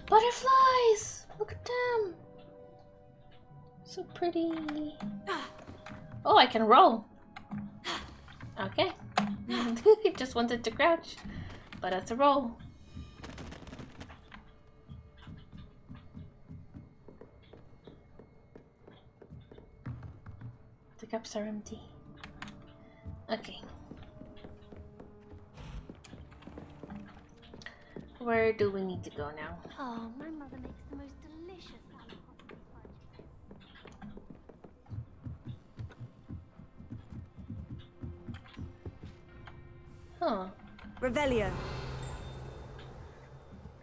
Butterflies! Look at them. So pretty. Oh, I can roll. Okay. Just wanted to crouch, but that's a roll. The cups are empty. Okay. Where do we need to go now? Oh, my mother makes the most delicious Huh. Revelio.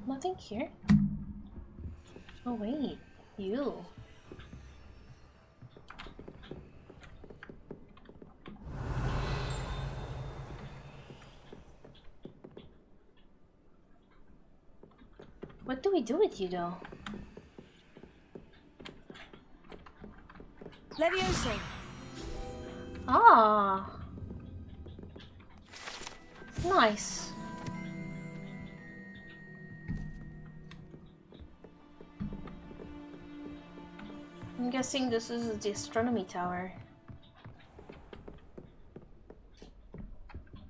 Nothing here. Oh wait, you. What do we do with you though? Levioso. Ah. Nice. I'm guessing this is the astronomy tower.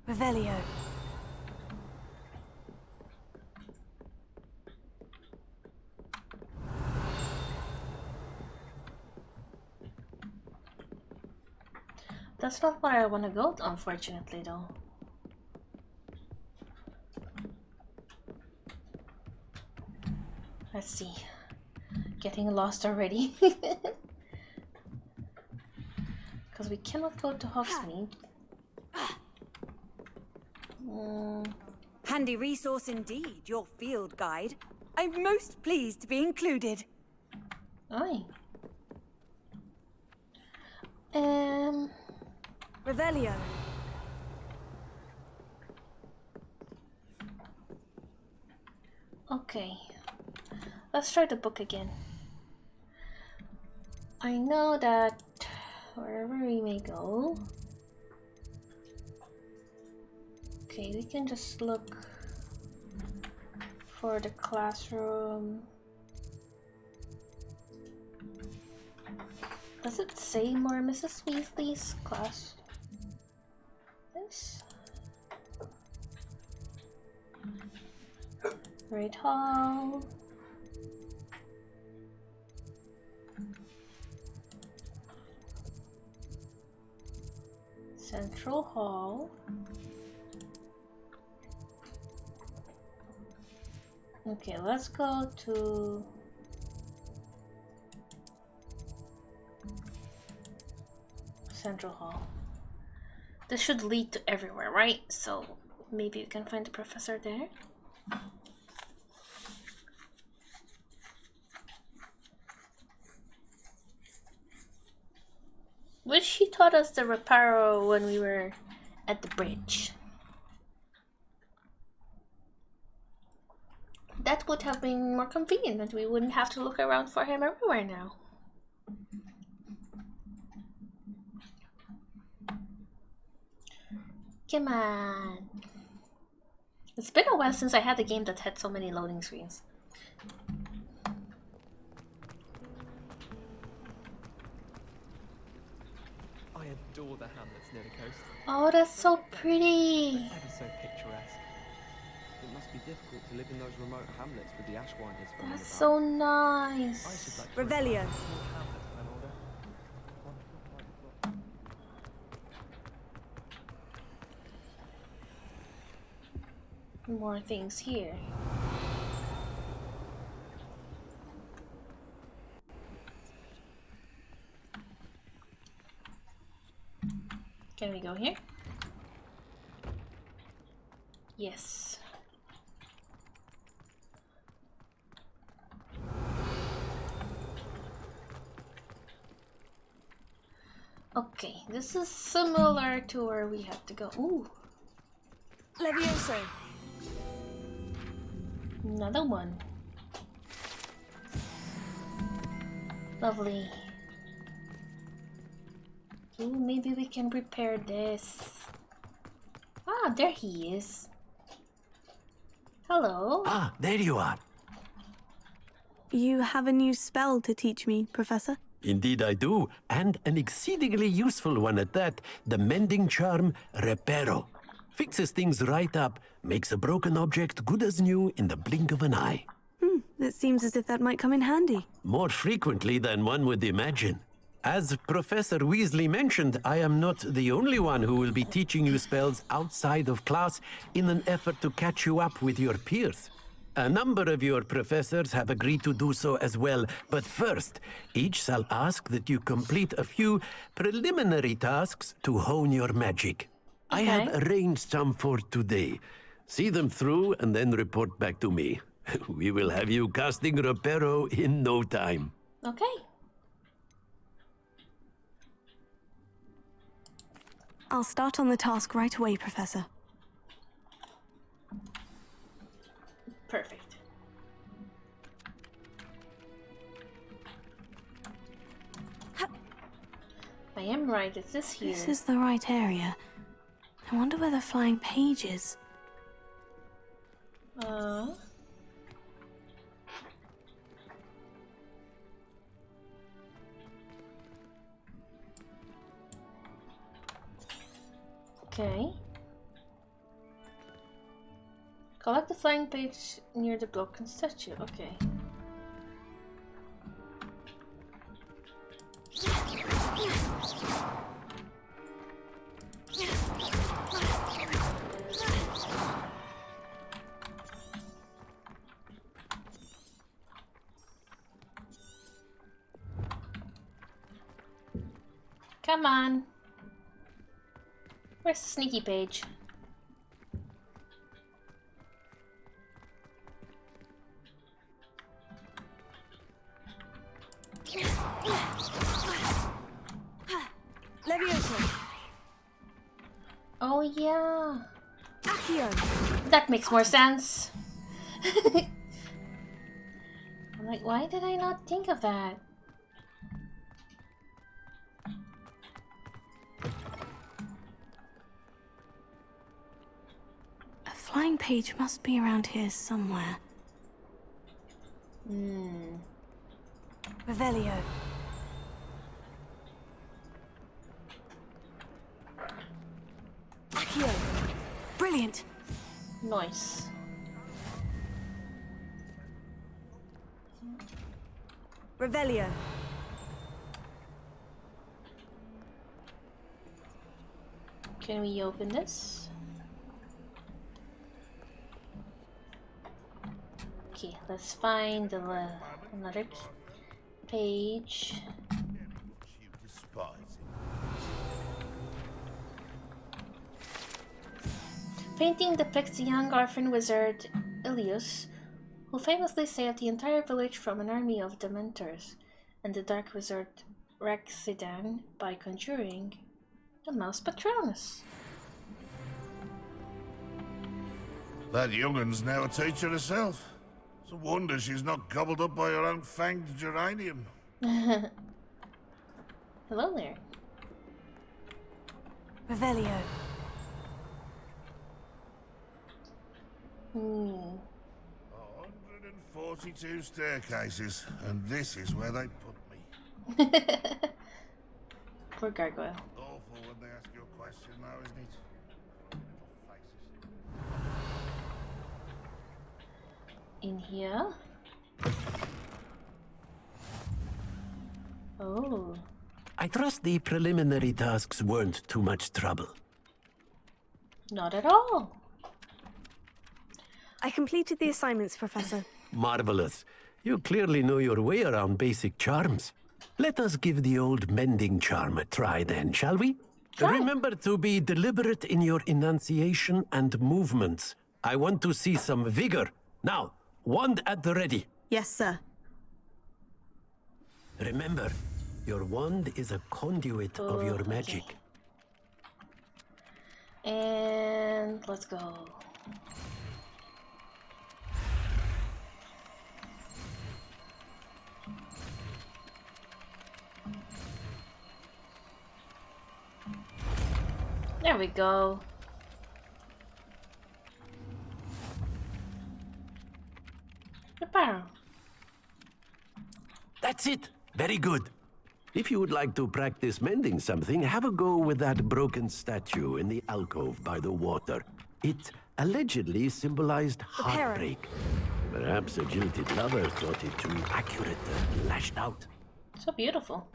Revelio. That's not where I want to go, unfortunately, though. Let's see. Getting lost already. Because we cannot go to Hogsmeade. Handy resource indeed, your field guide. I'm most pleased to be included. Aye. Revelio. Okay. Let's try the book again. I know that wherever we may go. Okay, we can just look for the classroom. Does it say more Mrs. Weasley's class? This? Great Hall. Central Hall. Okay, let's go to Central Hall. This should lead to everywhere, right? So maybe we can find the professor there. Which she taught us the reparo when we were at the bridge. That would have been more convenient, and we wouldn't have to look around for him everywhere now. Come on. It's been a while since I had a game that had so many loading screens. I adore the hamlets near the coast. Oh, that's so pretty. Ever so picturesque. It must be difficult to live in those remote hamlets with the Ashwinders running That's about. so nice. I should like to Revelio. live in a small hamlet when I'm older. More things here. Can we go here? Yes. Okay, this is similar to where we have to go. Ooh. Levioso. Another one. Lovely. Ooh, maybe we can repair this. Ah, there he is. Hello. Ah, there you are. You have a new spell to teach me, Professor? Indeed I do, and an exceedingly useful one at that. The mending charm, Reparo. Fixes things right up, makes a broken object good as new in the blink of an eye. It seems as if that might come in handy. More frequently than one would imagine. As Professor Weasley mentioned, I am not the only one who will be teaching you spells outside of class in an effort to catch you up with your peers. A number of your professors have agreed to do so as well, but first, each shall ask that you complete a few preliminary tasks to hone your magic. I have arranged some for today. See them through and then report back to me. We will have you casting Reparo in no time. Okay. I'll start on the task right away, Professor. Perfect. I am right, it's this here. This is the right area. I wonder where the flying page is. Okay. Collect the flying page near the broken statue. Okay. Come on. Where's the sneaky page? Levioso. Oh yeah. Accio. That makes more sense. I'm like, why did I not think of that? A flying page must be around here somewhere. Hmm. Revelio. Brilliant. Nice. Revelio. Can we open this? Okay, let's find another page. Painting depicts a young orphan wizard, Ilius, who famously saved the entire village from an army of Dementors, and the dark wizard Rexidan by conjuring the Mouse Patronus. That young'un's now a teacher herself. It's a wonder she's not gobbled up by her own fanged geranium. Hello there. Revelio. 142 staircases, and this is where they put me. Poor gargoyle. Awful when they ask you a question, though, isn't it? In here. Oh. I trust the preliminary tasks weren't too much trouble. Not at all. I completed the assignments, Professor. Marvelous. You clearly know your way around basic charms. Let us give the old mending charm a try then, shall we? Sure. Remember to be deliberate in your enunciation and movements. I want to see some vigor. Now, wand at the ready. Yes, sir. Remember, your wand is a conduit of your magic. Okay. And let's go. There we go. Reparo. That's it. Very good. If you would like to practice mending something, have a go with that broken statue in the alcove by the water. It allegedly symbolized heartbreak. Perhaps a jilted lover thought it too accurate and lashed out. So beautiful.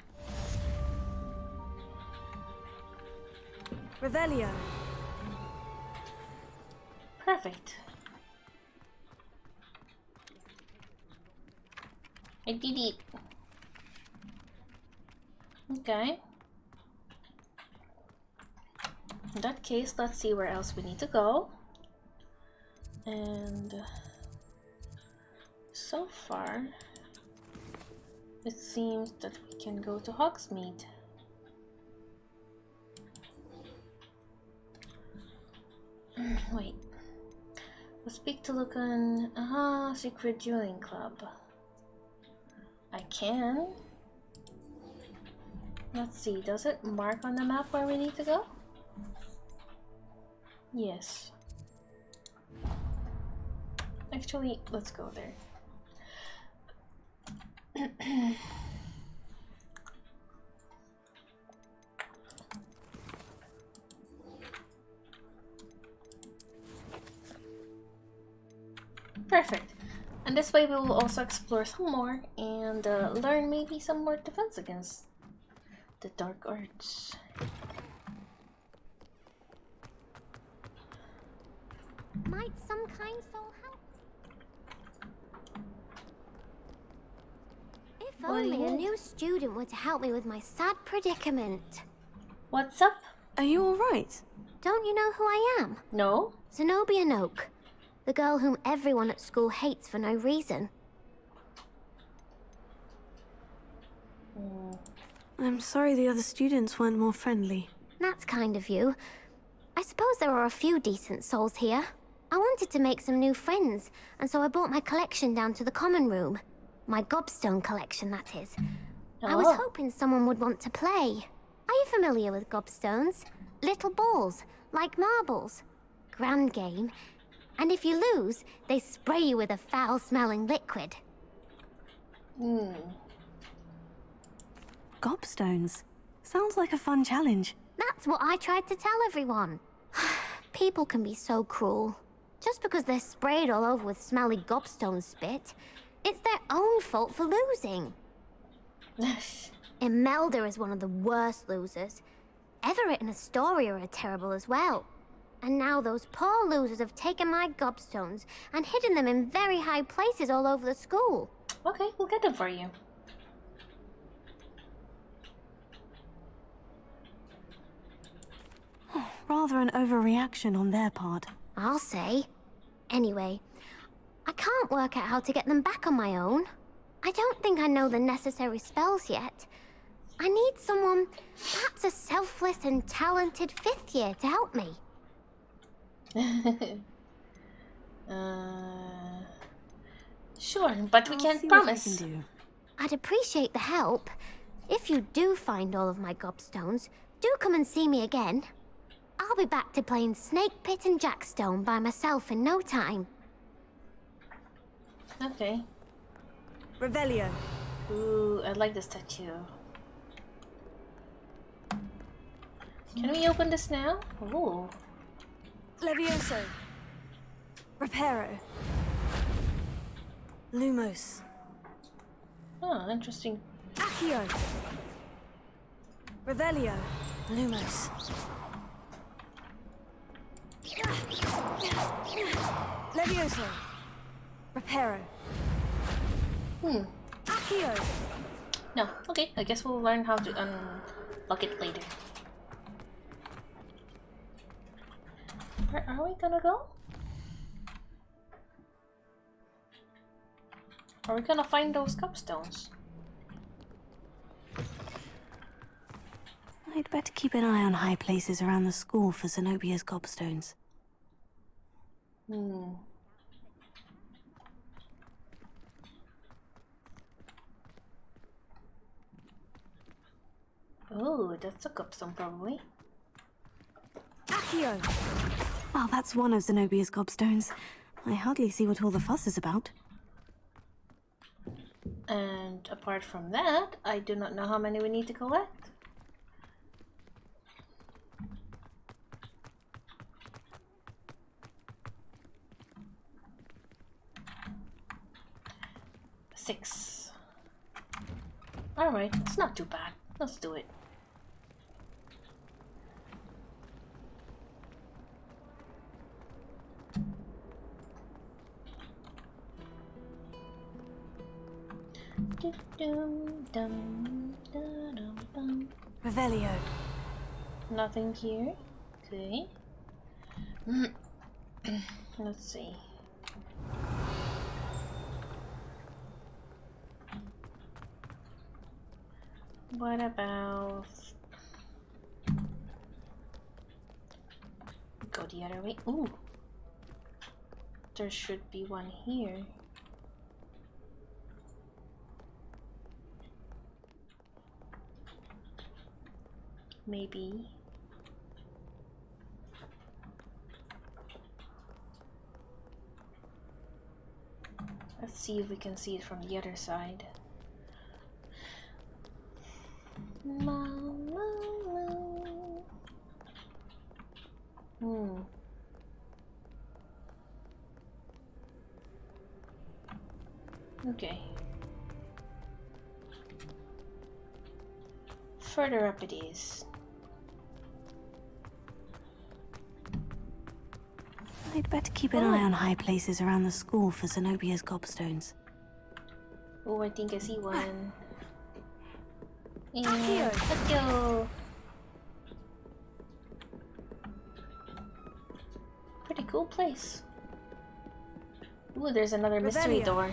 Revelio. Perfect. I did it. Okay. In that case, let's see where else we need to go. And so far, it seems that we can go to Hogsmeade. Wait. We'll speak to Lucan. Secret dueling club. I can. Let's see, does it mark on the map where we need to go? Yes. Actually, let's go there. Perfect. And this way we will also explore some more and learn maybe some more defense against the dark arts. Might some kind soul help? If only a new student were to help me with my sad predicament. What's up? Are you alright? Don't you know who I am? No. Zenobia Noak, the girl whom everyone at school hates for no reason. I'm sorry the other students weren't more friendly. That's kind of you. I suppose there are a few decent souls here. I wanted to make some new friends, and so I brought my collection down to the common room. My gobstone collection, that is. I was hoping someone would want to play. Are you familiar with gobstones? Little balls, like marbles. Grand game. And if you lose, they spray you with a foul-smelling liquid. Gobstones? Sounds like a fun challenge. That's what I tried to tell everyone. people can be so cruel? Just because they're sprayed all over with smelly gobstone spit, it's their own fault for losing. Imelda is one of the worst losers. Everett and Astoria are terrible as well. And now those poor losers have taken my gobstones and hidden them in very high places all over the school. Okay, we'll get them for you. Rather an overreaction on their part. I'll say. Anyway, I can't work out how to get them back on my own. I don't think I know the necessary spells yet. I need someone, perhaps a selfless and talented 5th year to help me. Sure, but we can't promise. I'd appreciate the help. If you do find all of my gobstones, do come and see me again. I'll be back to playing Snake Pit and Jackstone by myself in no time. Okay. Revelio. Ooh, I like this tattoo. Can we open this now? Ooh. Levioso. Reparo. Lumos. Oh, interesting. Accio. Revelio. Lumos. Levioso. Reparo. Accio. No, okay, I guess we'll learn how to unlock it later. Where are we gonna go? Are we gonna find those cupstones? I'd better keep an eye on high places around the school for Zenobia's gobstones. Oh, that's a cupstone probably. Accio. Well, that's one of Zenobia's gobstones. I hardly see what all the fuss is about. And apart from that, I do not know how many we need to collect. Six. Alright, it's not too bad. Let's do it. Revelio. Nothing here. Okay. Let's see. What about... Go the other way. Ooh. There should be one here. Maybe. Let's see if we can see it from the other side. Okay. Further up it is. I'd better keep an eye on high places around the school for Zenobia's gobstones. Oh, I think I see one. Accio! Pretty cool place. Ooh, there's another mystery door.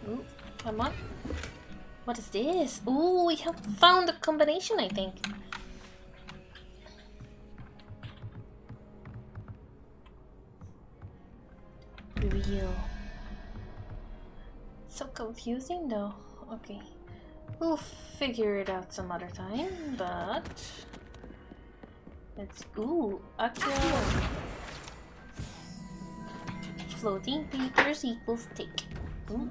Ooh, come on. What is this? Ooh, we have found a combination, I think. Reveal. So confusing though. Okay. We'll figure it out some other time, but... Let's... Ooh, Accio. Floating papers equals stick. Ooh.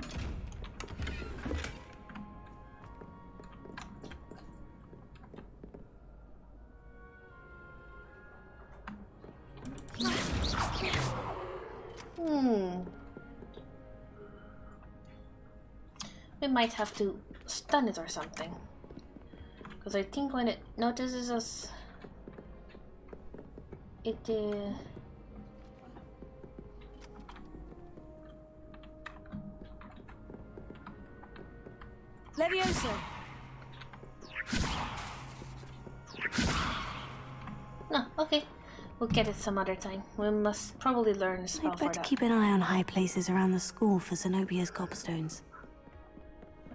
We might have to stun it or something. Because I think when it notices us, it Levioso! No, okay. We'll get it some other time. We must probably learn a spell I'd for better that. keep an eye on high places around the school for Zenobia's gobstones.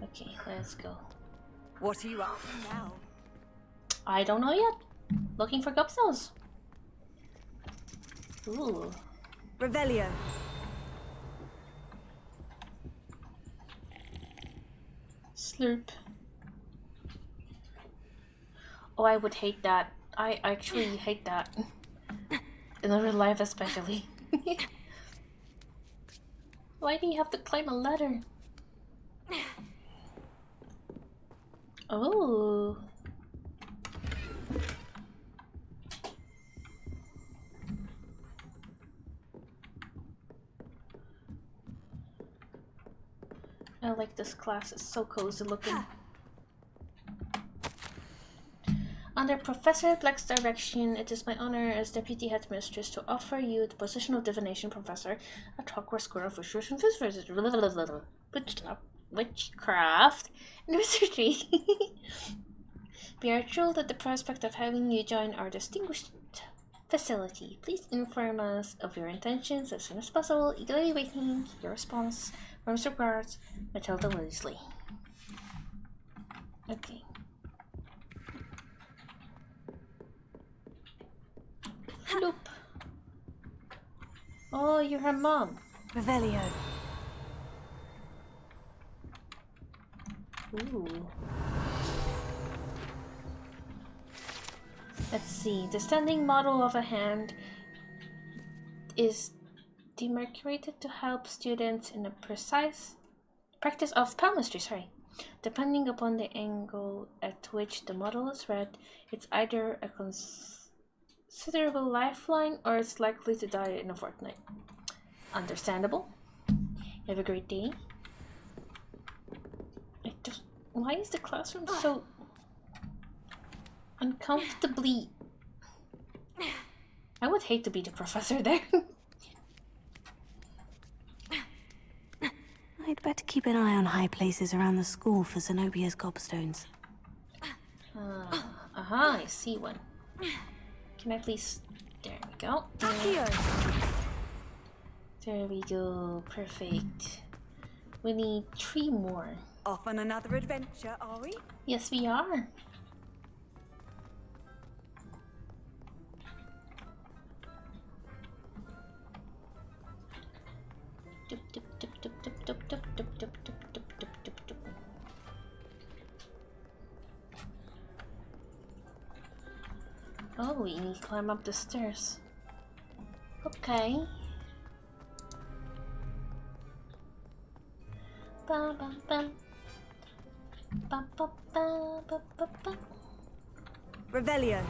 Okay, let's go. What are you up to now? I don't know yet. Looking for gobstones. Ooh. Revelio. Slurp. Oh, I would hate that. I actually hate that. In real life especially. Why do you have to climb a ladder? Oh. I like this class, it's so cozy looking. Under Professor Black's direction, it is my honor as Deputy Headmistress to offer you the position of Divination Professor at Hogwarts School of Witchcraft and Wizardry. We are thrilled at the prospect of having you join our distinguished facility. Please inform us of your intentions as soon as possible. Eagerly waiting your response. Warmest regards, Matilda Weasley. Okay. Floop. Oh, you're her mom. Revelio. Ooh. Let's see. The standing model of a hand is demarcated to help students in a precise practice of palmistry. Depending upon the angle at which the model is read, it's either a considerable lifeline or it's likely to die in a fortnight. Understandable. Have a great day. Why is the classroom so uncomfortably... I would hate to be the professor there. I'd better keep an eye on high places around the school for Zenobia's gobstones. Aha, I see one. Can I please... There we go. There we go. Perfect. We need 3 more. Off on another adventure, are we? Yes, we are. Oh, we need to climb up the stairs. Okay. Ba ba ba. Ba ba ba ba ba ba. Revelio.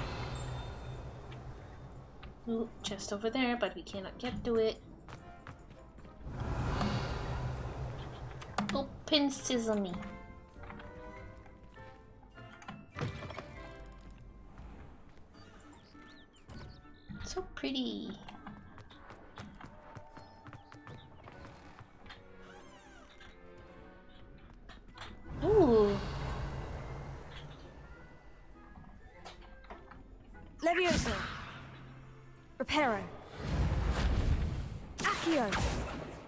Ooh, just over there, but we cannot get to it. Open sesame. So pretty. Ooh. Levioso. Reparo. Accio.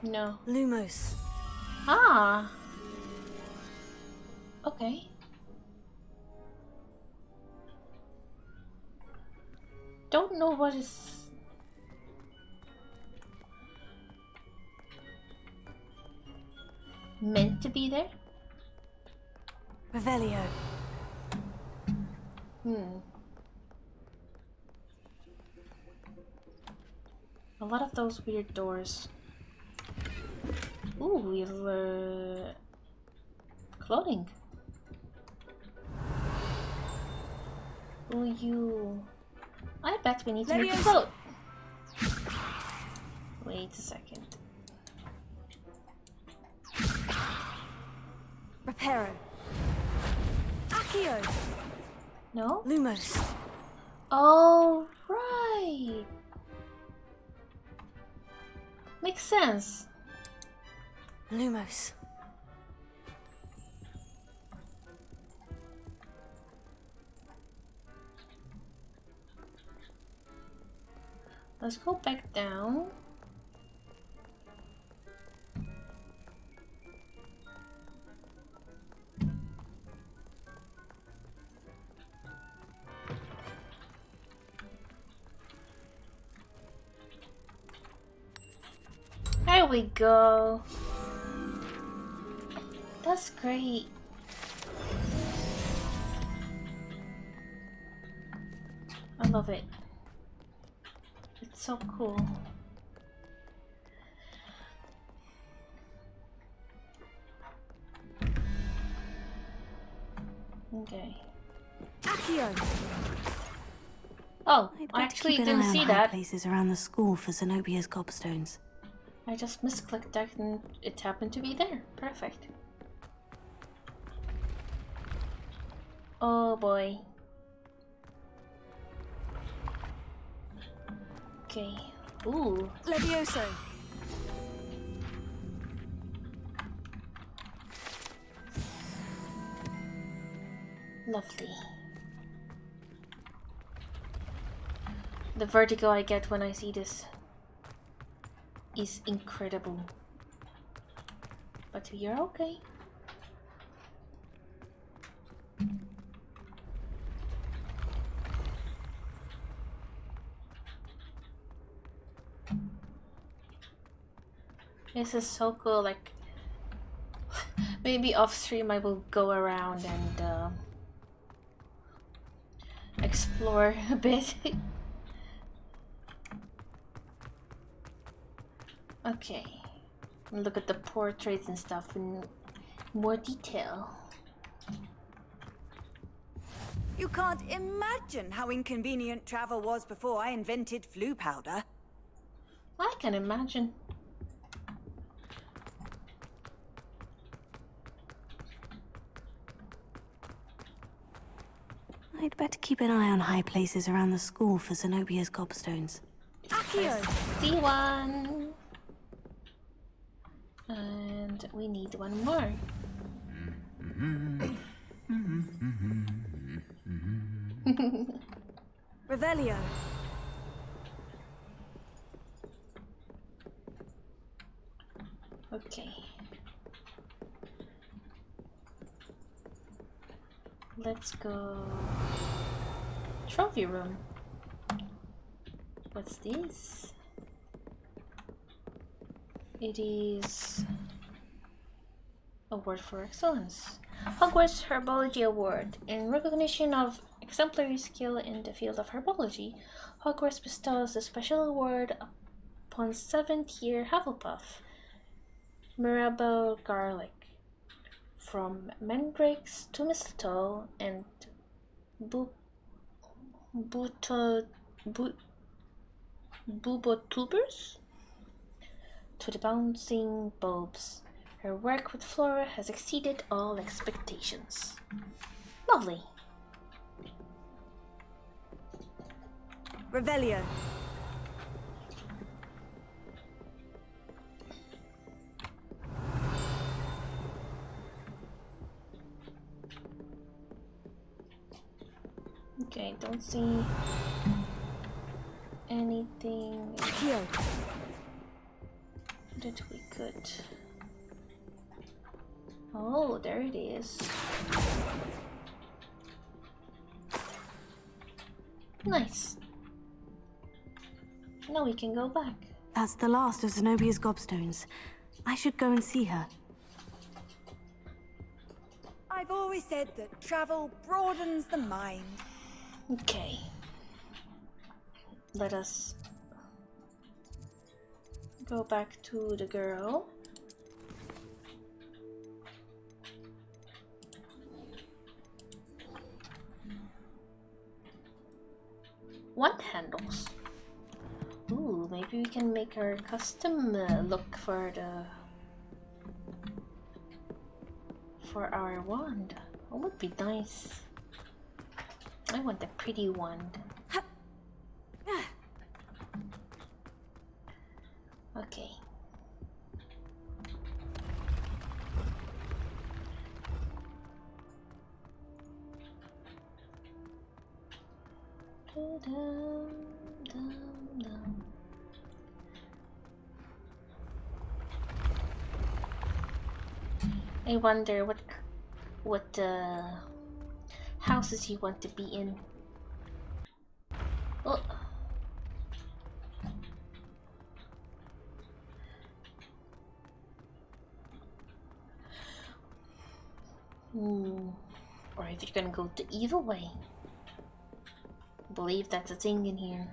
No. Lumos. Ah. Okay. Don't know what is meant to be there. Revelio. A lot of those weird doors. Ooh, we have clothing. Ooh, you. I bet we need to make a coat. Wait a second. Hero. Accio. No? Lumos. Oh, right. Makes sense. Lumos. Let's go back down. There we go. That's great. I love it. It's so cool. Okay. Accio. Oh, I'd I better actually keep an didn't eye on see high that. places around the school for Zenobia's gobstones. I just misclicked that and it happened to be there. Perfect. Oh boy. Okay. Ooh. Levioso. Lovely. The vertigo I get when I see this is incredible. But we are okay. This is so cool, like maybe off stream I will go around and explore a bit. Okay, look at the portraits and stuff in more detail. You can't imagine how inconvenient travel was before I invented flu powder. I can imagine. I'd better keep an eye on high places around the school for Zenobia's gobstones. Accio. See one. And we need one more. Revelio. Okay. Let's go. Trophy room. What's this? It is Award for Excellence. Hogwarts Herbology Award. In recognition of exemplary skill in the field of herbology, Hogwarts bestows a special award upon 7th year Hufflepuff, Mirabelle Garlic. From mandrakes to mistletoe and bubotubers to the bouncing bulbs. Her work with Flora has exceeded all expectations. Lovely. Revelio. Okay, don't see anything that we could. Oh, there it is. Nice. Now we can go back. That's the last of Zenobia's gobstones. I should go and see her. I've always said that travel broadens the mind. Okay. Let us go back to the girl. Wand handles. Ooh, maybe we can make our custom look for for our wand. What would be nice? I want a pretty wand. Okay. I wonder what houses you want to be in. Oh. Or if you're gonna go the evil way. I believe that's a thing in here.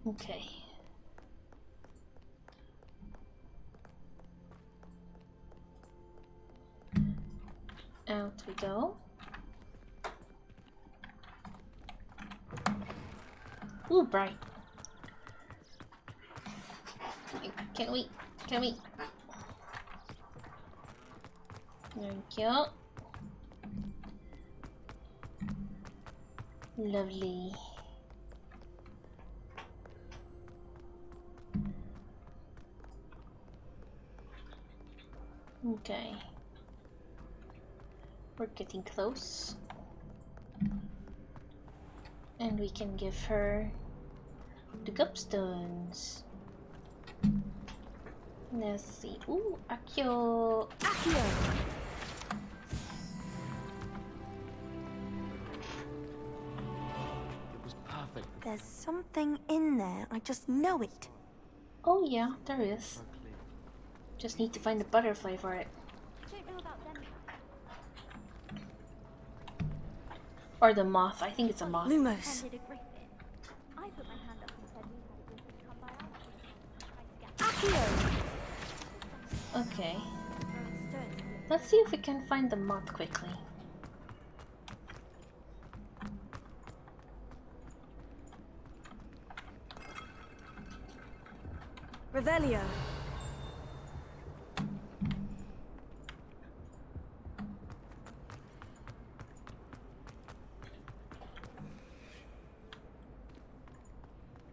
Okay. Out we go. Ooh, bright. Can we? Thank you. Lovely. Okay. We're getting close. And we can give her the gobstones. Let's see. Ooh, Accio! Accio! It was perfect. There's something in there. I just know it. Oh yeah, there is. Just need to find a butterfly for it. Or the moth. I think it's a moth. Lumos. Okay. Let's see if we can find the moth quickly. Revelio.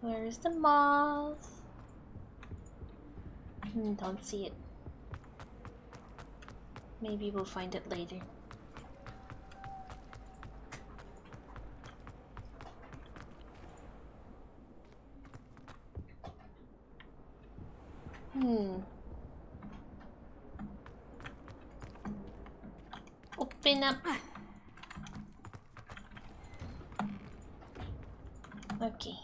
Where is the moth? Don't see it. Maybe we'll find it later. Open up. Okay.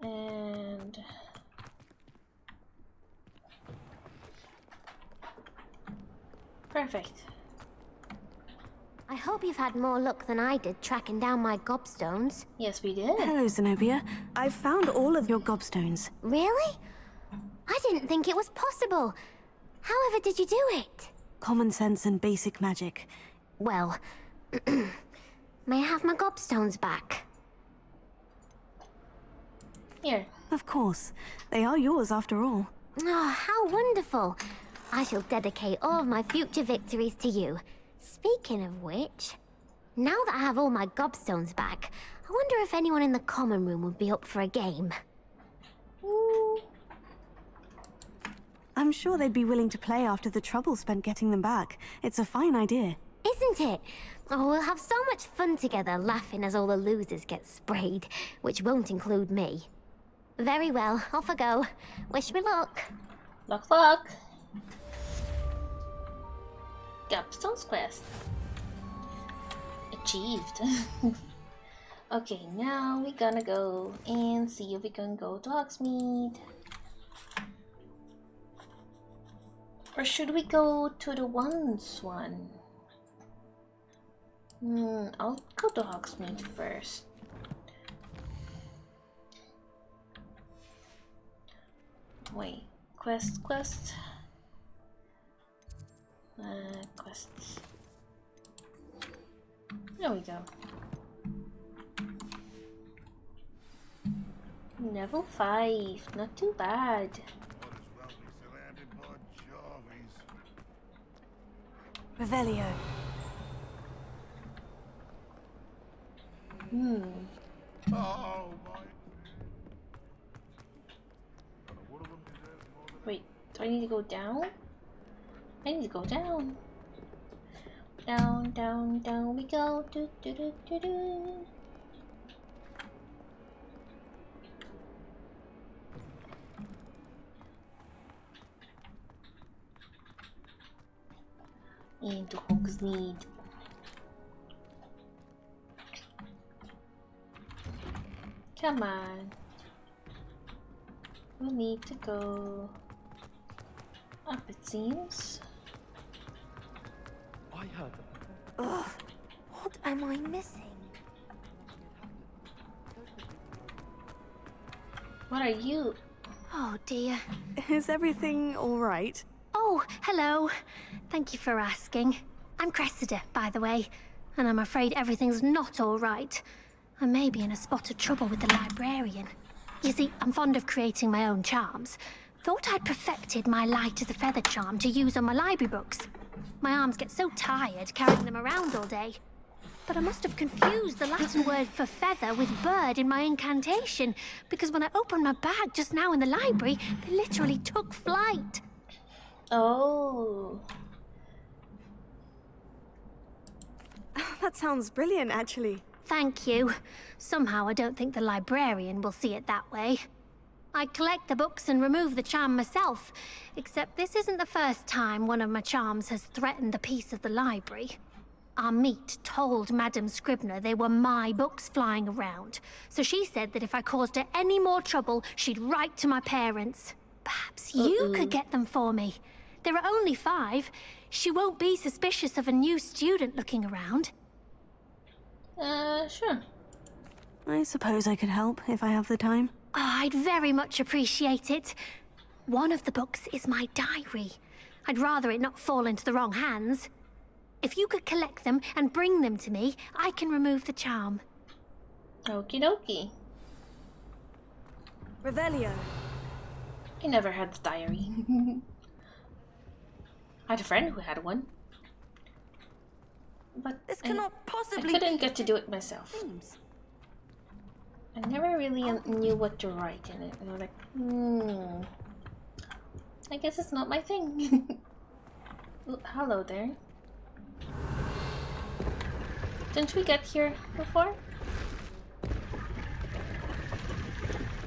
And perfect. I hope you've had more luck than I did tracking down my gobstones. Yes, we did. Hello, Zenobia. I've found all of your gobstones. Really? I didn't think it was possible. However did you do it? Common sense and basic magic. Well, may I have my gobstones back? Here. Of course. They are yours after all. Oh, how wonderful. I shall dedicate all of my future victories to you. Speaking of which, now that I have all my gobstones back, I wonder if anyone in the common room would be up for a game. I'm sure they'd be willing to play after the trouble spent getting them back. It's a fine idea. Isn't it? Oh, we'll have so much fun together laughing as all the losers get sprayed, which won't include me. Very well, off I go. Wish me luck. Luck, luck. Gobstones quest. Achieved. Okay, now we're gonna go and see if we can go to Hogsmeade. Or should we go to the Wands one? I'll go to Hogsmeade first. Wait, quests. Quests. There we go. Level 5, not too bad. Revelio. Wait, do I need to go down? I need to go down. Down, down, down we go. Do, do, do, do, do. Into Hogsmeade. Come on. We need to go up, it seems. I heard. Ugh, what am I missing? What are you? Oh dear. Is everything all right? Oh, hello. Thank you for asking. I'm Cressida, by the way, and I'm afraid everything's not all right. I may be in a spot of trouble with the librarian. You see, I'm fond of creating my own charms. Thought I'd perfected my light as a feather charm to use on my library books. My arms get so tired carrying them around all day. But I must have confused the Latin word for feather with bird in my incantation, because when I opened my bag just now in the library, they literally took flight. Oh. That sounds brilliant, actually. Thank you. Somehow I don't think the librarian will see it that way. I collect the books and remove the charm myself, except this isn't the first time one of my charms has threatened the peace of the library. Our meet told Madame Scribner they were my books flying around, so she said that if I caused her any more trouble, she'd write to my parents. Perhaps you could get them for me. There are only 5. She won't be suspicious of a new student looking around. Sure. I suppose I could help if I have the time. Oh, I'd very much appreciate it. One of the books is my diary. I'd rather it not fall into the wrong hands. If you could collect them and bring them to me, I can remove the charm. Okie dokie. Revelio. I never had the diary. I had a friend who had one. But this cannot possibly I couldn't get to do it myself. I never really knew what to write in it. And I was like, I guess it's not my thing. Ooh, hello there. Didn't we get here before?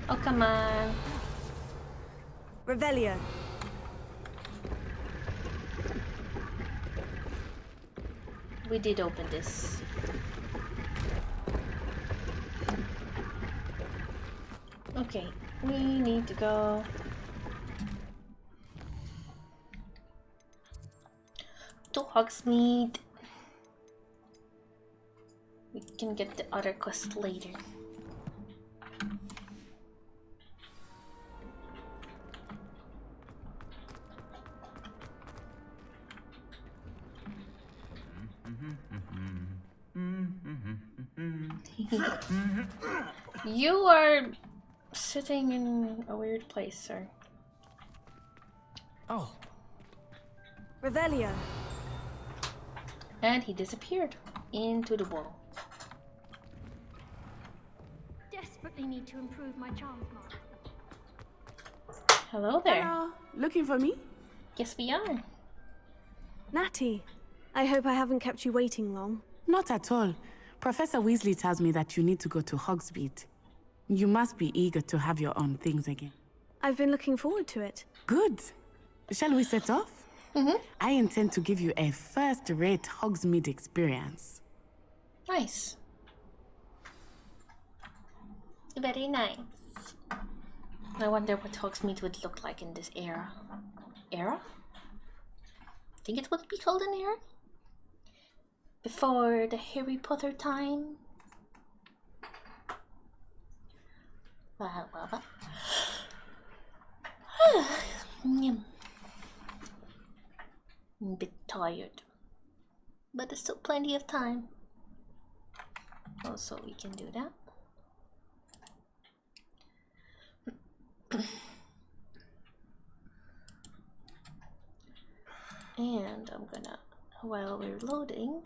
Oh, come on. Revelio. We did open this. Okay, we need to go to Hogsmeade. We can get the other quest later. You are sitting in a weird place, sir. Oh. Revelio. And he disappeared into the wall. Desperately need to improve my charms, Mark. Hello there. Hello. Looking for me? Yes, we are. Natty, I hope I haven't kept you waiting long. Not at all. Professor Weasley tells me that you need to go to Hogsmeade. You must be eager to have your own things again. I've been looking forward to it. Good. Shall we set off? I intend to give you a first-rate Hogsmeade experience. Nice. Very nice. I wonder what Hogsmeade would look like in this era. Era? I think it would be called an era? Before the Harry Potter time? Well. I'm a bit tired, but there's still plenty of time. Also, we can do that. And I'm gonna, while we're loading,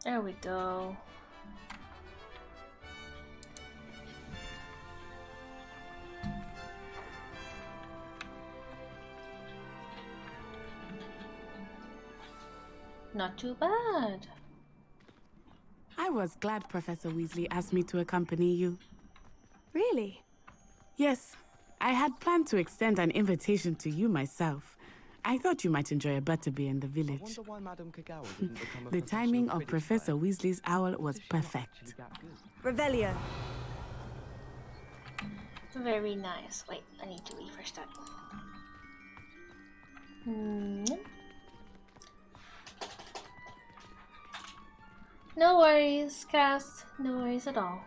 there we go. Not too bad. I was glad Professor Weasley asked me to accompany you. Really? Yes. I had planned to extend an invitation to you myself. I thought you might enjoy a butterbeer in the village. I wonder why Madame Kagawa didn't become a The timing of Quidditch Professor player. Weasley's owl was perfect. Revelio. Very nice. Wait, I need to refresh that. No worries, Cass. No worries at all.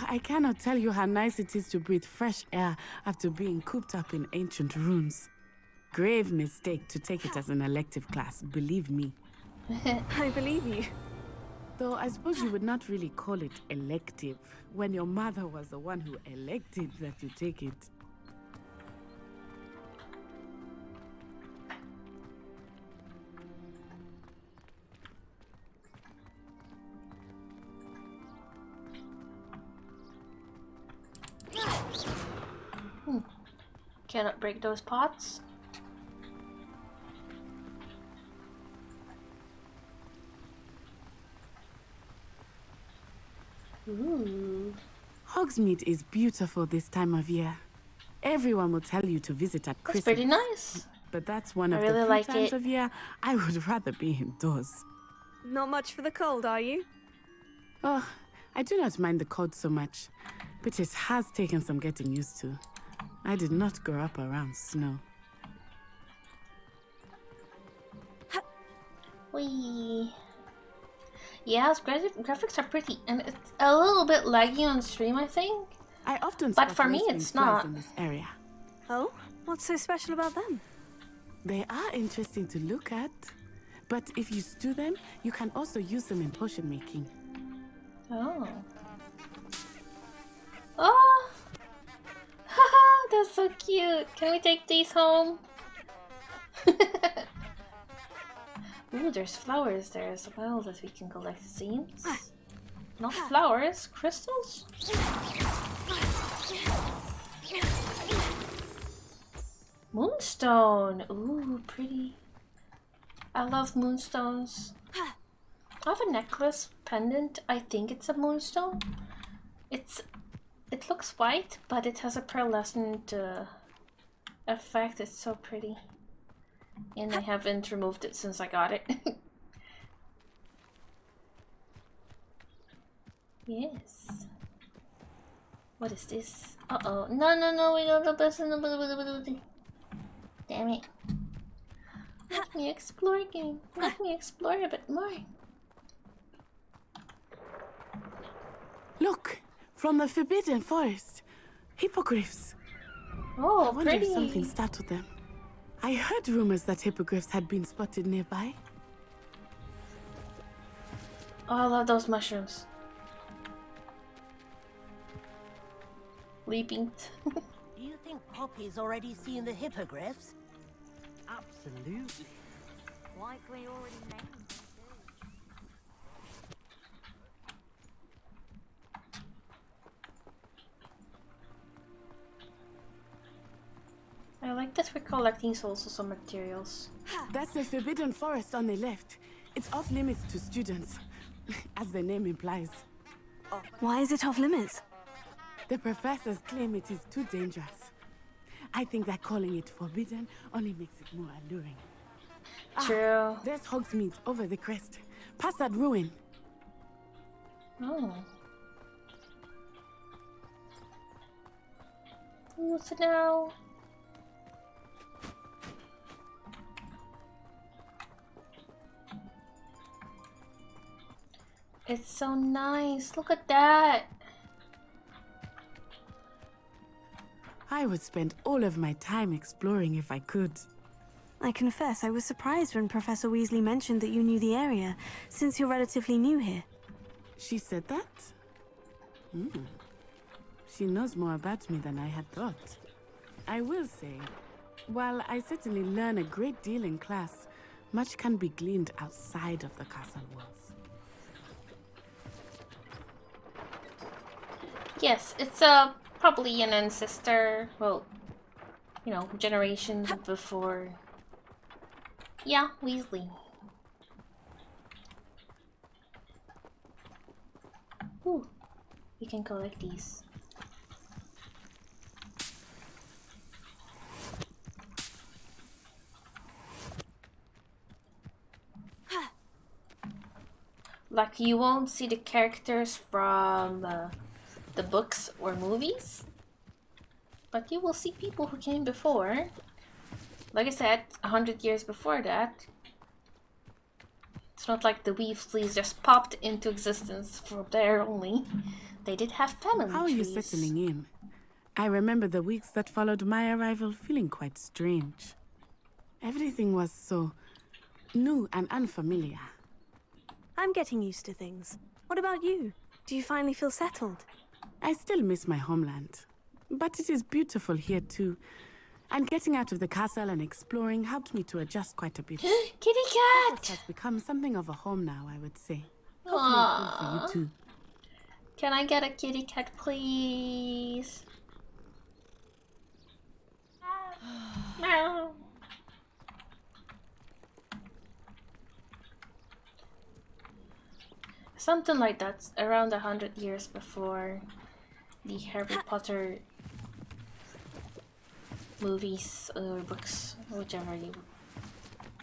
I cannot tell you how nice it is to breathe fresh air after being cooped up in ancient rooms. Grave mistake to take it as an elective class, believe me. I believe you. Though I suppose you would not really call it elective when your mother was the one who elected that you take it. Cannot break those pots. Ooh. Hogsmeade is beautiful this time of year. Everyone will tell you to visit at Christmas. That's pretty nice. But that's one of I really the few like times it. of year I would rather be indoors. Not much for the cold, are you? Oh, I do not mind the cold so much, but it has taken some getting used to. I did not grow up around snow. Wee. Yeah, graphics are pretty, and it's a little bit laggy on stream, I think. I often but spot for me, racewing it's flies not. in this area. Oh, what's so special about them? They are interesting to look at, but if you stew them, you can also use them in potion making. Oh. Oh! Haha, that's so cute. Can we take these home? Ooh, there's flowers there as well that we can collect, it seems. Not flowers, crystals? Moonstone! Ooh, pretty. I love moonstones. I have a necklace pendant. I think it's a moonstone. It looks white, but it has a pearlescent effect. It's so pretty. And I haven't removed it since I got it. Yes. What is this? Uh-oh. No, we don't listen. Damn it. Let me explore game. Let me explore a bit more. Look! From the Forbidden Forest. Hippogriffs. Oh, I wonder pretty. if something startled them. I heard rumors that hippogriffs had been spotted nearby. Oh, I love those mushrooms. Leaping. Do you think Poppy's already seen the hippogriffs? Absolutely. Likely already named. I like that we're collecting also some materials. That's the Forbidden Forest on the left. It's off limits to students, as the name implies. Why is it off limits? The professors claim it is too dangerous. I think that calling it forbidden only makes it more alluring. True. There's Hogsmeade over the crest. Past that ruin. Oh. So now... It's so nice. Look at that. I would spend all of my time exploring if I could. I confess I was surprised when Professor Weasley mentioned that you knew the area, since you're relatively new here. She said that? She knows more about me than I had thought. I will say, while I certainly learn a great deal in class, much can be gleaned outside of the castle walls. Yes, it's probably an ancestor, well, you know, generations before. Yeah, Weasley. Ooh, we can collect these. Like, you won't see the characters from the books or movies, but you will see people who came before. Like I said, 100 years before that. It's not like the Weasleys just popped into existence from there only. They did have family How are you settling in? I remember the weeks that followed my arrival feeling quite strange. Everything was so new and unfamiliar. I'm getting used to things. What about you? Do you finally feel settled? I still miss my homeland, but it is beautiful here too. And getting out of the castle and exploring helped me to adjust quite a bit. Kitty cat! Hogwarts has become something of a home now, I would say. Hopefully it will for you too. Can I get a kitty cat, please? Meow. Something like that, around 100 years before the Harry Potter movies or books, whichever you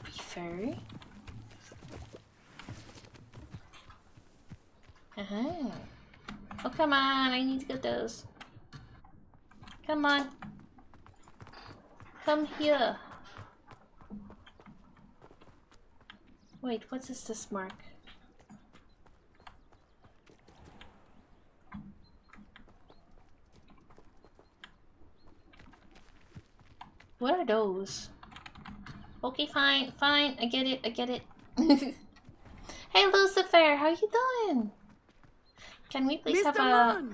prefer. Oh, come on, I need to get those. Come on. Come here. Wait, what is this mark? What are those? Okay, fine, fine. I get it, I get it. Hey, Lucifer, how you doing? Can we please have a...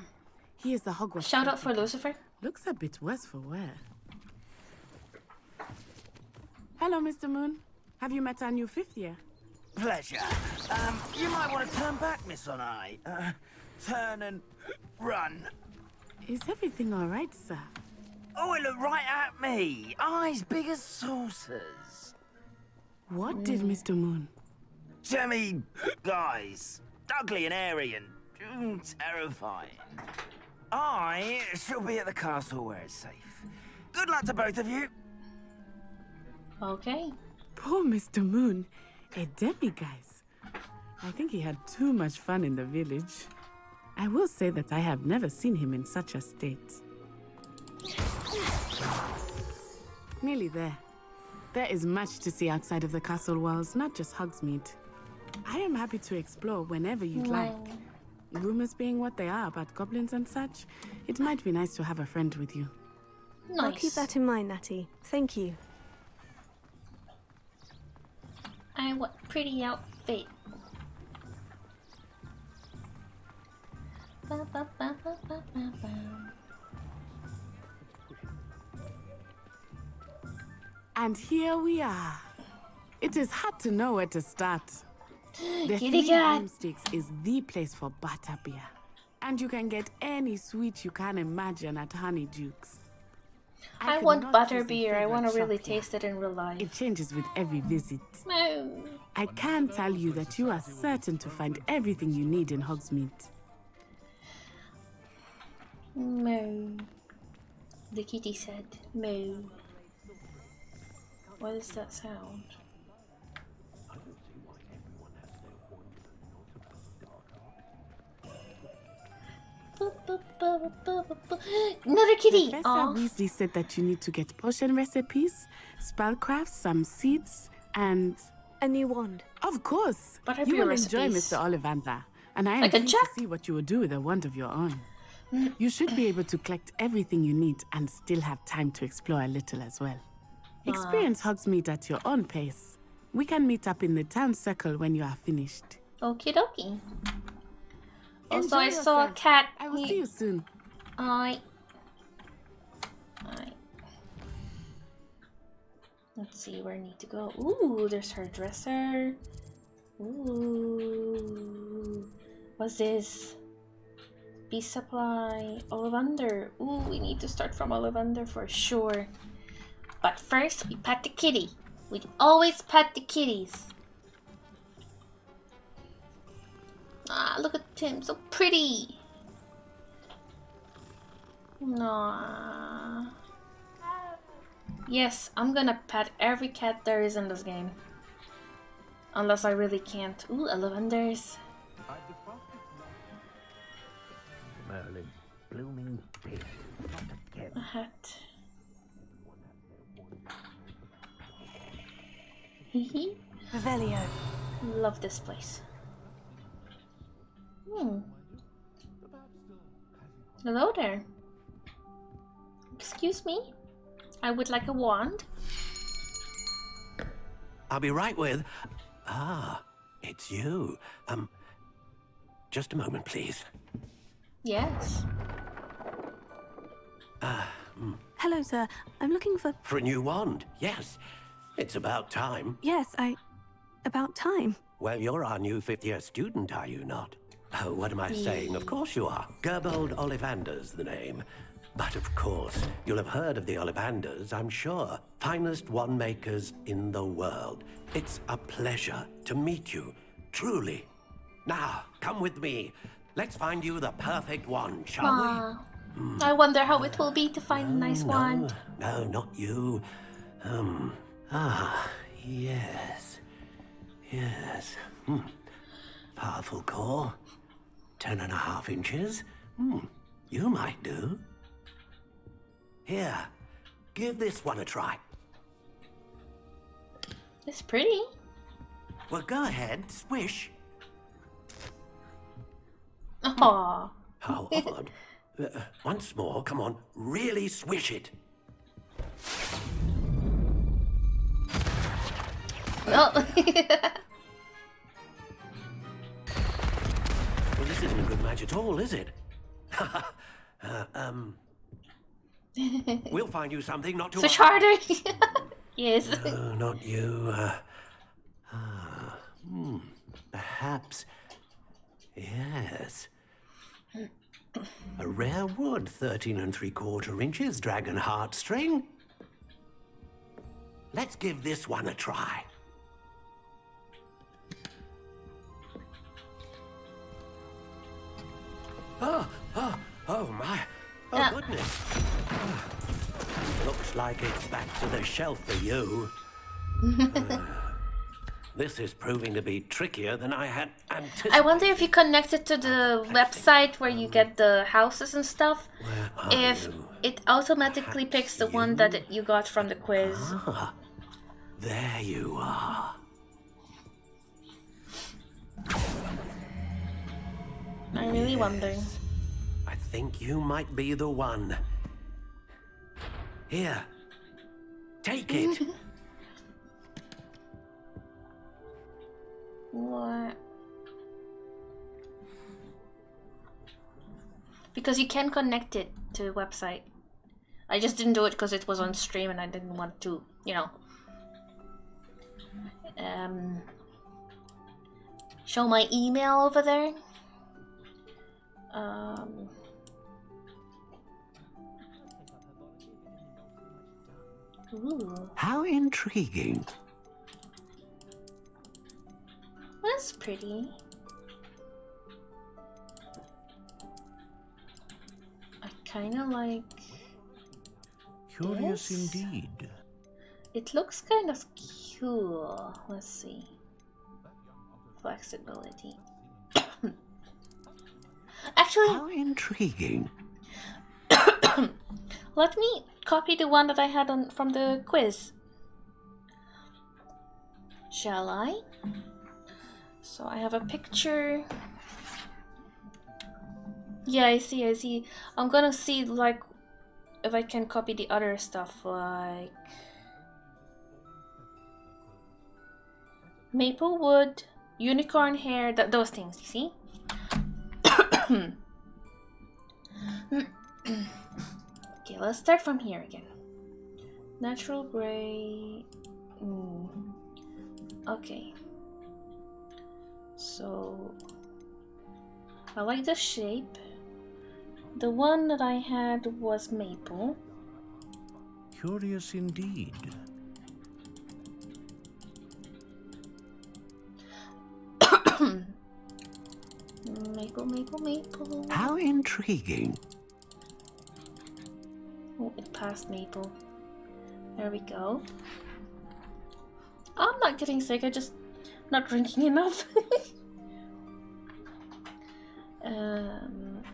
He is the Hogwarts shout out for Lucifer? Looks a bit worse for wear. Hello, Mr. Moon. Have you met our new 5th year? Pleasure. You might want to turn back, Miss Onai. Turn and run. Is everything all right, sir? Oh, it looked right at me. Eyes big as saucers. What did Mr. Moon? Jemmy, guys. Ugly and airy and terrifying. I shall be at the castle where it's safe. Good luck to both of you. Okay. Poor Mr. Moon. A demi-guise. I think he had too much fun in the village. I will say that I have never seen him in such a state. Nearly there. There is much to see outside of the castle walls, not just Hogsmeade. I am happy to explore whenever you'd like. Rumors being what they are about goblins and such, it might be nice to have a friend with you. Nice. I'll keep that in mind, Natty. Thank you. What pretty outfit. Ba, ba, ba, ba, ba, ba, ba. And here we are. It is hard to know where to start. The Kitty Three cat. Broomsticks is the place for butterbeer. And you can get any sweet you can imagine at Honeyduke's. I want butterbeer. I want to really taste it in real life. It changes with every visit. No. I can tell you that you are certain to find everything you need in Hogsmeade. Moo. The kitty said moo. What is that sound? Another kitty! Professor Weasley said that you need to get potion recipes, spellcrafts, some seeds, and... a new wand. Of course! Butterbeer You will recipes. enjoy Mr. Ollivander, and I am I can keen check. to see what you will do with a wand of your own. You should be able to collect everything you need and still have time to explore a little as well. Experience Hogsmeade at your own pace. We can meet up in the town circle when you are finished. Okie dokie. Also, Enjoy I saw a yourself. cat. I will see you soon. Alright. Let's see where I need to go. Ooh, there's her dresser. Ooh. What's this? Bee supply. Ollivander. Ooh, we need to start from Ollivander for sure. But first, we pet the kitty. We always pet the kitties. Ah, look at him, so pretty. Nah. Yes, I'm gonna pet every cat there is in this game. Unless I really can't. Ooh, Ollivanders. Merlin, blooming pig. A hat. Hehe. Revelio. Love this place. Hello there. Excuse me? I would like a wand. I'll be right with... Ah, it's you. Just a moment, please. Yes. Hello, sir. I'm looking for... For a new wand, yes. It's about time. Yes, about time. Well, you're our new fifth-year student, are you not? Oh, what am I saying? Of course you are. Gerbold Ollivander's the name. But of course, you'll have heard of the Ollivanders, I'm sure. Finest wand makers in the world. It's a pleasure to meet you, truly. Now, come with me. Let's find you the perfect wand, shall we? I wonder how it will be to find a nice wand. No, not you. Yes. Yes. Powerful core. 10.5 inches. You might do. Here, give this one a try. It's pretty. Well, go ahead, swish. Aww. How odd. Once more, come on, really swish it. No. Well, this isn't a good match at all, is it? We'll find you something not to... Switch harder. Yes. No, not you. Perhaps... Yes. A rare wood, 13 3/4 inches, dragon heartstring. Let's give this one a try. Oh my. Oh, goodness. Looks like it's back to the shelf for you. This is proving to be trickier than I had anticipated. I wonder if you connect it to the website where you get the houses and stuff. If it automatically picks the one that you got from the quiz. Ah, there you are. I'm really wondering. I think you might be the one. Here, take it. What? Because you can connect it to the website. I just didn't do it because it was on stream and I didn't want to, you know, show my email over there. Ooh. How intriguing. That's pretty. I kind of like Curious this. indeed. It looks kind of cool. Let's see. Flexibility. Actually, how intriguing. Let me copy the one that I had on from the quiz. Shall I? So I have a picture. Yeah, I see. I'm gonna see like if I can copy the other stuff like maple wood, unicorn hair, those things, you see? Okay, let's start from here again. Natural gray. Okay. So I like the shape. The one that I had was maple. Curious indeed. Maple. How intriguing. Oh, it passed maple. There we go. I'm not getting sick, I just not drinking enough.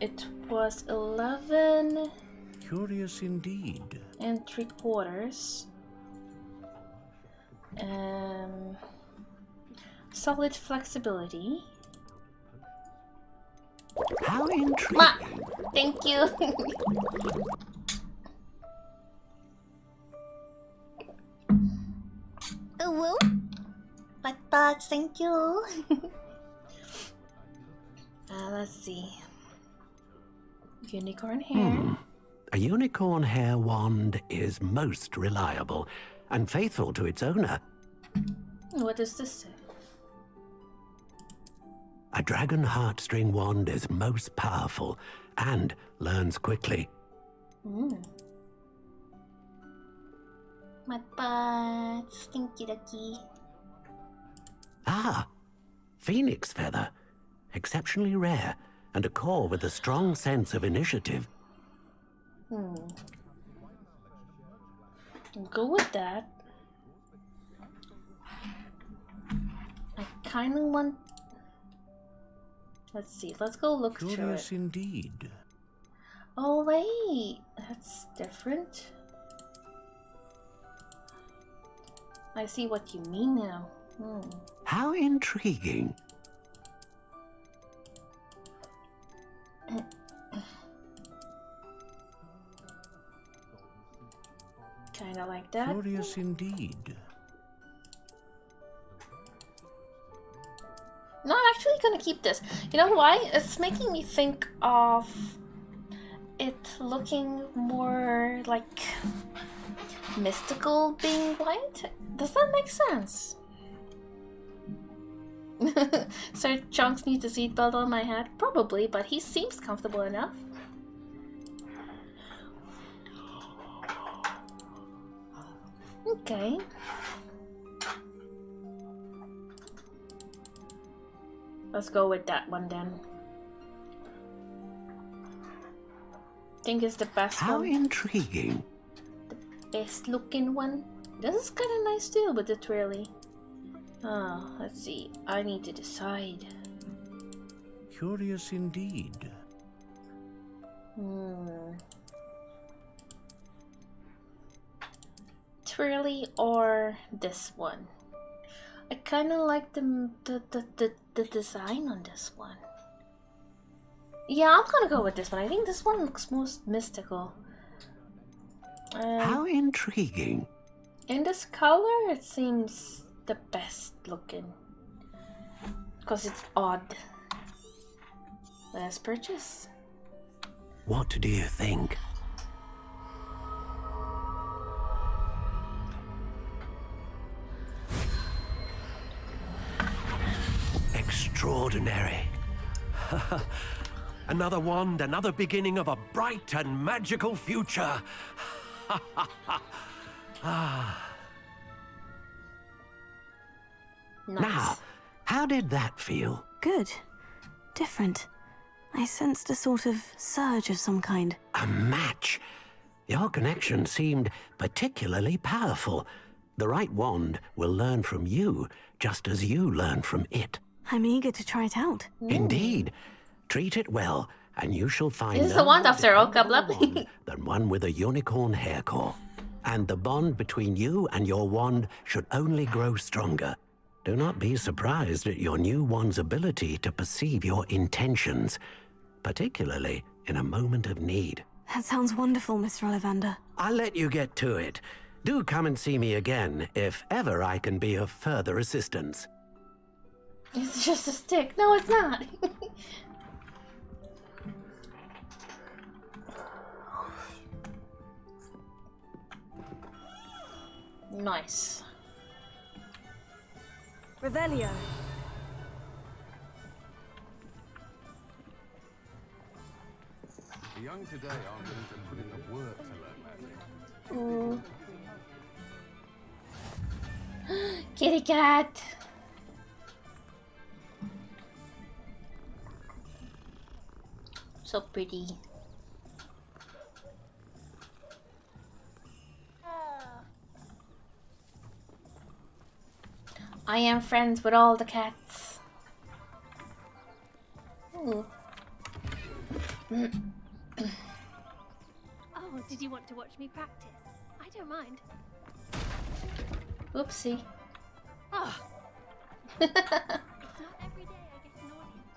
It was 11. Curious indeed. And 3/4. Solid flexibility. How intriguing. Thank you. Oh, well. But thank you. Let's see. Unicorn hair. A unicorn hair wand is most reliable and faithful to its owner. What does this say? A dragon heartstring wand is most powerful and learns quickly. My butt, stinky ducky. Ah, phoenix feather. Exceptionally rare, and a core with a strong sense of initiative. Go with that. I kind of want... Let's see, let's go look through it. Curious indeed. Oh wait, that's different. I see what you mean now. How intriguing. Kinda like that. Curious indeed. No, I'm actually gonna keep this. You know why? It's making me think of it looking more like mystical being white. Does that make sense? Sir Chunks needs a seatbelt on my head? Probably, but he seems comfortable enough. Okay. Let's go with that one then. Think it's the best one. How intriguing. The best looking one. This is kind of nice too, but it's really... Oh, let's see. I need to decide. Curious indeed. Twirly or this one? I kind of like the design on this one. Yeah, I'm gonna go with this one. I think this one looks most mystical. How intriguing. In this color, it seems the best looking. Because it's odd. Let's purchase. What do you think? Extraordinary. Another wand, another beginning of a bright and magical future. Nice. Now, how did that feel? Good. Different. I sensed a sort of surge of some kind. A match? Your connection seemed particularly powerful. The right wand will learn from you, just as you learn from it. I'm eager to try it out. Indeed. Treat it well, and you shall find This is a wand after all, Kabla. than one with a unicorn hair core. And the bond between you and your wand should only grow stronger. Do not be surprised at your new wand's ability to perceive your intentions, particularly in a moment of need. That sounds wonderful, Mr. Ollivander. I'll let you get to it. Do come and see me again if ever I can be of further assistance. It's just a stick. No, it's not. Nice. Revelio. The young today aren't willing to put in the work to learn magic. Kitty cat. So pretty. I am friends with all the cats. Ooh. Oh, did you want to watch me practice? I don't mind. Oopsie. Oh. It's not every day I get an audience.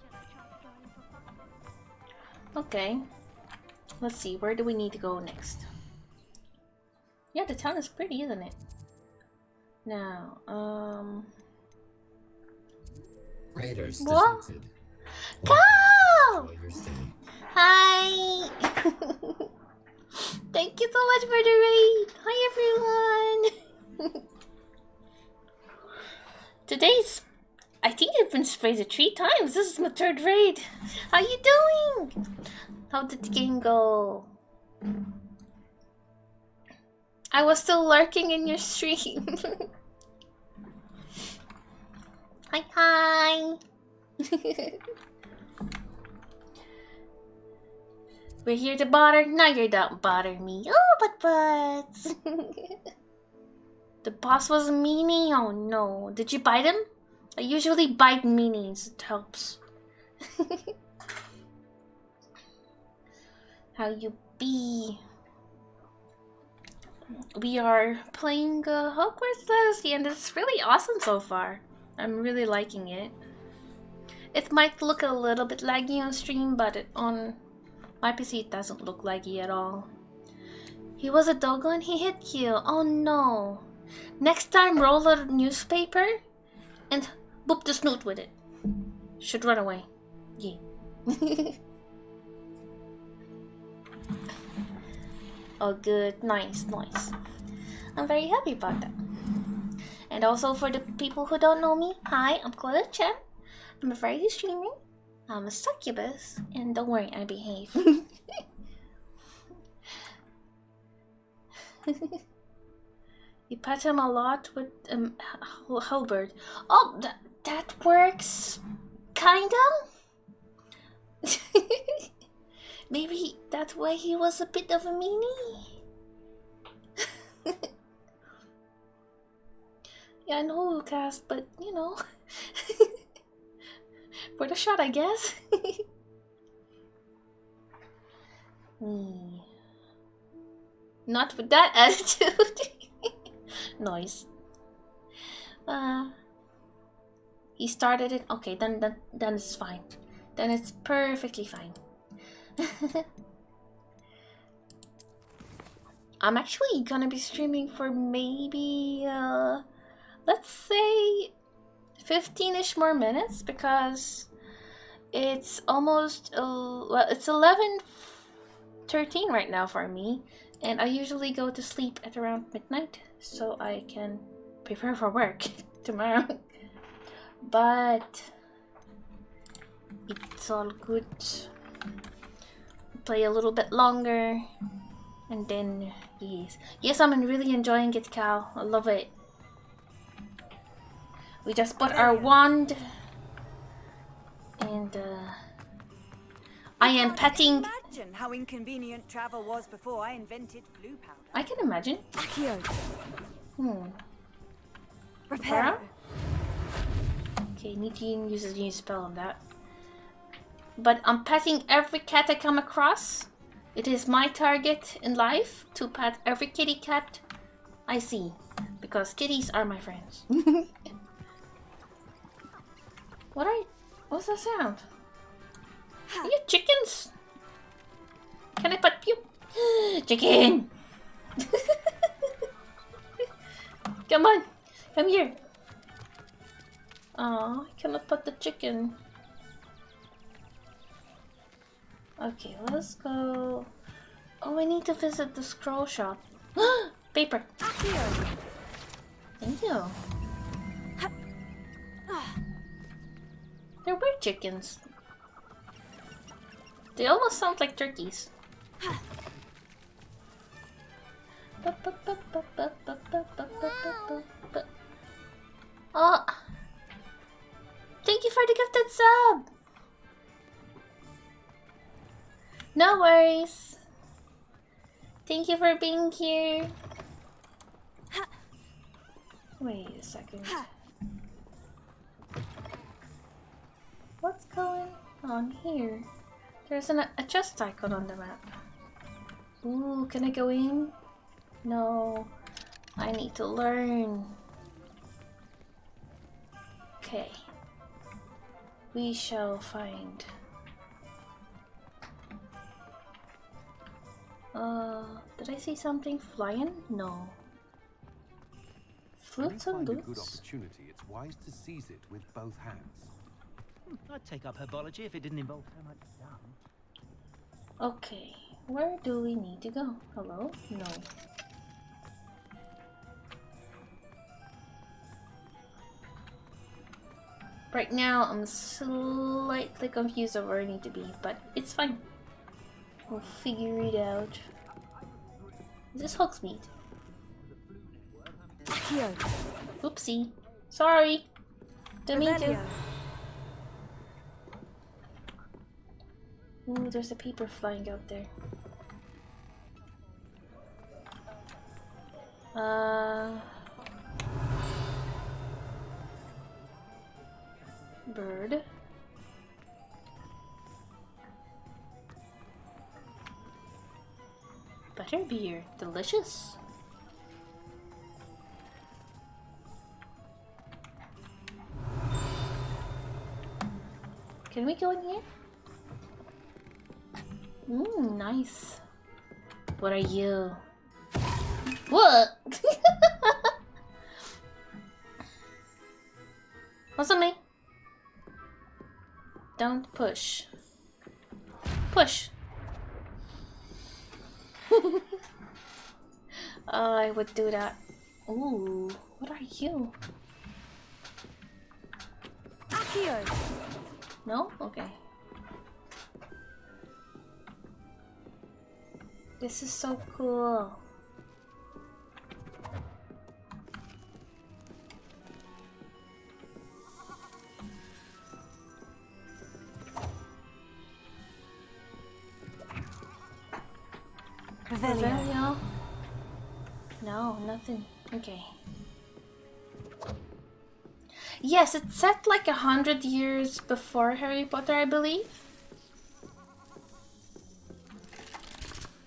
Shall I try to join for fun? Okay. Let's see, where do we need to go next? Yeah, the town is pretty, isn't it? Now, Raiders what? detected. Go! Enjoy your stay. Hi! Thank you so much for the raid! Hi everyone! Today's... I think I've been sprayed 3 times. This is my 3rd raid. How you doing? How did the game go? I was still lurking in your stream. Hi, hi! We're here to bother. No, you don't bother me. Oh, but. The boss was a meanie. Oh no. Did you bite him? I usually bite meanies. It helps. How you be? We are playing Hogwarts Legacy, and it's really awesome so far. I'm really liking it. It might look a little bit laggy on stream, but on my PC it doesn't look laggy at all. He was a doggo and he hit you. Oh no. Next time roll a newspaper and boop the snoot with it. Should run away. Yeah. Oh good. Nice, nice. I'm very happy about that. And also for the people who don't know me, hi, I'm KlilithChan. I'm a variety streamer. I'm a succubus, and don't worry, I behave. You pet him a lot with halberd. Oh, that works, kinda. Maybe that's why he was a bit of a meanie. Yeah, I know Lucas, but you know. For the shot, I guess. Not with that attitude. Noise. He started it. Okay, then it's fine. Then it's perfectly fine. I'm actually gonna be streaming for maybe let's say 15-ish more minutes, because it's almost well, it's 11:13 right now for me, and I usually go to sleep at around midnight so I can prepare for work tomorrow. But it's all good. Play a little bit longer, and then yes, I'm really enjoying it, Cal. I love it. We just put our wand and I am petting. Imagine how inconvenient travel was before I invented blue powder. I can imagine. Repair. Okay, need to use a new spell on that. But I'm petting every cat I come across. It is my target in life to pet every kitty cat I see, because kitties are my friends. What's that sound? Are you chickens? Can I pet you? Chicken! Come on, come here. Oh, I cannot pet the chicken. Okay, let's go. Oh, I need to visit the scroll shop. Paper. Thank you. There were chickens. They almost sound like turkeys. Oh, thank you for the gifted sub. No worries. Thank you for being here. Wait a second. What's going on here? There's a chest icon on the map. Ooh, can I go in? No, I need to learn. Okay. We shall find. Did I see something flying? No. Flutes and When you find a good loots? opportunity, it's wise to seize it with both hands. I'd take up herbology if it didn't involve so much stuff. Okay, where do we need to go? Hello? No. Right now, I'm slightly confused of where I need to be, but it's fine. We'll figure it out. Is this Hogsmeade? Oopsie. Sorry. Didn't mean to. Ooh, there's a paper flying out there. Bird. Butterbeer. Delicious. Can we go in here? Nice. What are you? What? Wasn't me. Don't push. Push. I would do that. Ooh, what are you? Akio. No? Okay. This is so cool. Revelio. No, nothing. Okay. Yes, it's set like 100 years before Harry Potter, I believe.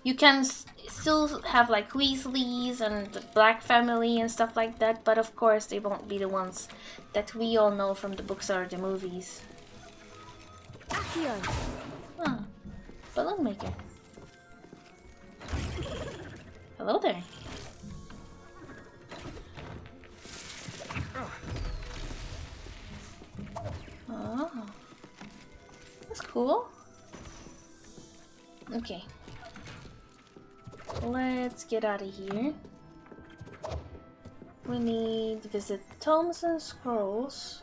You can still have like Weasleys and the Black family and stuff like that, but of course they won't be the ones that we all know from the books or the movies. Accio. Huh. Balloon maker. Hello there. Oh, that's cool. Okay. Let's get out of here. We need to visit Tomes and Scrolls,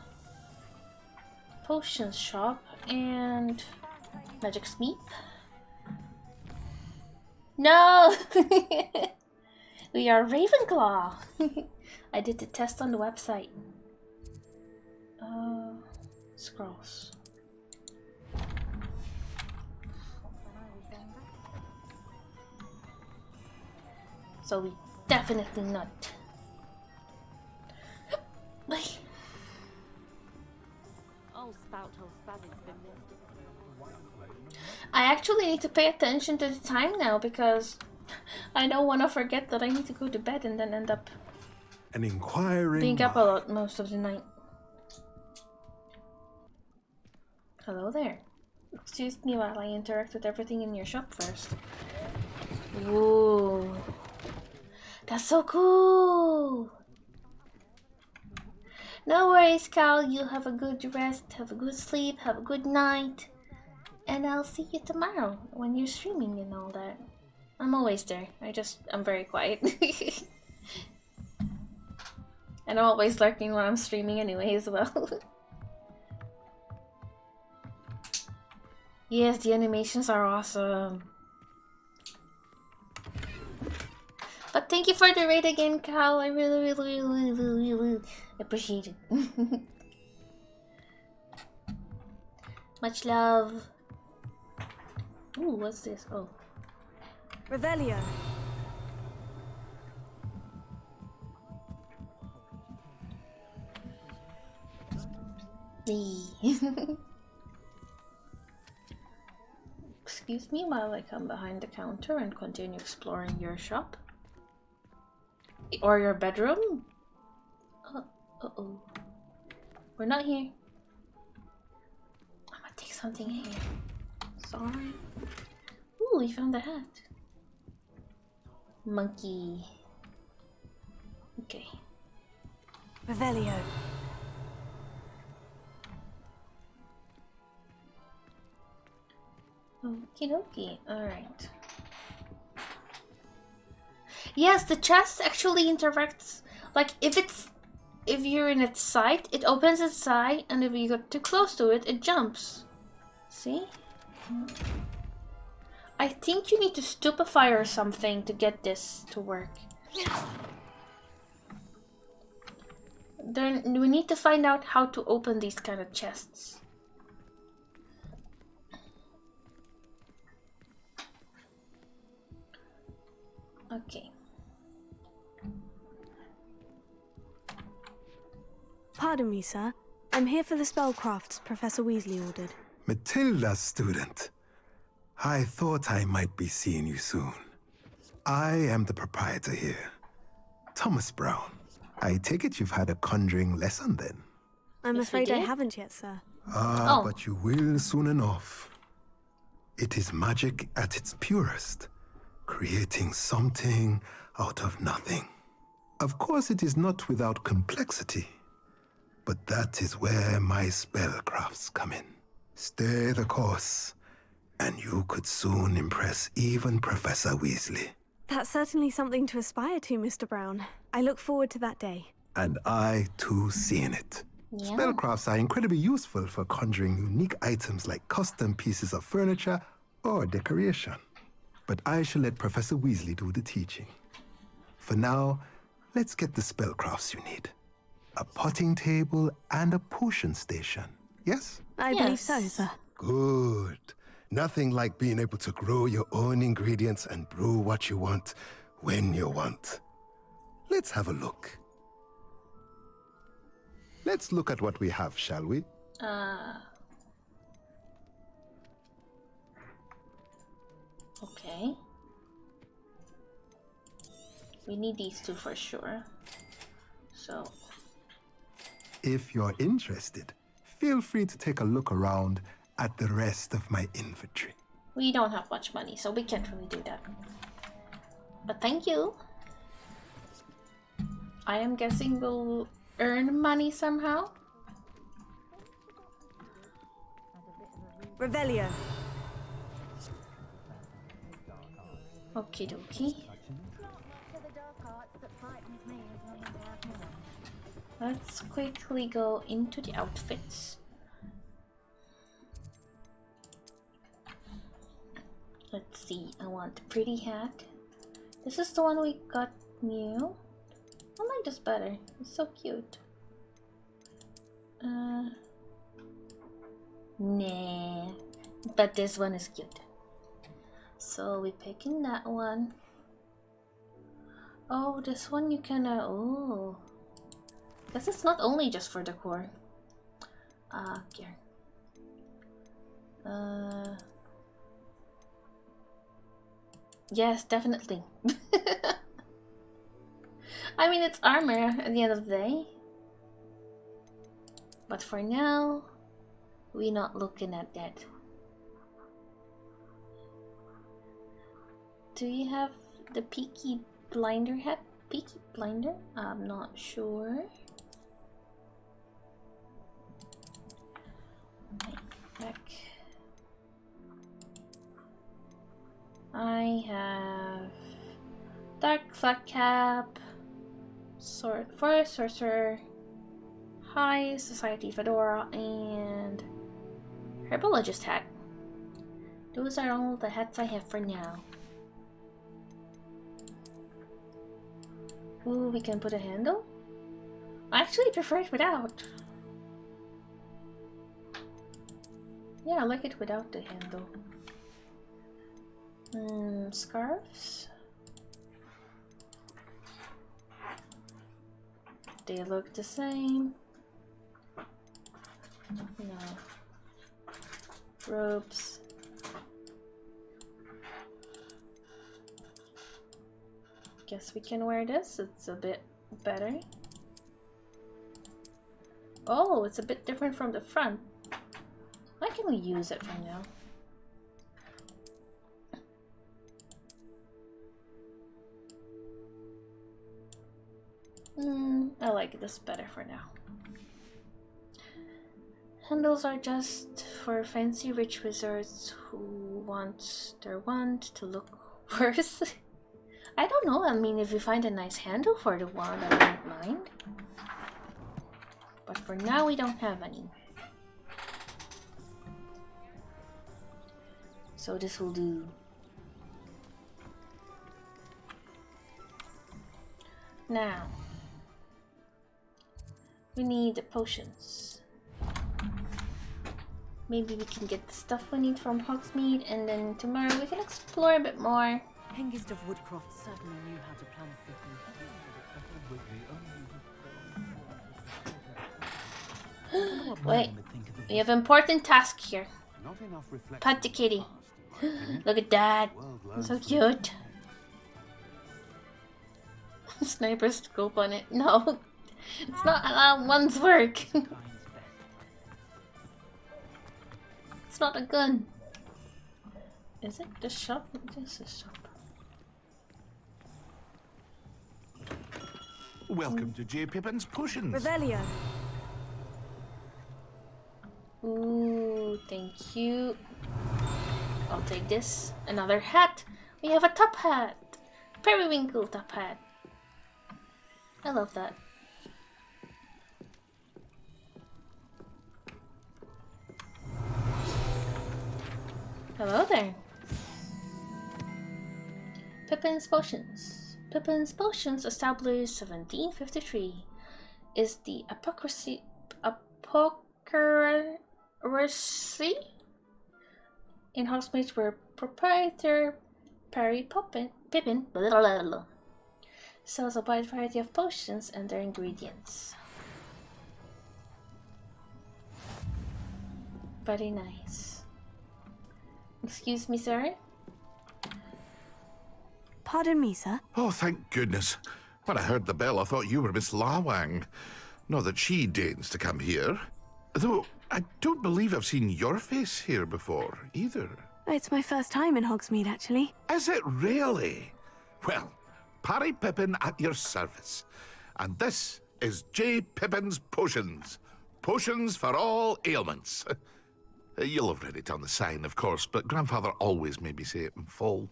Potions Shop, and Magic Smeep. No! We are Ravenclaw! I did the test on the website. Scrolls. So we definitely not. I actually need to pay attention to the time now because I don't want to forget that I need to go to bed and then end up an inquiring being up a lot most of the night. Hello there. Excuse me while I interact with everything in your shop first. Whoa. That's so cool! No worries, Cal. You have a good rest, have a good sleep, have a good night. And I'll see you tomorrow when you're streaming and all that. I'm always there. I'm very quiet. And I'm always lurking when I'm streaming anyway as well. Yes, the animations are awesome. But thank you for the raid again, Cal. I really appreciate it. Much love. Ooh, what's this? Oh. Revelio. Excuse me while I come behind the counter and continue exploring your shop. Or your bedroom? Uh-oh. We're not here. I'm gonna take something here. Sorry. Ooh, we found a hat. Monkey. Okay. Revelio. Okie dokie. Alright. Yes, the chest actually interacts. Like, if you're in its sight, it opens its side, and if you get too close to it, it jumps. See? I think you need to stupefy or something to get this to work. Then we need to find out how to open these kind of chests. Okay. Pardon me, sir. I'm here for the spellcrafts Professor Weasley ordered. Matilda's student. I thought I might be seeing you soon. I am the proprietor here, Thomas Brown. I take it you've had a conjuring lesson then? I'm afraid I haven't yet, sir. But you will soon enough. It is magic at its purest, creating something out of nothing. Of course, it is not without complexity, but that is where my spellcrafts come in. Stay the course, and you could soon impress even Professor Weasley. That's certainly something to aspire to, Mr. Brown. I look forward to that day. And I, too, seeing it. Yeah. Spellcrafts are incredibly useful for conjuring unique items like custom pieces of furniture or decoration. But I shall let Professor Weasley do the teaching. For now, let's get the spellcrafts you need. A potting table and a potion station, yes? I believe so, sir. Good. Nothing like being able to grow your own ingredients and brew what you want when you want. Let's have a look. Let's look at what we have, shall we? Okay. We need these two for sure. So. If you're interested, feel free to take a look around at the rest of my inventory. We don't have much money, so we can't really do that. But thank you. I am guessing we'll earn money somehow. Revelio. Okie dokie. Let's quickly go into the outfits. Let's see, I want a pretty hat. This is the one we got new. I like this better. It's so cute. Nah. But this one is cute. So we're picking that one. Oh, this one you can, oh. Guess it's not only just for decor. Here. Yes, definitely. I mean, it's armor at the end of the day. But for now, we're not looking at that. Do you have the Peaky Blinder hat? Peaky Blinder? I'm not sure. Back. I have Dark Flat Cap, Forest Sorcerer, High Society Fedora, and Herbologist hat. Those are all the hats I have for now. Ooh, we can put a handle? I actually prefer it without. Yeah, I like it without the handle. Scarves? They look the same. No. Robes. Guess we can wear this. It's a bit better. Oh, it's a bit different from the front. Why can we use it for now? I like this better for now. Handles are just for fancy rich wizards who want their wand to look worse. I don't know, I mean, if you find a nice handle for the wand, I wouldn't mind. But for now, we don't have any. So this will do. Now, we need the potions. Maybe we can get the stuff we need from Hogsmeade, and then tomorrow we can explore a bit more. Hengist of Woodcroft certainly knew how to plan a Wait, we have an important task here. Pet the kitty. Look at that. So cute. Sniper scope on it. No, it's not how one's work. It's not a gun. Is it the shop? This is shop. Welcome to J. Pippin's Potions. Revelio. Ooh, thank you. I'll take this. Another hat. We have a top hat. Periwinkle top hat. I love that. Hello there. Pippin's Potions. Pippin's Potions, established 1753, is the apocricy in Hogsmeade where proprietor Perry Pippin sells a wide variety of potions and their ingredients. Very nice. Excuse me, sir? Pardon me, sir? Oh, thank goodness. When I heard the bell, I thought you were Miss Lawang. Not that she deigns to come here. Though, I don't believe I've seen your face here before, either. It's my first time in Hogsmeade, actually. Is it really? Well, Parry Pippin at your service. And this is J. Pippin's Potions. Potions for all ailments. You'll have read it on the sign, of course, but Grandfather always made me say it in full.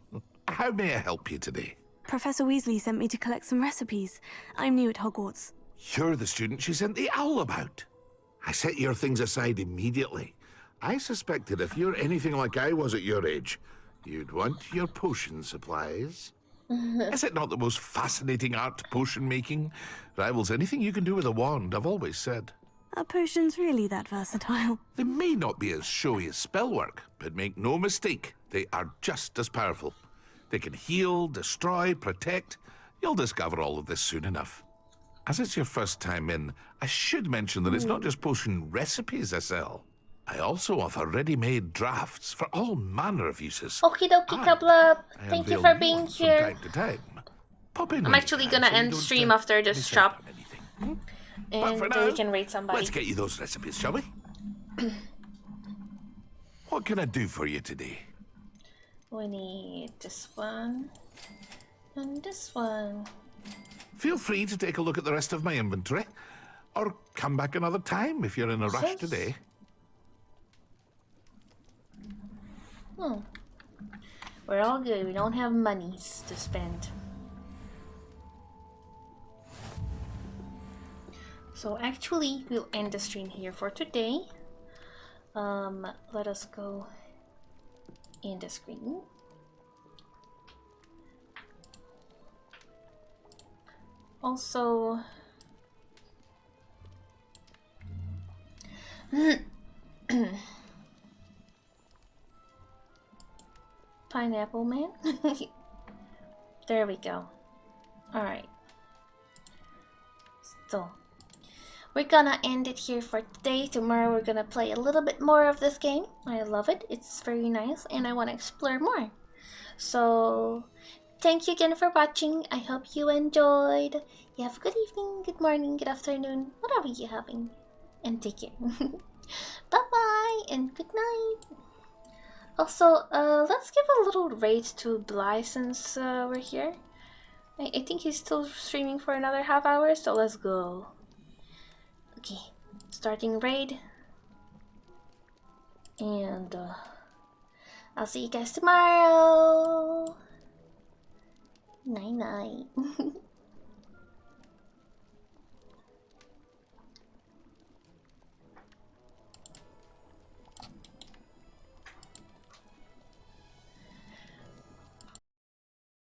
How may I help you today? Professor Weasley sent me to collect some recipes. I'm new at Hogwarts. You're the student she sent the owl about. I set your things aside immediately. I suspected if you're anything like I was at your age, you'd want your potion supplies. Is it not the most fascinating art, potion making? Rivals anything you can do with a wand, I've always said. Are potions really that versatile? They may not be as showy as spellwork, but make no mistake, they are just as powerful. They can heal, destroy, protect, You'll discover all of this soon enough. As it's your first time in, I should mention that it's not just potion recipes I sell. I also offer ready-made drafts for all manner of uses. Okie dokie, Kablab. Thank you for being here. Time to time. Pop in I'm actually gonna end stream after this shop. And now, we can rate somebody. Let's get you those recipes, shall we? What can I do for you today? We need this one. And this one. Feel free to take a look at the rest of my inventory. Or come back another time if you're in a rush today. We're all good. We don't have monies to spend. So actually, we'll end the stream here for today. Let us go in the screen. Also, Pineapple Man. There we go. Alright. So, we're gonna end it here for today. Tomorrow we're gonna play a little bit more of this game. I love it. It's very nice and I want to explore more. So, thank you again for watching. I hope you enjoyed. You have a good evening, good morning, good afternoon, whatever you're having. And take care. Bye-bye and good night. Also, let's give a little rate to Bly since we're here. I think he's still streaming for another half hour, so let's go. Okay, starting raid. And I'll see you guys tomorrow. Night night.